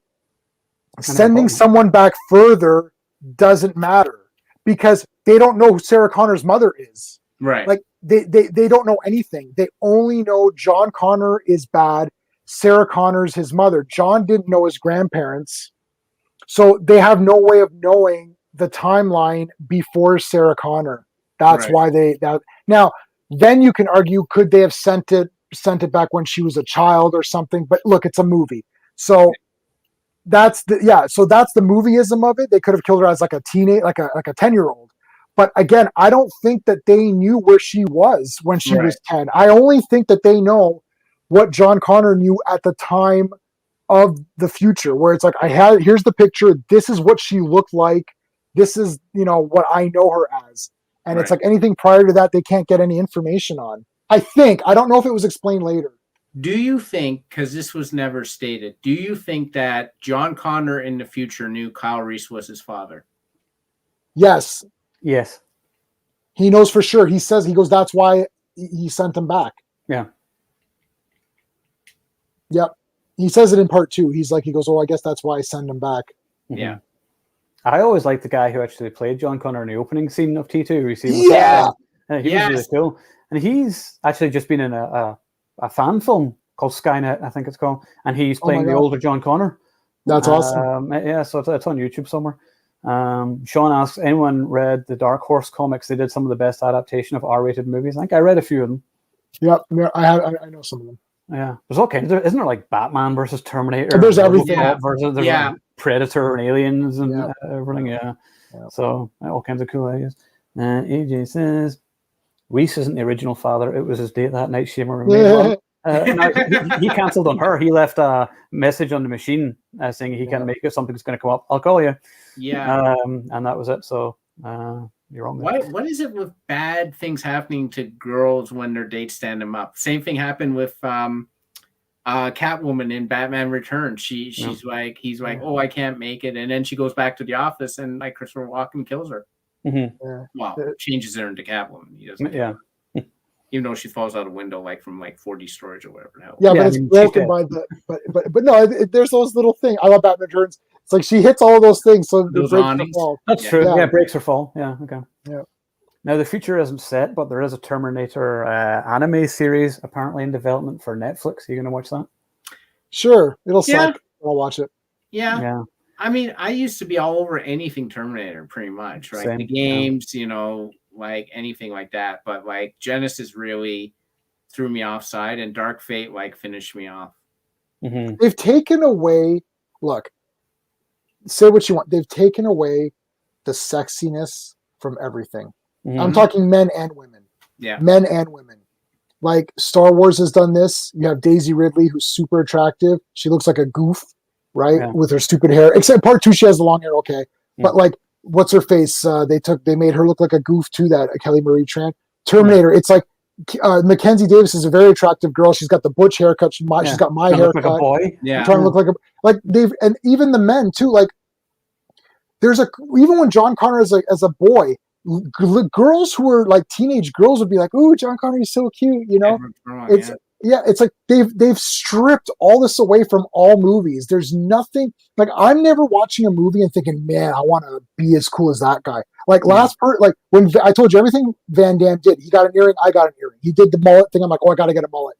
sending someone back further doesn't matter because they don't know who Sarah Connor's mother is. Right. Like they don't know anything. They only know John Connor is bad. Sarah Connor's his mother. John didn't know his grandparents. So they have no way of knowing the timeline before Sarah Connor. That's why now, then you can argue, could they have sent it back when she was a child or something? But look, it's a movie. So that's the movieism of it. They could have killed her as like a teenage, like a 10-year-old. But again, I don't think that they knew where she was when she was 10. I only think that they know what John Connor knew at the time of the future, where it's like, here's the picture. This is what she looked like. This is, what I know her as. And it's like anything prior to that, they can't get any information on. I think. I don't know if it was explained later. Do you think, because this was never stated, do you think that John Connor in the future knew Kyle Reese was his father? Yes. Yes. He knows for sure. He goes, that's why he sent him back. Yeah. Yep. He says it in part 2. He goes, oh, I guess that's why I send him back. Yeah. I always liked the guy who actually played John Connor in the opening scene of T2. He was really cool. And he's actually just been in a fan film called Skynet, I think it's called. And he's playing the older John Connor. That's awesome. Yeah, so it's on YouTube somewhere. Sean asks, anyone read the Dark Horse comics? They did some of the best adaptation of R-rated movies. I think I read a few of them. Yep, I know some of them. Yeah, there's all kinds. Isn't there like Batman versus Terminator? There's everything. There's like Predator and aliens and everything. Yeah. So all kinds of cool ideas. AJ says Reese isn't the original father. It was his date that night. Shamer he cancelled on her. He left a message on the machine saying he can't make it. Something's going to come up. I'll call you. Yeah. And that was it. So you're wrong. What is it with bad things happening to girls when their dates stand them up? Same thing happened with Catwoman in Batman Returns. She's like, he's like, oh, I can't make it, and then she goes back to the office, and like Christopher Walken kills her. Well, changes her into Catwoman. He doesn't. Even though she falls out a window like from like 4D storage or whatever. But it's broken by the. But no, there's those little things. I love Batman Returns. It's like she hits all of those things, so the breaks fall. That's true. Yeah, breaks or fall. Yeah. Okay. Yeah. Now the future isn't set, but there is a Terminator anime series apparently in development for Netflix. Are you going to watch that? Sure, it'll suck. I'll watch it. Yeah. I mean, I used to be all over anything Terminator, pretty much, right? Same. The games, like anything like that. But like Genesis really threw me offside, and Dark Fate like finished me off. They've taken away. Look, say what you want. They've taken away the sexiness from everything. I'm talking men and women. Yeah, men and women. Like Star Wars has done this. You have Daisy Ridley, who's super attractive. She looks like a goof, right, with her stupid hair. Except part 2, she has the long hair. Okay, but like, what's her face? They made her look like a goof too. That Kelly Marie Tran. Terminator. It's like Mackenzie Davis is a very attractive girl. She's got the butch haircut. She's got my haircut. Like a boy. Yeah, trying to look like they've, and even the men too. Like even when John Connor as a boy. Girls who were like teenage girls would be like, "Ooh, John Connor is so cute," It's like they've stripped all this away from all movies. There's nothing like I'm never watching a movie and thinking, "Man, I want to be as cool as that guy." Like like when I told you everything Van Damme did, he got an earring, I got an earring. He did the mullet thing. I'm like, "Oh, I got to get a mullet,"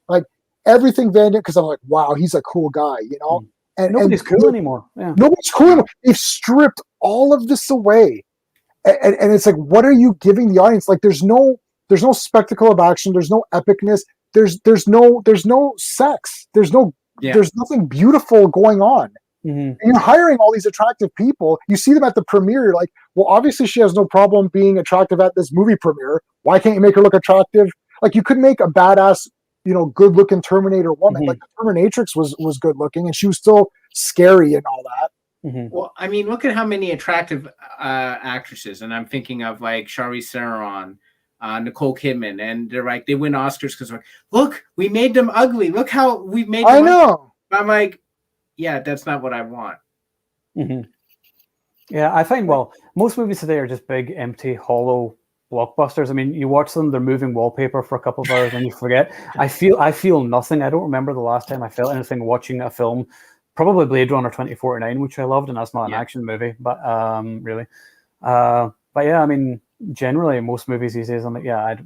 like everything Van Damme, because I'm like, "Wow, he's a cool guy," And nobody's cool anymore. Yeah, nobody's cool anymore. They've stripped all of this away. And it's like, what are you giving the audience? Like, there's no spectacle of action. There's no epicness. There's no sex. There's nothing beautiful going on. And you're hiring all these attractive people. You see them at the premiere. You're like, well, obviously she has no problem being attractive at this movie premiere. Why can't you make her look attractive? Like, you could make a badass, good looking Terminator woman. Like the Terminatrix was good looking, and she was still scary and all that. Well, I mean, look at how many attractive actresses, and I'm thinking of like Charlize Theron, Nicole Kidman, and they're like, they win Oscars because like, look, we made them ugly. Look how we made them. I know. I'm like, yeah, that's not what I want. Yeah, I find most movies today are just big, empty, hollow blockbusters. I mean, you watch them; they're moving wallpaper for a couple of hours, and you forget. I feel nothing. I don't remember the last time I felt anything watching a film. Probably Blade Runner 2049, which I loved, and that's not an action movie, but really. But yeah, I mean, generally, most movies these days, I'm like, I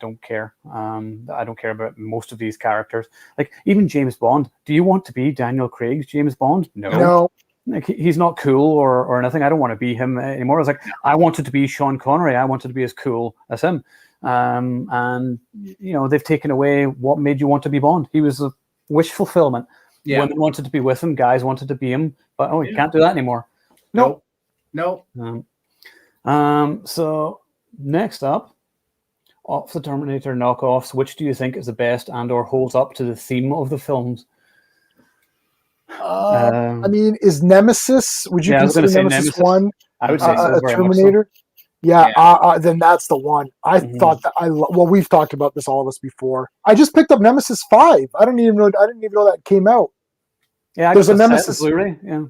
don't care. I don't care about most of these characters. Like, even James Bond. Do you want to be Daniel Craig's James Bond? No. Like, he's not cool or anything. I don't want to be him anymore. It's like, I wanted to be Sean Connery. I wanted to be as cool as him. And, they've taken away what made you want to be Bond. He was a wish fulfillment. Yeah. Women wanted to be with him, guys wanted to be him, but you can't do that anymore. No. So next up, off the Terminator knockoffs, which do you think is the best and/or holds up to the theme of the films? I mean, is Nemesis? Would you consider Nemesis 1? I would say so, a Terminator. Yeah. Then that's the one. I thought that we've talked about this, all of us, before. I just picked up Nemesis 5. I didn't even know that came out. Yeah, there's a Nemesis Blu-ray. Yeah,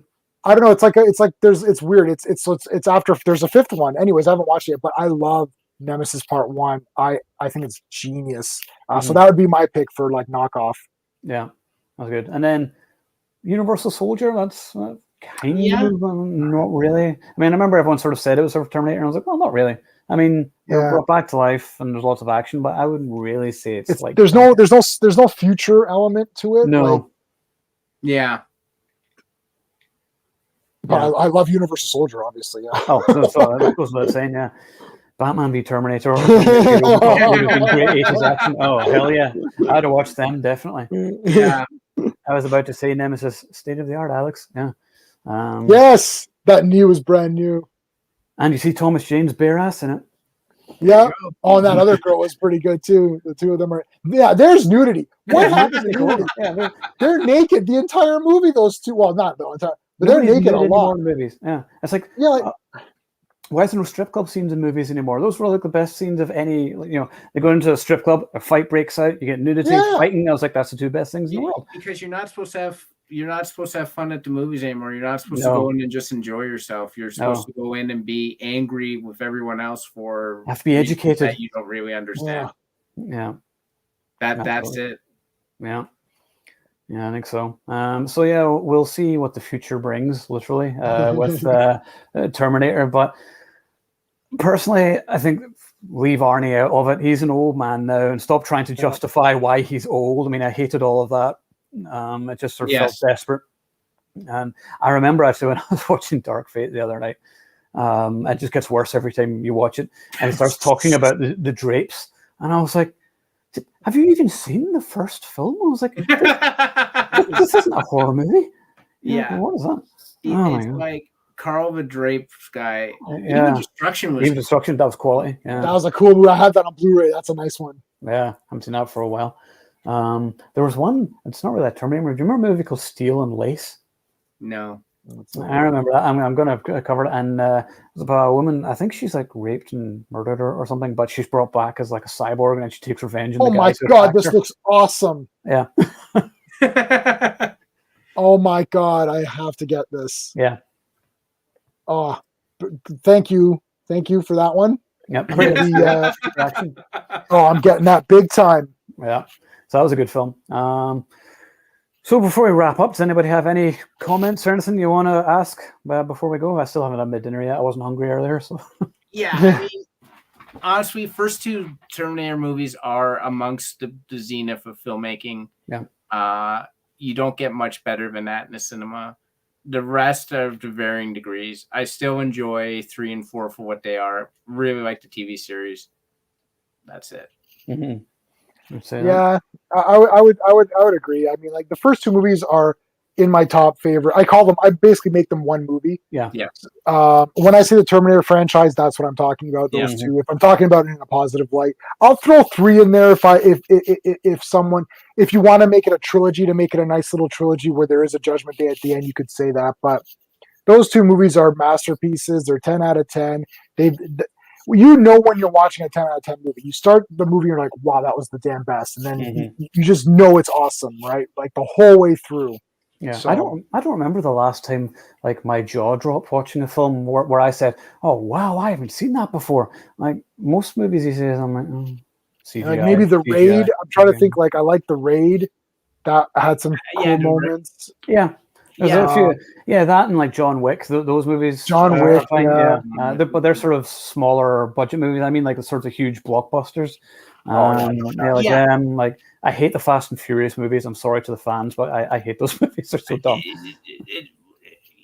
I don't know. It's weird. It's after there's a 5th one. Anyways, I haven't watched it yet, but I love Nemesis Part 1. I think it's genius. So that would be my pick for like knockoff. Yeah, that's good. And then Universal Soldier. That's kind of not really. I mean, I remember everyone sort of said it was sort of Terminator, and I was like, well, not really. I mean, they're brought back to life, and there's lots of action, but I wouldn't really say it's like there's no future element to it. No. Yeah. But I love Universal Soldier, obviously. Yeah. So that goes without saying, yeah. Batman v Terminator. Great 80s action. Oh, hell yeah. I'd have watched them, definitely. Yeah. I was about to say Nemesis, state of the art, Alex. Yeah. Yes, that was brand new. And you see Thomas Jane's bare ass in it. Yeah. Oh, and that other girl was pretty good too. The two of them are. Yeah, there's nudity. What happened to nudity? Yeah, they're naked the entire movie. Those two. Well, not the entire, but they're naked a lot. Movies. Yeah, it's like Why is there no strip club scenes in movies anymore? Those were like the best scenes of any. They go into a strip club, a fight breaks out, you get nudity, fighting. I was like, that's the two best things in the world. Because you're not supposed to have fun at the movies anymore. You're not supposed to go in and just enjoy yourself. You're supposed to go in and be angry with everyone else for have to be educated that you don't really understand. Yeah. That's it. Yeah. Yeah, I think so. So yeah, we'll see what the future brings, literally, with Terminator. But personally, I think leave Arnie out of it. He's an old man now, and stop trying to justify why he's old. I mean, I hated all of that. It just sort of felt desperate. And I remember actually when I was watching Dark Fate the other night, it just gets worse every time you watch it, and he starts talking about the drapes, and I was like, have you even seen the first film? I was like, this isn't a horror movie. Yeah. What is that? It's like Carl the Drape guy. Even Destruction was... that was quality. Yeah. That was a cool movie. I had that on Blu-ray. That's a nice one. Yeah, I haven't seen that for a while. There was one, it's not really a Terminator. Do you remember a movie called Steel and Lace? No. I remember that. I'm going to cover it. And it was about a woman, I think she's like raped and murdered or something, but she's brought back as like a cyborg, and then she takes revenge. Oh my God, this looks awesome. Yeah. Oh my God, I have to get this. Yeah. Oh, thank you. Thank you for that one. Yep. I'm getting that big time. Yeah. So that was a good film. So before we wrap up, does anybody have any comments or anything you want to ask before we go? I still haven't had my dinner yet. I wasn't hungry earlier. So yeah, I mean, honestly, first two Terminator movies are amongst the zenith of filmmaking. Yeah. You don't get much better than that in the cinema. The rest are to varying degrees. I still enjoy 3 and 4 for what they are. Really like the TV series. That's it. Mm-hmm. Yeah, I would agree. I mean, like the first two movies are in my top favorite. I basically make them one movie. Yeah. When I say the Terminator franchise, that's what I'm talking about. Those two. If I'm talking about it in a positive light, I'll throw 3 in there if you want to make it a trilogy, to make it a nice little trilogy where there is a Judgment Day at the end, you could say that. But those two movies are masterpieces. They're 10 out of 10. You know when you're watching a 10 out of 10 movie. You start the movie, you're like, wow, that was the damn best. And then you just know it's awesome, right? Like the whole way through. Yeah. So, I don't remember the last time like my jaw dropped watching a film where I said, oh wow, I haven't seen that before. Like most movies these days, I'm like, CGI, like maybe The CGI, Raid. I'm trying to think, like I like The Raid. That had some cool moments. Yeah. That and like John Wick, those movies. John Wick, but they're sort of smaller budget movies. I mean, like the sorts of huge blockbusters. Like I hate the Fast and Furious movies. I'm sorry to the fans, but I hate those movies. They're so dumb.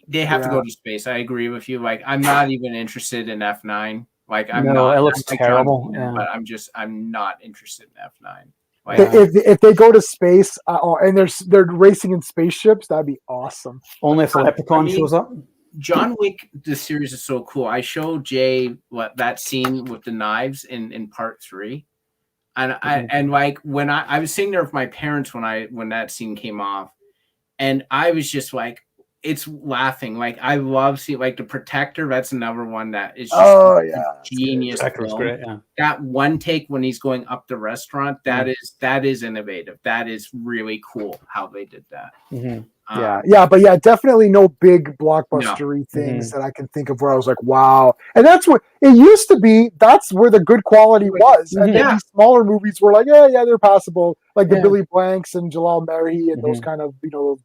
They have to go to space. I agree with you. Like I'm not even interested in F9. Like it looks terrible. But I'm not interested in F9. If they go to space and they're racing in spaceships, that'd be awesome. Only if the Leprechaun shows up. John Wick, the series is so cool. I showed Jay that scene with the knives in part 3, and like when I was sitting there with my parents when that scene came off, and I was just like, it's laughing. Like I love seeing like The Protector. That's another one that is just genius. Great, yeah. That one take when he's going up the restaurant, that is innovative. That is really cool how they did that. But definitely no big blockbustery things that I can think of where I was like, wow. And that's what it used to be. That's where the good quality was. And then these smaller movies were like, they're passable. Like the Billy Blanks and Jalal Mary and those kind of,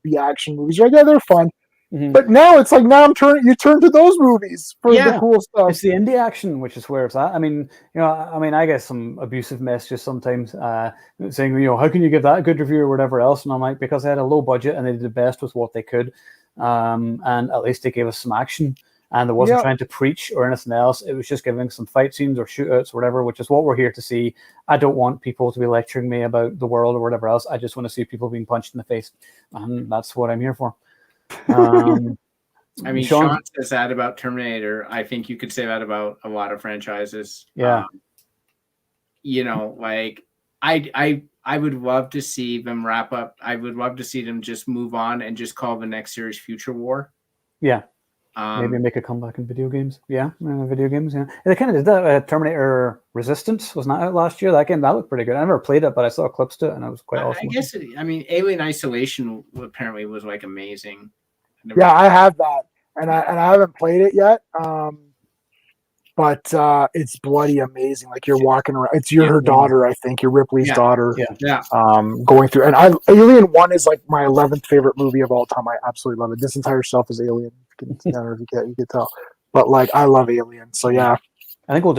B action movies. You're like, they're fun. But now it's like you turn to those movies for the cool stuff. It's the indie action, which is where it's at. I mean, I get some abusive messages sometimes saying, how can you give that a good review or whatever else? And I'm like, because they had a low budget and they did the best with what they could, and at least they gave us some action, and there wasn't trying to preach or anything else. It was just giving some fight scenes or shootouts or whatever, which is what we're here to see. I don't want people to be lecturing me about the world or whatever else. I just want to see people being punched in the face, and that's what I'm here for. I mean, Sean says that about Terminator. I think you could say that about a lot of franchises. Yeah. Like I would love to see them wrap up. I would love to see them just move on and just call the next series Future War. Yeah. Maybe make a comeback in video games. Yeah, video games. Yeah, they kind of did that. Terminator Resistance wasn't that out last year? That game that looked pretty good. I never played it, but I saw clips to it, and it was quite awesome. I guess. Alien Isolation apparently was like amazing. Yeah, I have that, and I haven't played it yet. But it's bloody amazing. Like you're walking around. It's her daughter, I think. You're Ripley's daughter. Yeah. Going through, and Alien 1 is like my 11th favorite movie of all time. I absolutely love it. This entire shelf is Alien. I don't know if you can tell, but like I love Alien. So yeah, I think we'll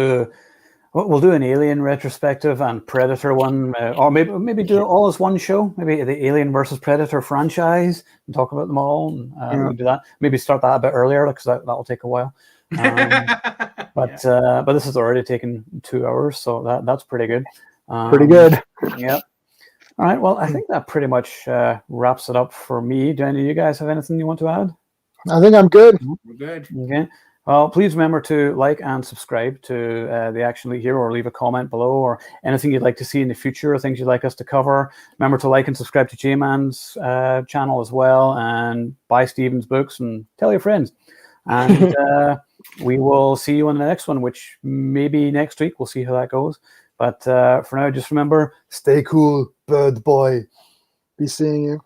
do an Alien retrospective and Predator one, or maybe do it all as one show. Maybe the Alien versus Predator franchise and talk about them all. And we'll do that. Maybe start that a bit earlier because that will take a while. But this has already taken 2 hours, so that's pretty good. Pretty good. Yeah. All right. Well, I think that pretty much wraps it up for me. Do any of you guys have anything you want to add? I think I'm good. We're good. Okay. Well, please remember to like and subscribe to the Action League here, or leave a comment below, or anything you'd like to see in the future, or things you'd like us to cover. Remember to like and subscribe to J-Man's channel as well, and buy Stephen's books and tell your friends. And we will see you on the next one, which maybe next week. We'll see how that goes. But for now, just remember, stay cool, bird boy. Be seeing you.